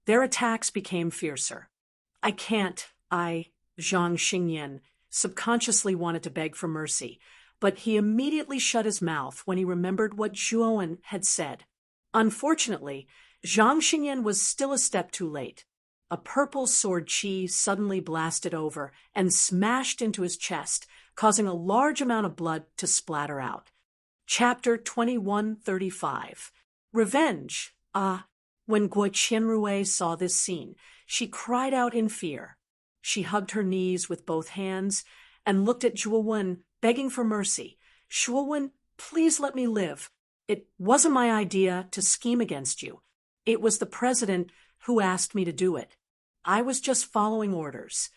their attacks became fiercer. Zhang Xingyan subconsciously wanted to beg for mercy, but he immediately shut his mouth when he remembered what Zhuowen had said. Unfortunately, Zhang Xingyan was still a step too late. A purple sword chi suddenly blasted over and smashed into his chest, causing a large amount of blood to splatter out. Chapter 2135. Revenge. When Guo Qianrui saw this scene, she cried out in fear. She hugged her knees with both hands and looked at Zhuowen, begging for mercy. "Zhuowen, please let me live. It wasn't my idea to scheme against you. It was the president who asked me to do it. I was just following orders.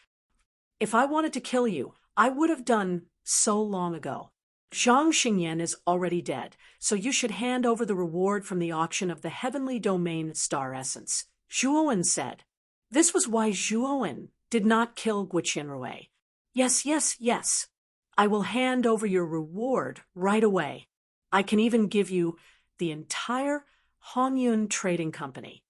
If I wanted to kill you, I would have done so long ago. Zhang Xingyan is already dead, so you should hand over the reward from the auction of the heavenly domain star essence," Zhuowen said. This was why Zhuowen did not kill Guo Qianrui. Yes. I will hand over your reward right away. I can even give you the entire Hongyun Trading Company."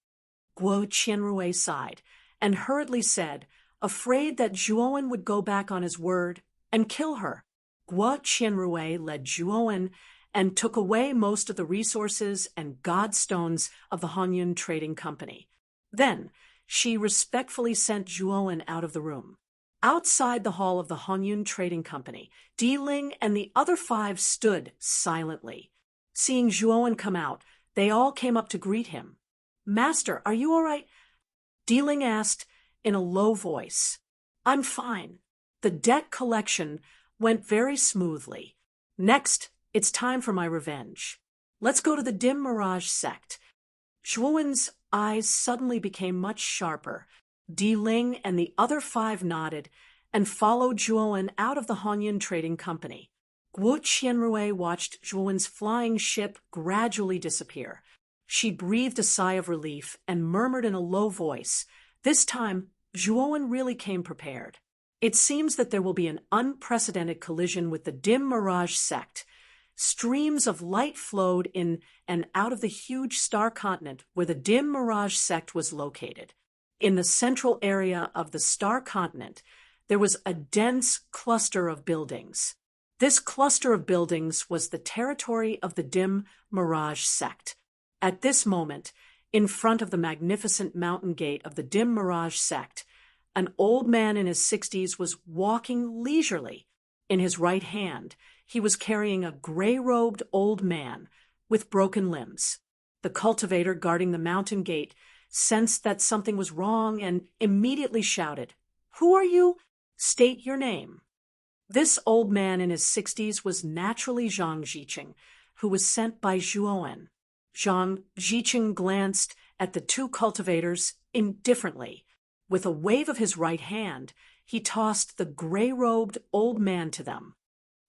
Guo Qianrui sighed and hurriedly said, afraid that Zhuowen would go back on his word and kill her. Guo Qianrui led Zhuowen and took away most of the resources and godstones of the Hongyun Trading Company. Then she respectfully sent Zhuowen out of the room. Outside the hall of the Hongyun Trading Company, Di Ling and the other 5 stood silently. Seeing Zhuowen come out, they all came up to greet him. "Master, are you all right?" Di Ling asked in a low voice. "I'm fine. The debt collection went very smoothly. Next, it's time for my revenge. Let's go to the Dim Mirage sect." Zhuowen's eyes suddenly became much sharper. Di Ling and the other 5 nodded and followed Zhuowen out of the Hongyun Trading Company. Guo Qianrui watched Zhuowen's flying ship gradually disappear. She breathed a sigh of relief and murmured in a low voice, "This time, Zhuowen really came prepared. It seems that there will be an unprecedented collision with the Dim Mirage sect." Streams of light flowed in and out of the huge star continent where the Dim Mirage sect was located. In the central area of the star continent, there was a dense cluster of buildings. This cluster of buildings was the territory of the Dim Mirage sect. At this moment, in front of the magnificent mountain gate of the Dim Mirage sect, an old man in his 60s was walking leisurely. In his right hand, he was carrying a gray-robed old man with broken limbs. The cultivator guarding the mountain gate sensed that something was wrong and immediately shouted, "Who are you? State your name." This old man in his 60s was naturally Zhang Ziqing, who was sent by Zhuowen. Zhang Ziqing glanced at the 2 cultivators indifferently. With a wave of his right hand, he tossed the gray-robed old man to them.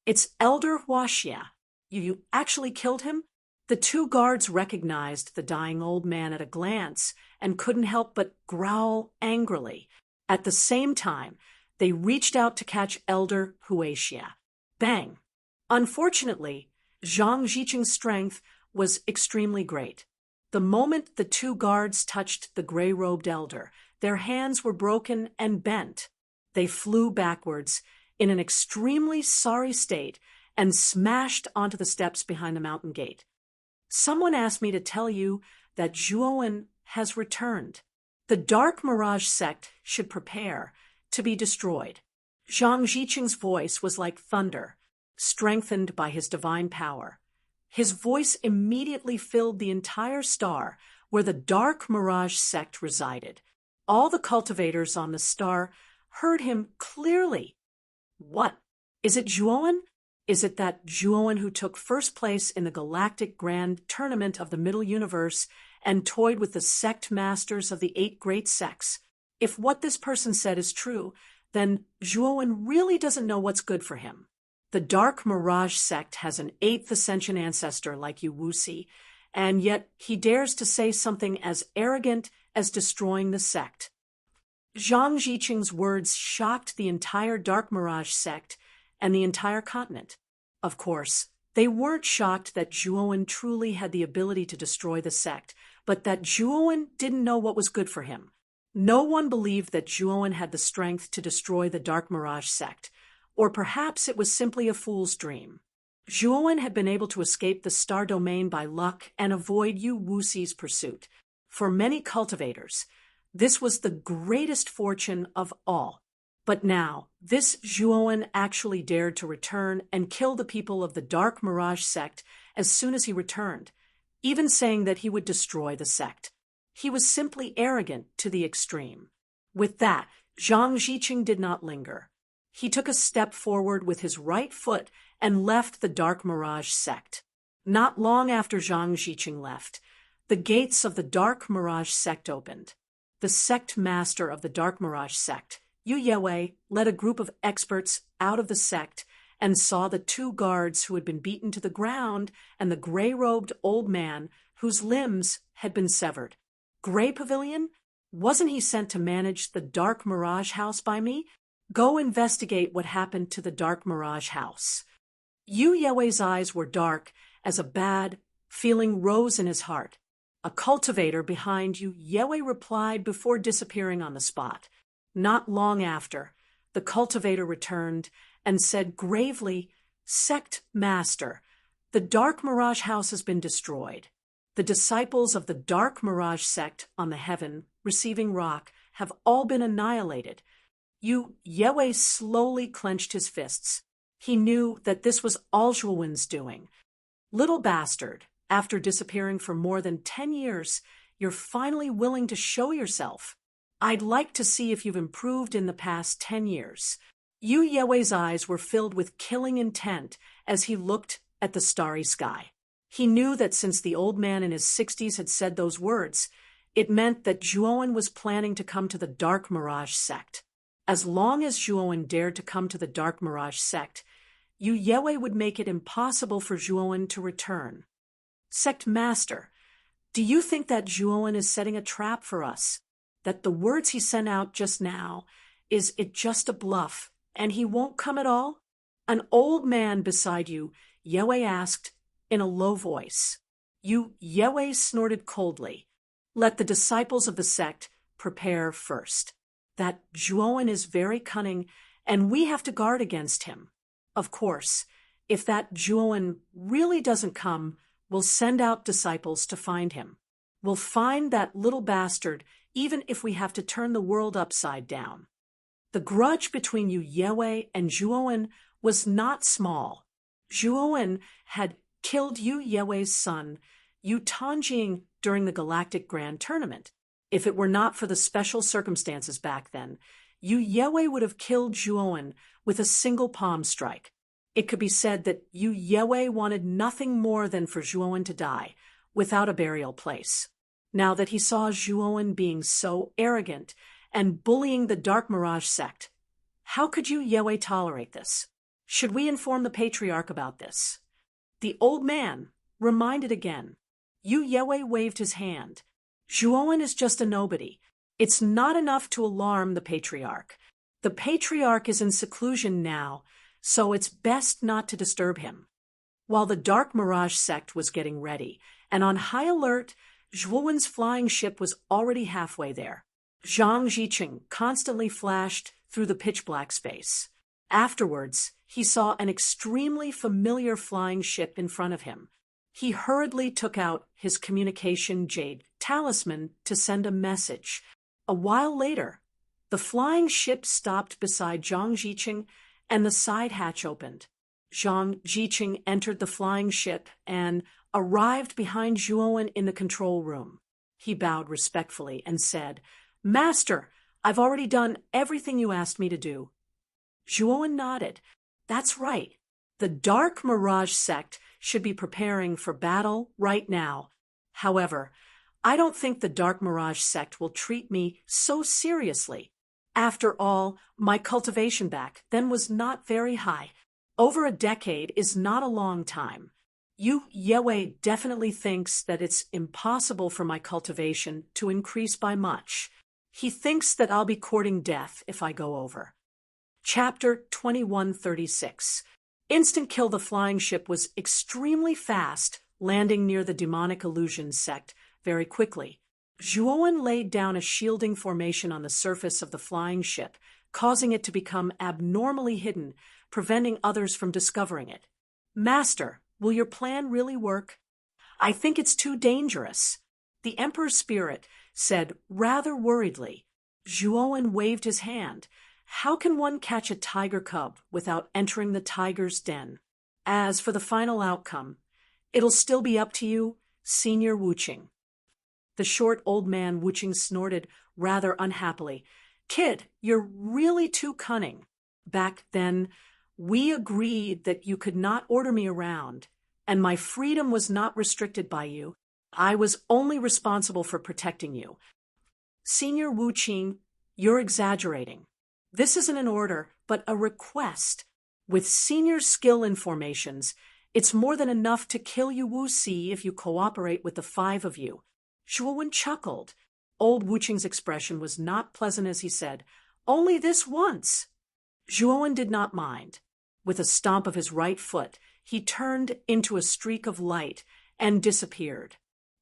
"It's Elder Huaxia. You actually killed him?" The 2 guards recognized the dying old man at a glance and couldn't help but growl angrily. At the same time, they reached out to catch Elder Huaxia. Bang! Unfortunately, Zhang Ziqing's strength was extremely great. The moment the 2 guards touched the gray-robed elder, their hands were broken and bent. They flew backwards in an extremely sorry state and smashed onto the steps behind the mountain gate. "Someone asked me to tell you that Zhuowen has returned. The Dark Mirage sect should prepare to be destroyed." Zhang Ziqing's voice was like thunder, strengthened by his divine power. His voice immediately filled the entire star where the Dark Mirage sect resided. All the cultivators on the star heard him clearly. "What? Is it Zhuowen? Is it that Zhuowen who took first place in the Galactic Grand Tournament of the Middle Universe and toyed with the sect masters of the 8 great sects? If what this person said is true, then Zhuowen really doesn't know what's good for him. The Dark Mirage sect has an 8th Ascension ancestor like you, Wuxi, and yet he dares to say something as arrogant as destroying the sect." Zhang Ziqing's words shocked the entire Dark Mirage sect and the entire continent. Of course, they weren't shocked that Zhuowen truly had the ability to destroy the sect, but that Zhuowen didn't know what was good for him. No one believed that Zhuowen had the strength to destroy the Dark Mirage sect, or perhaps it was simply a fool's dream. Zhuowen had been able to escape the star domain by luck and avoid Yu Wuxi's pursuit. For many cultivators, this was the greatest fortune of all. But now, this Zhuowen actually dared to return and kill the people of the Dark Mirage sect as soon as he returned, even saying that he would destroy the sect. He was simply arrogant to the extreme. With that, Zhang Ziqing did not linger. He took a step forward with his right foot and left the Dark Mirage sect. Not long after Zhang Ziqing left, the gates of the Dark Mirage sect opened. The sect master of the Dark Mirage sect, Yu Yewei, led a group of experts out of the sect and saw the 2 guards who had been beaten to the ground and the gray-robed old man whose limbs had been severed. "Gray Pavilion? Wasn't he sent to manage the Dark Mirage house by me? Go investigate what happened to the Dark Mirage house. Yu Yewe's eyes were dark as a bad feeling rose in his heart. A cultivator behind Yu Yewe replied before disappearing on the spot. Not long after, the cultivator returned and said gravely, "Sect Master, the Dark Mirage house has been destroyed. The disciples of the Dark Mirage sect on the Heaven Receiving Rock have all been annihilated." Yu Yewe slowly clenched his fists. He knew that this was all Zhuowen's doing. "Little bastard, after disappearing for more than 10 years, you're finally willing to show yourself. I'd like to see if you've improved in the past 10 years. Yu Yewe's eyes were filled with killing intent as he looked at the starry sky. He knew that since the old man in his 60s had said those words, it meant that Zhuowen was planning to come to the Dark Mirage sect. As long as Zhuowen dared to come to the Dark Mirage sect, Yu Yewe would make it impossible for Zhuowen to return. "Sect Master, do you think that Zhuowen is setting a trap for us? That the words he sent out just now, is it just a bluff, and he won't come at all?" An old man beside Yu Yewe asked in a low voice. Yu Yewe snorted coldly. "Let the disciples of the sect prepare first. That Zhuowen is very cunning, and we have to guard against him. Of course, if that Zhuowen really doesn't come, we'll send out disciples to find him. We'll find that little bastard, even if we have to turn the world upside down." The grudge between Yu Yewe and Zhuowen was not small. Zhuowen had killed Yu Yewe's son, Yu Tanjing, during the Galactic Grand Tournament. If it were not for the special circumstances back then, Yu Yewe would have killed Zhuowen with a single palm strike. It could be said that Yu Yewe wanted nothing more than for Zhuowen to die, without a burial place. Now that he saw Zhuowen being so arrogant and bullying the Dark Mirage sect, how could Yu Yewe tolerate this? Should we inform the Patriarch about this? The old man reminded again. Yu Yewe waved his hand. "Zhuowen is just a nobody. It's not enough to alarm the Patriarch. The Patriarch is in seclusion now, so it's best not to disturb him." While the Dark Mirage sect was getting ready and on high alert, Zhuowen's flying ship was already halfway there. Zhang Jiqing constantly flashed through the pitch-black space. Afterwards, he saw an extremely familiar flying ship in front of him. He hurriedly took out his communication jade talisman to send a message. A while later, the flying ship stopped beside Zhang Jiqing and the side hatch opened. Zhang Jiqing entered the flying ship and arrived behind Zhuowen in the control room. He bowed respectfully and said, "Master, I've already done everything you asked me to do." Zhuowen nodded. "That's right. The Dark Mirage sect should be preparing for battle right now. However, I don't think the Dark Mirage sect will treat me so seriously. After all, my cultivation back then was not very high. Over a decade is not a long time. Yu Yewe definitely thinks that it's impossible for my cultivation to increase by much. He thinks that I'll be courting death if I go over." Chapter 2136. Instant Kill the flying ship was extremely fast, landing near the demonic illusion sect very quickly. Zhuowen laid down a shielding formation on the surface of the flying ship, causing it to become abnormally hidden, preventing others from discovering it. "Master, will your plan really work?" "I think it's too dangerous," the Emperor's spirit said rather worriedly. Zhuowen waved his hand. "How can one catch a tiger cub without entering the tiger's den? As for the final outcome, it'll still be up to you, Senior Wuqing." The short old man Wuqing snorted rather unhappily. "Kid, you're really too cunning. Back then, we agreed that you could not order me around, and my freedom was not restricted by you. I was only responsible for protecting you. Senior Wuqing, you're exaggerating. This isn't an order, but a request. With senior skill in formations, it's more than enough to kill you Wu Si if you cooperate with the 5 of you." Zhuowen chuckled. Old Wuqing's expression was not pleasant as he said, "Only this once." Zhuowen did not mind. With a stomp of his right foot, he turned into a streak of light and disappeared.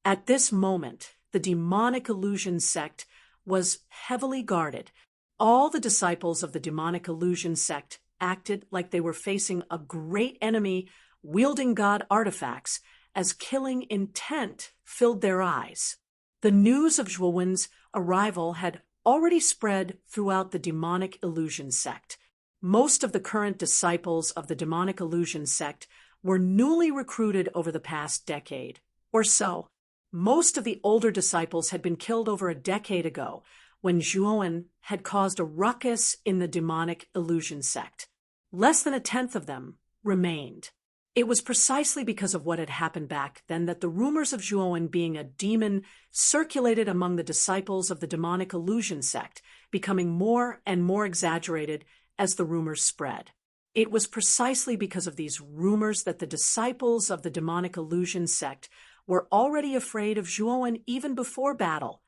At this moment, the demonic illusion sect was heavily guarded. All the disciples of the demonic illusion sect acted like they were facing a great enemy wielding god artifacts as killing intent filled their eyes. The news of Zhuowen's arrival had already spread throughout the demonic illusion sect. Most of the current disciples of the demonic illusion sect were newly recruited over the past decade or so. Most of the older disciples had been killed over a decade ago when Zhuowen had caused a ruckus in the demonic illusion sect. Less than a tenth of them remained. It was precisely because of what had happened back then that the rumors of Zhuowen being a demon circulated among the disciples of the demonic illusion sect, becoming more and more exaggerated as the rumors spread. It was precisely because of these rumors that the disciples of the demonic illusion sect were already afraid of Zhuowen even before battle,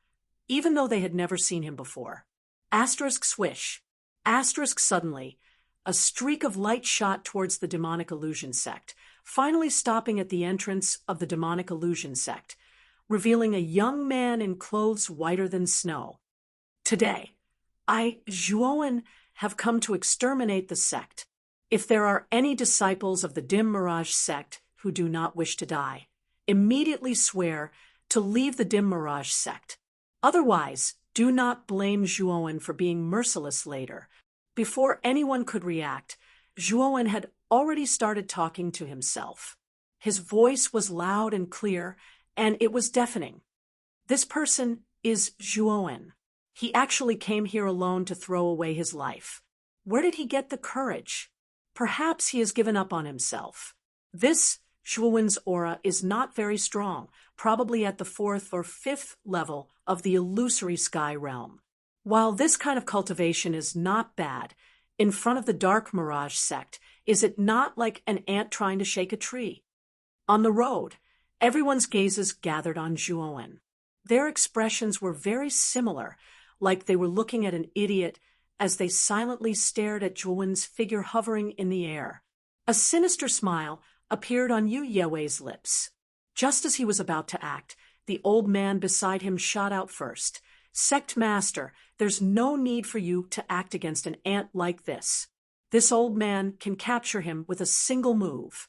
even though they had never seen him before. Asterisk swish. Asterisk suddenly. A streak of light shot towards the demonic illusion sect, finally stopping at the entrance of the demonic illusion sect, revealing a young man in clothes whiter than snow. Today, I, Zhuowen, have come to exterminate the sect. If there are any disciples of the dim mirage sect who do not wish to die, immediately swear to leave the dim mirage sect. Otherwise, do not blame Zhuowen for being merciless later. Before anyone could react, Zhuowen had already started talking to himself. His voice was loud and clear, and it was deafening. This person is Zhuowen. He actually came here alone to throw away his life. Where did he get the courage? Perhaps he has given up on himself. This Zhuowen's aura is not very strong, probably at the 4th or 5th level of the illusory sky realm. While this kind of cultivation is not bad, in front of the dark mirage sect, is it not like an ant trying to shake a tree? On the road, everyone's gazes gathered on Zhuowen. Their expressions were very similar, like they were looking at an idiot as they silently stared at Zhuowen's figure hovering in the air. A sinister smile appeared on Yu Yewei's lips. Just as he was about to act, the old man beside him shot out first. Sect Master, there's no need for you to act against an ant like this. This old man can capture him with a single move.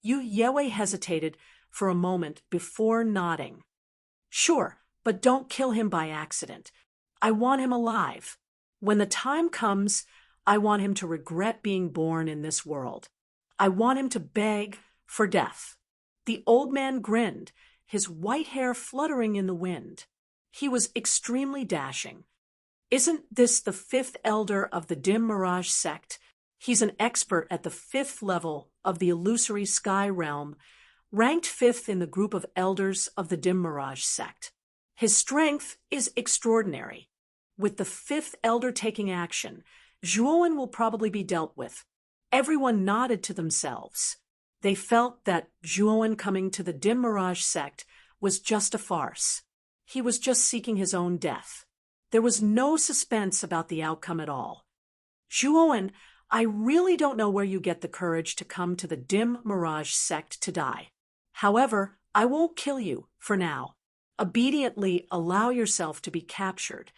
Yu Yewei hesitated for a moment before nodding. Sure, but don't kill him by accident. I want him alive. When the time comes, I want him to regret being born in this world. I want him to beg for death. The old man grinned, his white hair fluttering in the wind. He was extremely dashing. Isn't this the 5th elder of the dim mirage sect? He's an expert at the 5th level of the illusory sky realm, ranked 5th in the group of elders of the dim mirage sect. His strength is extraordinary. With the 5th elder taking action, Zhuowen will probably be dealt with. Everyone nodded to themselves. They felt that Zhuowen coming to the dim mirage sect was just a farce. He was just seeking his own death. There was no suspense about the outcome at all. Zhuowen, I really don't know where you get the courage to come to the dim mirage sect to die. However, I won't kill you for now. Obediently allow yourself to be captured.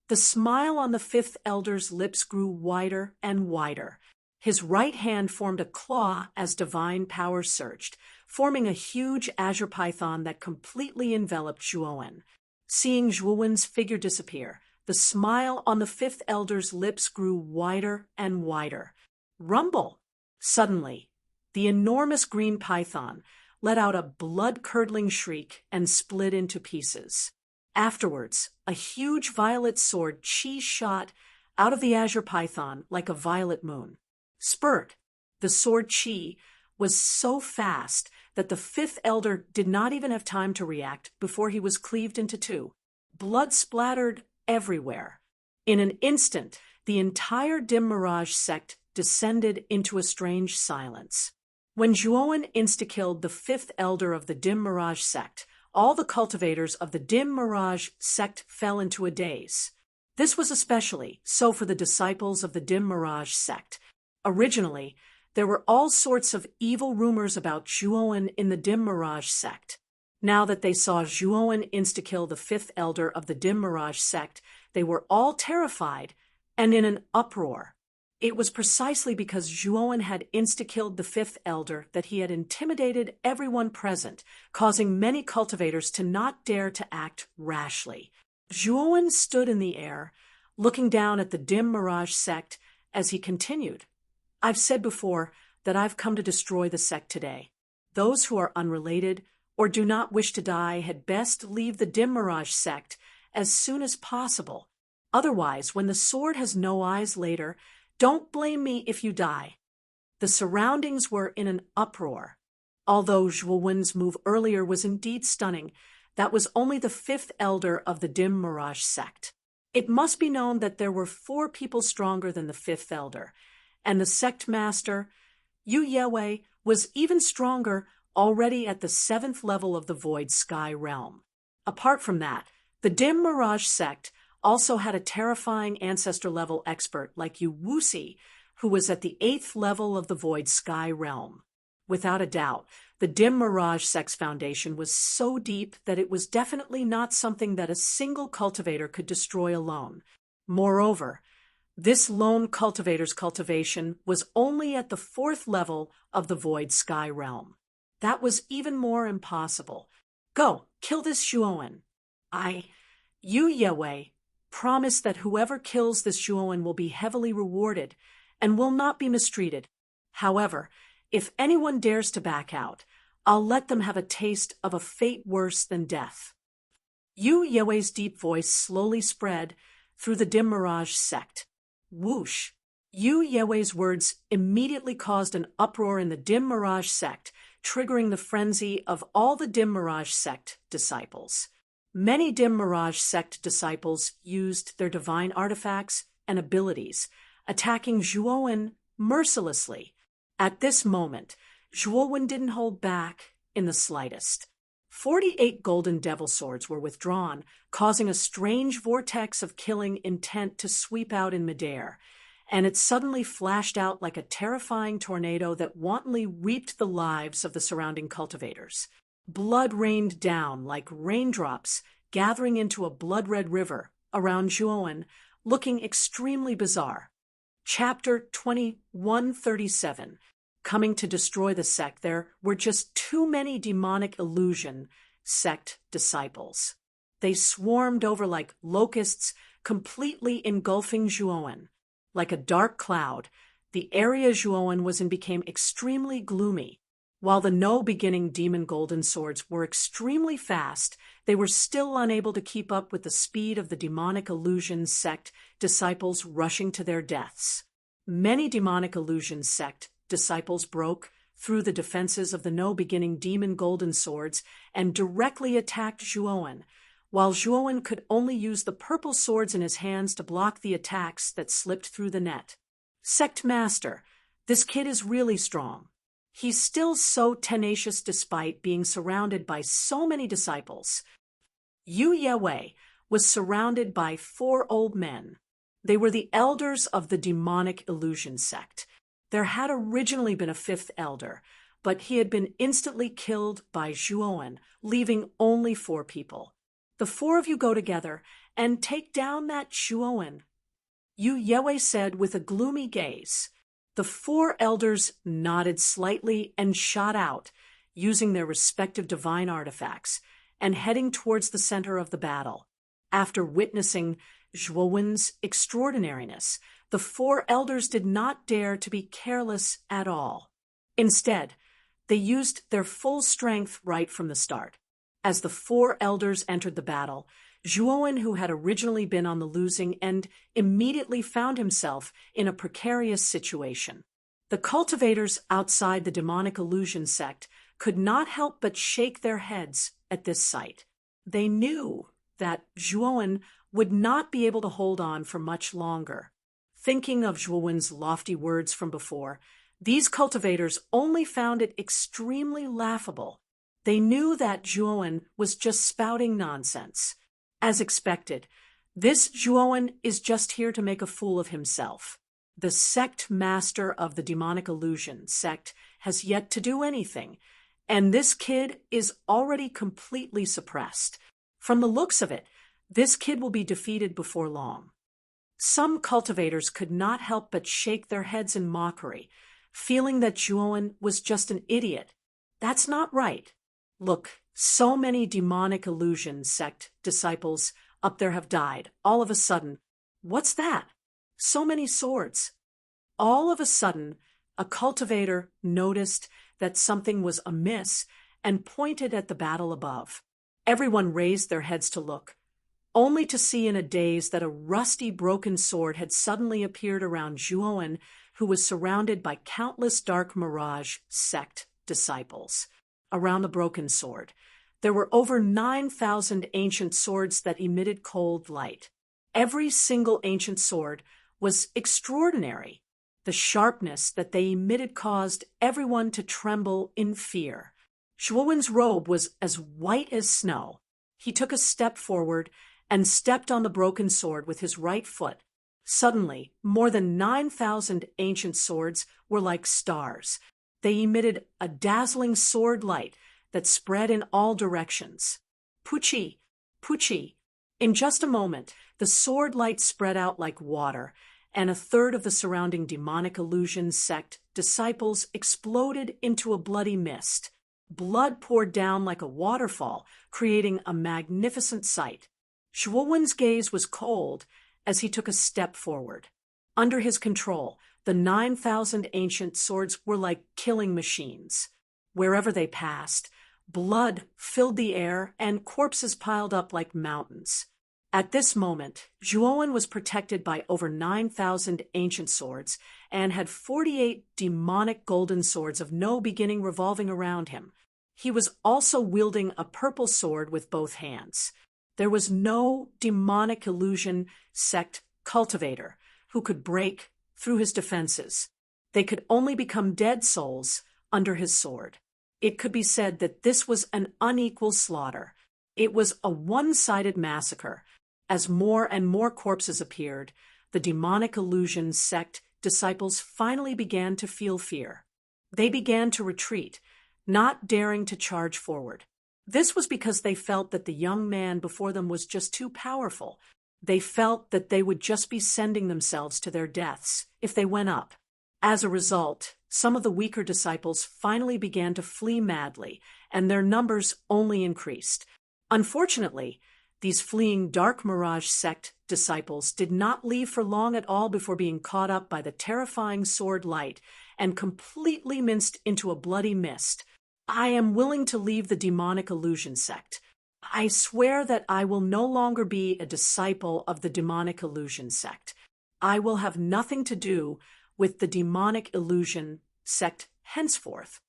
The smile on the 5th elder's lips grew wider and wider. His right hand formed a claw as divine power surged, forming a huge azure python that completely enveloped Zhuowen. Seeing Zhuowen's figure disappear, the smile on the 5th elder's lips grew wider and wider. Rumble! Suddenly, the enormous green python let out a blood-curdling shriek and split into pieces. Afterwards, a huge violet sword shot out of the azure python like a violet moon. Spurt! The sword was so fast that the 5th elder did not even have time to react before he was cleaved into two. Blood splattered everywhere. In an instant, the entire dim mirage sect descended into a strange silence. When Zhuowen insta-killed the 5th elder of the dim mirage sect, all the cultivators of the dim mirage sect fell into a daze. This was especially so for the disciples of the Dim Mirage sect. Originally, there were all sorts of evil rumors about Zhuowen in the Dim Mirage sect. Now that they saw Zhuowen insta-kill the fifth elder of the Dim Mirage sect, they were all terrified and in an uproar. It was precisely because Zhuowen had insta-killed the fifth elder that he had intimidated everyone present, causing many cultivators to not dare to act rashly. Zhuowen stood in the air, looking down at the Dim Mirage sect as he continued. I've said before that I've come to destroy the sect today. Those who are unrelated or do not wish to die had best leave the Dim Mirage sect as soon as possible. Otherwise, when the sword has no eyes later, don't blame me if you die. The surroundings were in an uproar. Although Zhuowen's move earlier was indeed stunning, that was only the fifth elder of the Dim Mirage sect. It must be known that there were 4 people stronger than the fifth elder, and the sect master, Yu Yewei, was even stronger, already at the 7th level of the Void Sky realm. Apart from that, the Dim Mirage sect also had a terrifying ancestor-level expert like Yu Wuxi, who was at the 8th level of the Void Sky realm. Without a doubt, the Dim Mirage sect's foundation was so deep that it was definitely not something that a single cultivator could destroy alone. Moreover, this lone cultivator's cultivation was only at the 4th level of the Void Sky realm. That was even more impossible. Go, kill this Zhuowen. Yu Yewei, promise that whoever kills this Zhuowen will be heavily rewarded and will not be mistreated. However, if anyone dares to back out, I'll let them have a taste of a fate worse than death. Yu Yewei's deep voice slowly spread through the Dim Mirage sect. Whoosh! Yu Yewei's words immediately caused an uproar in the Dim Mirage sect, triggering the frenzy of all the Dim Mirage sect disciples. Many Dim Mirage sect disciples used their divine artifacts and abilities, attacking Zhuowen mercilessly. At this moment, Zhuowen didn't hold back in the slightest. 48 golden devil swords were withdrawn, causing a strange vortex of killing intent to sweep out in midair, and it suddenly flashed out like a terrifying tornado that wantonly reaped the lives of the surrounding cultivators. Blood rained down like raindrops, gathering into a blood-red river around Zhuowen, looking extremely bizarre. Chapter 2137. Coming to destroy the sect, there were just too many demonic illusion sect disciples. They swarmed over like locusts, completely engulfing Zhuowen. Like a dark cloud, the area Zhuowen was in became extremely gloomy. While the no-beginning demon golden swords were extremely fast, they were still unable to keep up with the speed of the demonic illusion sect disciples rushing to their deaths. Many demonic illusion sect disciples broke through the defenses of the no-beginning demon golden swords and directly attacked Zhuowen, while Zhuowen could only use the purple swords in his hands to block the attacks that slipped through the net. Sect Master, this kid is really strong. He's still so tenacious despite being surrounded by so many disciples. Yu Yewei was surrounded by 4 old men. They were the elders of the demonic illusion sect. There had originally been a 5th elder, but he had been instantly killed by Zhuowen, leaving only 4 people. The 4 of you go together and take down that Zhuowen, Yu Yewei said with a gloomy gaze. The 4 elders nodded slightly and shot out, using their respective divine artifacts, and heading towards the center of the battle. After witnessing Zhuowen's extraordinariness, the 4 elders did not dare to be careless at all. Instead, they used their full strength right from the start. As the 4 elders entered the battle, Zhuowen, who had originally been on the losing end, immediately found himself in a precarious situation. The cultivators outside the demonic illusion sect could not help but shake their heads at this sight. They knew that Zhuowen would not be able to hold on for much longer. Thinking of Zhuowen's lofty words from before, these cultivators only found it extremely laughable. They knew that Zhuowen was just spouting nonsense. As expected, This Zhuowen is just here to make a fool of himself. The sect master of the demonic illusion sect has yet to do anything, and this kid is already completely suppressed. From the looks of it, this kid will be defeated before long. Some cultivators could not help but shake their heads in mockery, feeling that Zhuowen was just an idiot. That's not right. Look, so many demonic illusion sect disciples up there have died. All of a sudden, what's that? So many swords. All of a sudden, a cultivator noticed that something was amiss and pointed at the battle above. Everyone raised their heads to look, only to see in a daze that a rusty broken sword had suddenly appeared around Zhuowen, who was surrounded by countless dark mirage sect disciples. Around the broken sword, there were over 9,000 ancient swords that emitted cold light. Every single ancient sword was extraordinary. The sharpness that they emitted caused everyone to tremble in fear. Zhuowen's robe was as white as snow. He took a step forward and stepped on the broken sword with his right foot. Suddenly, more than 9,000 ancient swords were like stars. They emitted a dazzling sword light that spread in all directions. Puchi, Puchi. In just a moment, the sword light spread out like water, and a third of the surrounding demonic illusion sect disciples exploded into a bloody mist. Blood poured down like a waterfall, creating a magnificent sight. Zhuowen's gaze was cold as he took a step forward. Under his control, the 9,000 ancient swords were like killing machines. Wherever they passed, blood filled the air and corpses piled up like mountains. At this moment, Zhuowen was protected by over 9,000 ancient swords and had 48 demonic golden swords of no beginning revolving around him. He was also wielding a purple sword with both hands. There was no demonic illusion sect cultivator who could break through his defenses. They could only become dead souls under his sword. It could be said that this was an unequal slaughter. It was a one-sided massacre. As more and more corpses appeared, the demonic illusion sect disciples finally began to feel fear. They began to retreat, not daring to charge forward. This was because they felt that the young man before them was just too powerful. They felt that they would just be sending themselves to their deaths if they went up. As a result, some of the weaker disciples finally began to flee madly, and their numbers only increased. Unfortunately, these fleeing Dark Mirage sect disciples did not leave for long at all before being caught up by the terrifying sword light and completely minced into a bloody mist. I am willing to leave the demonic illusion sect. I swear that I will no longer be a disciple of the demonic illusion sect. I will have nothing to do with the demonic illusion sect henceforth.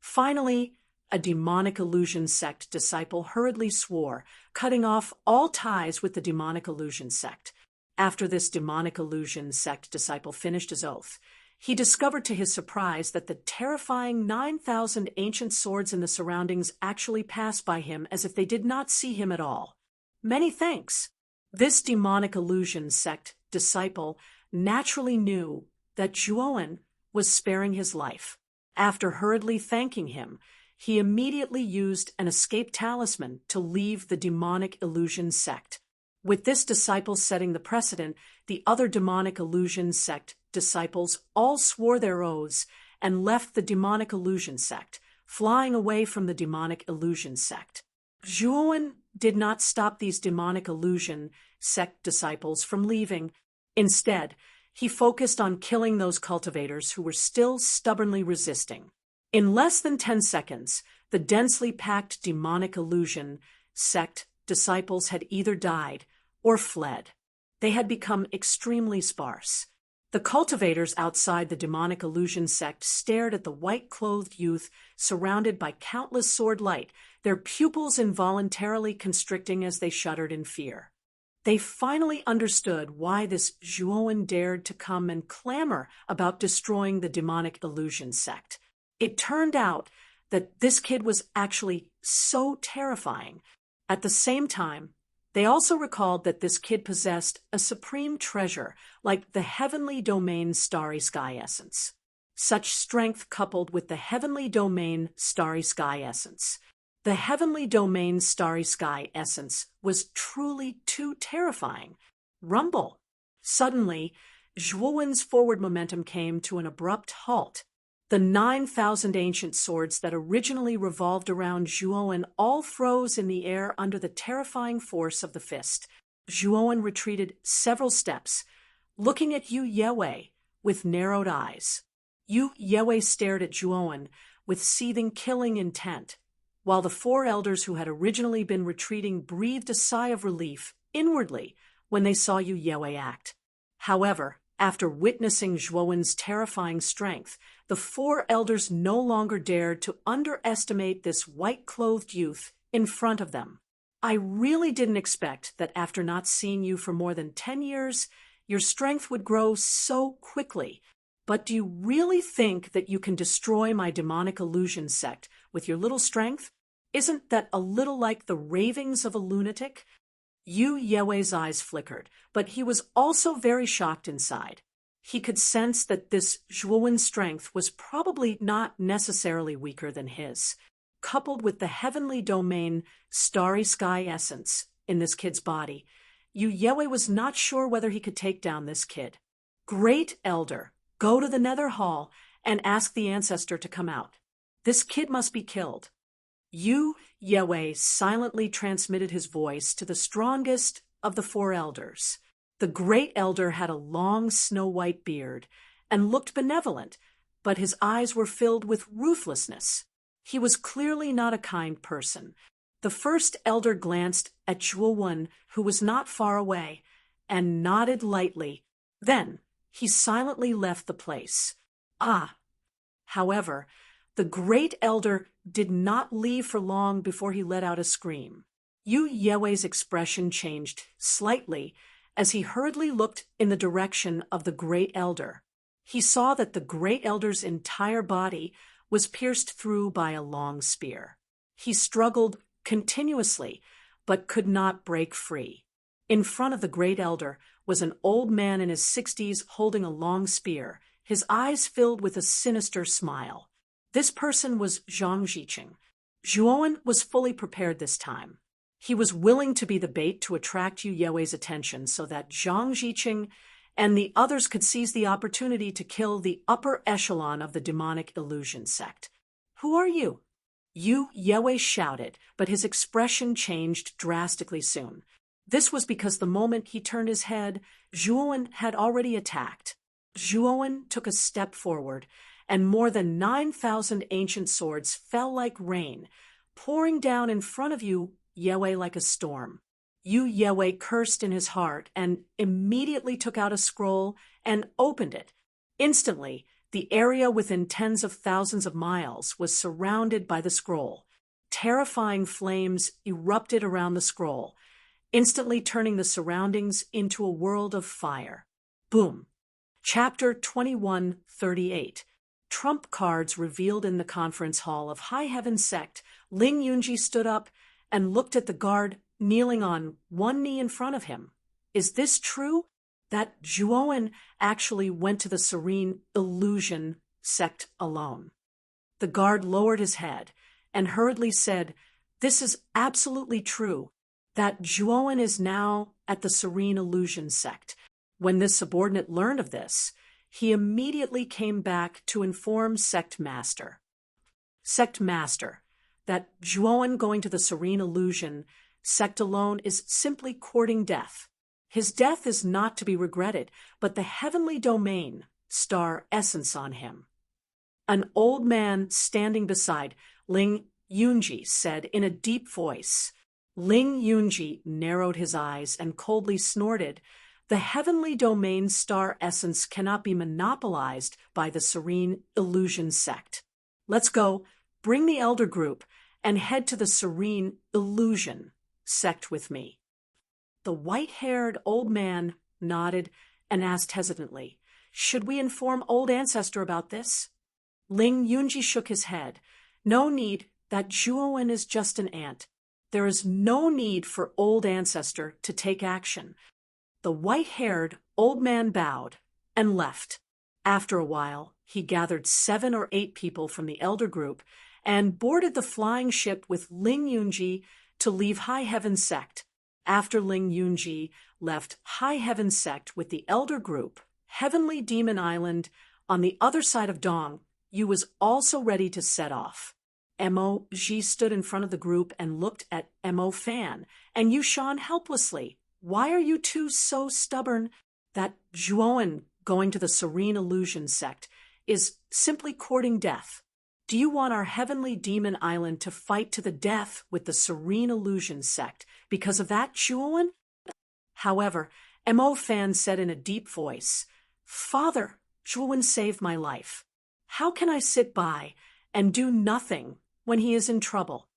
Finally, a demonic illusion sect disciple hurriedly swore, cutting off all ties with the demonic illusion sect. After this demonic illusion sect disciple finished his oath, he discovered to his surprise that the terrifying 9,000 ancient swords in the surroundings actually passed by him as if they did not see him at all. Many thanks. This demonic illusion sect disciple naturally knew that Zhuowen was sparing his life. After hurriedly thanking him, he immediately used an escape talisman to leave the demonic illusion sect. With this disciple setting the precedent, the other demonic illusion sect disciples all swore their oaths and left the demonic illusion sect, flying away from the demonic illusion sect. Zhuowen did not stop these demonic illusion sect disciples from leaving. Instead, he focused on killing those cultivators who were still stubbornly resisting. In less than 10 seconds, the densely packed demonic illusion sect disciples had either died or fled. They had become extremely sparse. The cultivators outside the demonic illusion sect stared at the white-clothed youth surrounded by countless sword light, their pupils involuntarily constricting as they shuddered in fear. They finally understood why this Zhuowen dared to come and clamor about destroying the demonic illusion sect. It turned out that this kid was actually so terrifying. At the same time, They also recalled that this kid possessed a supreme treasure, like the heavenly domain starry sky essence. Such strength coupled with the heavenly domain starry sky essence. The heavenly domain starry sky essence was truly too terrifying. Rumble. Suddenly, Zhuowen's forward momentum came to an abrupt halt. The 9,000 ancient swords that originally revolved around Zhuowen all froze in the air under the terrifying force of the fist. Zhuowen retreated several steps, looking at Yu Yewei with narrowed eyes. Yu Yewei stared at Zhuowen with seething killing intent, while the four elders who had originally been retreating breathed a sigh of relief inwardly when they saw Yu Yewei act. However, after witnessing Zhuowen's terrifying strength, the four elders no longer dared to underestimate this white-clothed youth in front of them. I really didn't expect that after not seeing you for more than 10 years, your strength would grow so quickly. But do you really think that you can destroy my demonic illusion sect with your little strength? Isn't that a little like the ravings of a lunatic? Yu Yewei's eyes flickered, but he was also very shocked inside. He could sense that this Zhuowen strength was probably not necessarily weaker than his. Coupled with the heavenly domain starry sky essence in this kid's body, Yu Yewei was not sure whether he could take down this kid. Great Elder, go to the Nether Hall and ask the ancestor to come out. This kid must be killed. Yu Yewei silently transmitted his voice to the strongest of the four elders. The great elder had a long snow-white beard and looked benevolent, but his eyes were filled with ruthlessness. He was clearly not a kind person. The first elder glanced at Zhuowen, who was not far away, and nodded lightly. Then he silently left the place. However, the great elder did not leave for long before he let out a scream. Yu Yewei's expression changed slightly as he hurriedly looked in the direction of the great elder. He saw that the great elder's entire body was pierced through by a long spear. He struggled continuously, but could not break free. In front of the great elder was an old man in his 60s holding a long spear, his eyes filled with a sinister smile. This person was Zhang Ziqing. Zhuowen was fully prepared this time. He was willing to be the bait to attract Yu Yewei's attention so that Zhang Ziqing and the others could seize the opportunity to kill the upper echelon of the demonic illusion sect. Who are you? Yu Yewei shouted, but his expression changed drastically soon. This was because the moment he turned his head, Zhuowen had already attacked. Zhuowen took a step forward, and more than 9,000 ancient swords fell like rain, pouring down in front of Yu Yewei like a storm. Yu Yewei cursed in his heart and immediately took out a scroll and opened it. Instantly, the area within tens of thousands of miles was surrounded by the scroll. Terrifying flames erupted around the scroll, instantly turning the surroundings into a world of fire. Boom. Chapter 2138. Trump cards revealed in the conference hall of High Heaven Sect. Ling Yunji stood up and looked at the guard kneeling on one knee in front of him. Is this true? That Zhuowen actually went to the Serene Illusion Sect alone? The guard lowered his head and hurriedly said, "This is absolutely true. That Zhuowen is now at the Serene Illusion Sect." When this subordinate learned of this, he immediately came back to inform Sect Master. Sect Master, that Zhuowen going to the Serene Illusion Sect alone is simply courting death. His death is not to be regretted, but the heavenly domain star essence on him. An old man standing beside Ling Yunji said in a deep voice. Ling Yunji narrowed his eyes and coldly snorted. The heavenly domain star essence cannot be monopolized by the Serene Illusion Sect. Let's go, bring the elder group, and head to the Serene Illusion Sect with me. The white-haired old man nodded and asked hesitantly, "Should we inform old ancestor about this?" Ling Yunji shook his head. "No need, that Zhuowen is just an ant. There is no need for old ancestor to take action. The white-haired old man bowed and left. After a while, he gathered 7 or 8 people from the elder group and boarded the flying ship with Ling Yunji to leave High Heaven Sect. After Ling Yunji left High Heaven Sect with the elder group, Heavenly Demon Island on the other side of Dong, Yu was also ready to set off. Mo Ji stood in front of the group and looked at Mo Fan and Yushan helplessly. Why are you two so stubborn? That Zhuowen going to the Serene Illusion sect is simply courting death. Do you want our Heavenly Demon Island to fight to the death with the Serene Illusion sect because of that, Zhuowen? However, Mo Fan said in a deep voice, Father, Zhuowen saved my life. How can I sit by and do nothing when he is in trouble?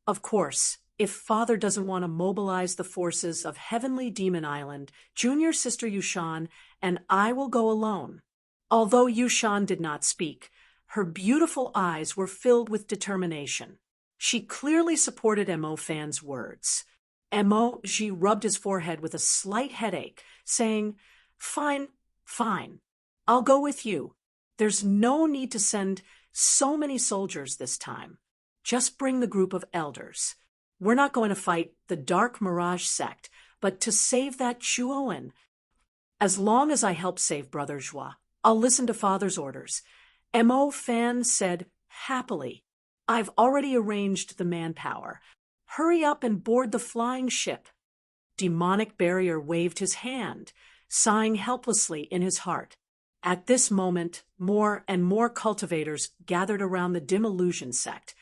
Of course, if Father doesn't want to mobilize the forces of Heavenly Demon Island, Junior Sister Yushan and I will go alone. Although Yushan did not speak, her beautiful eyes were filled with determination. She clearly supported Mo Fan's words. Mo Ji rubbed his forehead with a slight headache, saying, Fine, fine. I'll go with you. There's no need to send so many soldiers this time. Just bring the group of elders. We're not going to fight the Dark Mirage sect, but to save that Zhuowen. As long as I help save Brother Zhua, I'll listen to Father's orders. Mo Fan said happily, I've already arranged the manpower. Hurry up and board the flying ship. Demonic Barrier waved his hand, sighing helplessly in his heart. At this moment, more and more cultivators gathered around the Dim Illusion sect,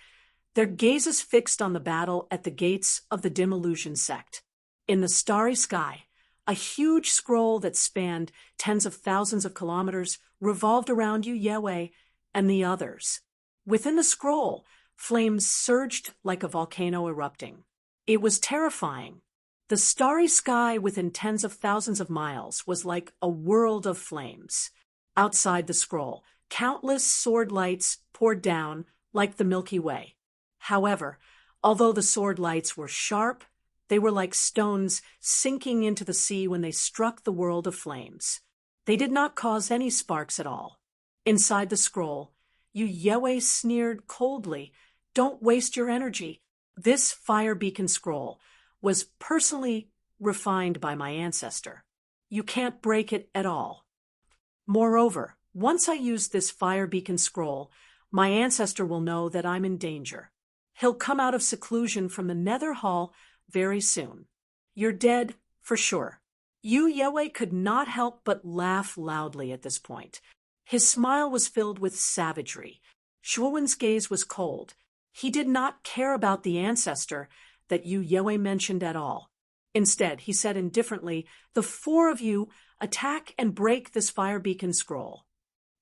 their gazes fixed on the battle at the gates of the Dim Illusion sect. In the starry sky, a huge scroll that spanned tens of thousands of kilometers revolved around Yu Yewei and the others. Within the scroll, flames surged like a volcano erupting. It was terrifying. The starry sky within tens of thousands of miles was like a world of flames. Outside the scroll, countless sword lights poured down like the Milky Way. However, although the sword lights were sharp, they were like stones sinking into the sea when they struck the world of flames. They did not cause any sparks at all. Inside the scroll, Yu Yewei sneered coldly, Don't waste your energy. This fire beacon scroll was personally refined by my ancestor. You can't break it at all. Moreover, once I use this fire beacon scroll, my ancestor will know that I'm in danger. He'll come out of seclusion from the Nether Hall very soon. You're dead, for sure. Yu Yewei could not help but laugh loudly at this point. His smile was filled with savagery. Zhuowen's gaze was cold. He did not care about the ancestor that Yu Yewei mentioned at all. Instead, he said indifferently, The 4 of you attack and break this fire beacon scroll.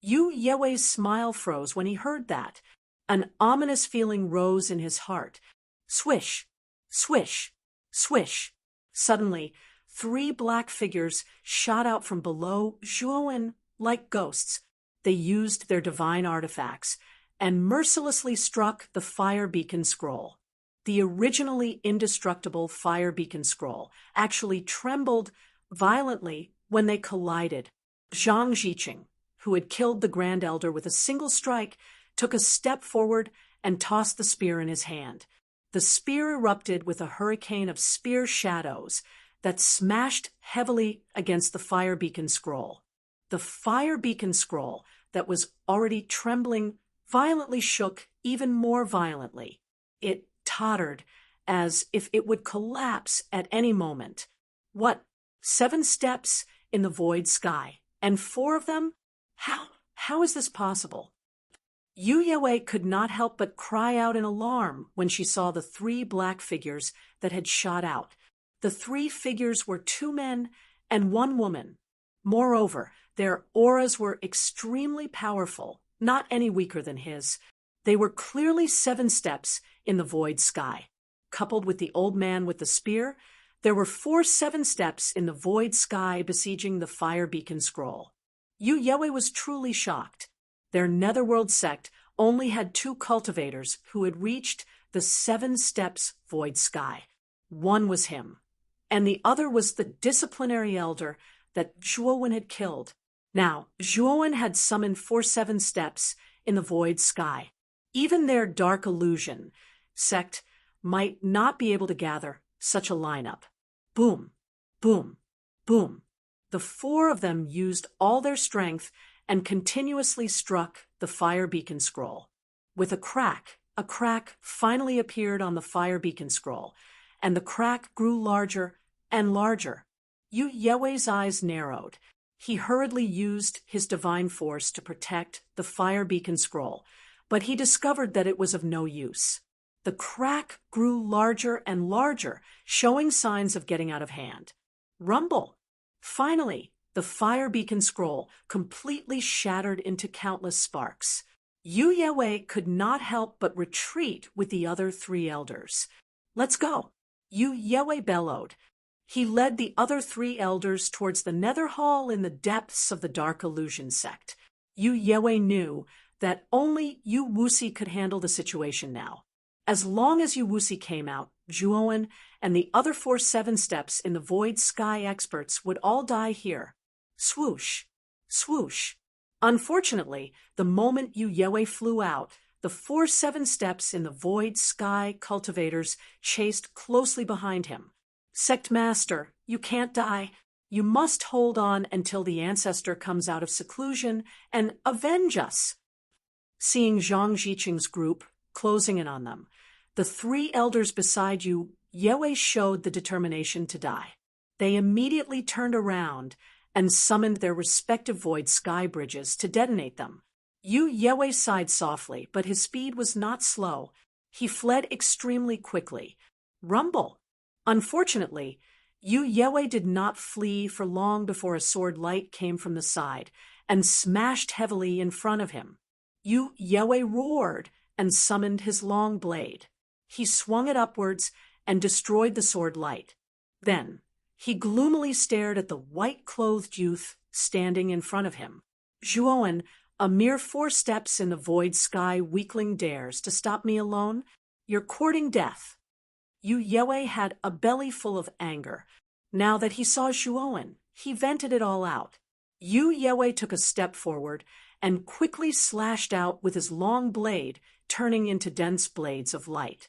Yu Yewei's smile froze when he heard that. An ominous feeling rose in his heart. Swish, swish, swish. Suddenly, 3 black figures shot out from below Zhuowen like ghosts. They used their divine artifacts and mercilessly struck the fire beacon scroll. The originally indestructible fire beacon scroll actually trembled violently when they collided. Zhang Jiqing, who had killed the Grand Elder with a single strike, took a step forward and tossed the spear in his hand. The spear erupted with a hurricane of spear shadows that smashed heavily against the fire beacon scroll. The fire beacon scroll that was already trembling violently shook even more violently. It tottered as if it would collapse at any moment. What? 7 steps in the void sky, and 4 of them? How is this possible? Yu Yewei could not help but cry out in alarm when she saw the 3 black figures that had shot out. The 3 figures were 2 men and 1 woman. Moreover, their auras were extremely powerful, not any weaker than his. They were clearly 7 steps in the void sky. Coupled with the old man with the spear, there were 4 7 steps in the void sky besieging the fire beacon scroll. Yu Yewei was truly shocked. Their netherworld sect only had 2 cultivators who had reached the 7 steps void sky. One was him, and the other was the disciplinary elder that Zhuowen had killed. Now, Zhuowen had summoned 4 steps in the void sky. Even their dark illusion sect might not be able to gather such a lineup. Boom, boom, boom. The 4 of them used all their strength and continuously struck the fire beacon scroll. With a crack finally appeared on the fire beacon scroll, and the crack grew larger and larger. Yu Yewei's eyes narrowed. He hurriedly used his divine force to protect the fire beacon scroll, but he discovered that it was of no use. The crack grew larger and larger, showing signs of getting out of hand. Rumble! Finally, the fire beacon scroll completely shattered into countless sparks. Yu Yewei could not help but retreat with the other 3 elders. "Let's go!" Yu Yewei bellowed. He led the other 3 elders towards the nether hall in the depths of the Dark Illusion sect. Yu Yewei knew that only Yu Wuxi could handle the situation now. As long as Yu Wuxi came out, Zhuowen and the other 4 steps in the Void Sky experts would all die here. Swoosh, swoosh. Unfortunately, the moment Yu Yewei flew out, the 4 steps in the Void Sky cultivators chased closely behind him. "Sect Master, you can't die. You must hold on until the ancestor comes out of seclusion and avenge us." Seeing Zhang Ziqing's group closing in on them, the 3 elders beside Yu Yewei showed the determination to die. They immediately turned around and summoned their respective void sky bridges to detonate them. Yu Yewei sighed softly, but his speed was not slow. He fled extremely quickly. Rumble! Unfortunately, Yu Yewei did not flee for long before a sword light came from the side and smashed heavily in front of him. Yu Yewei roared and summoned his long blade. He swung it upwards and destroyed the sword light. Then, he gloomily stared at the white-clothed youth standing in front of him. "Zhuowen, a mere 4 steps in the void sky weakling dares to stop me alone? You're courting death." Yu Yewei had a belly full of anger. Now that he saw Zhuowen, he vented it all out. Yu Yewei took a step forward and quickly slashed out with his long blade, turning into dense blades of light.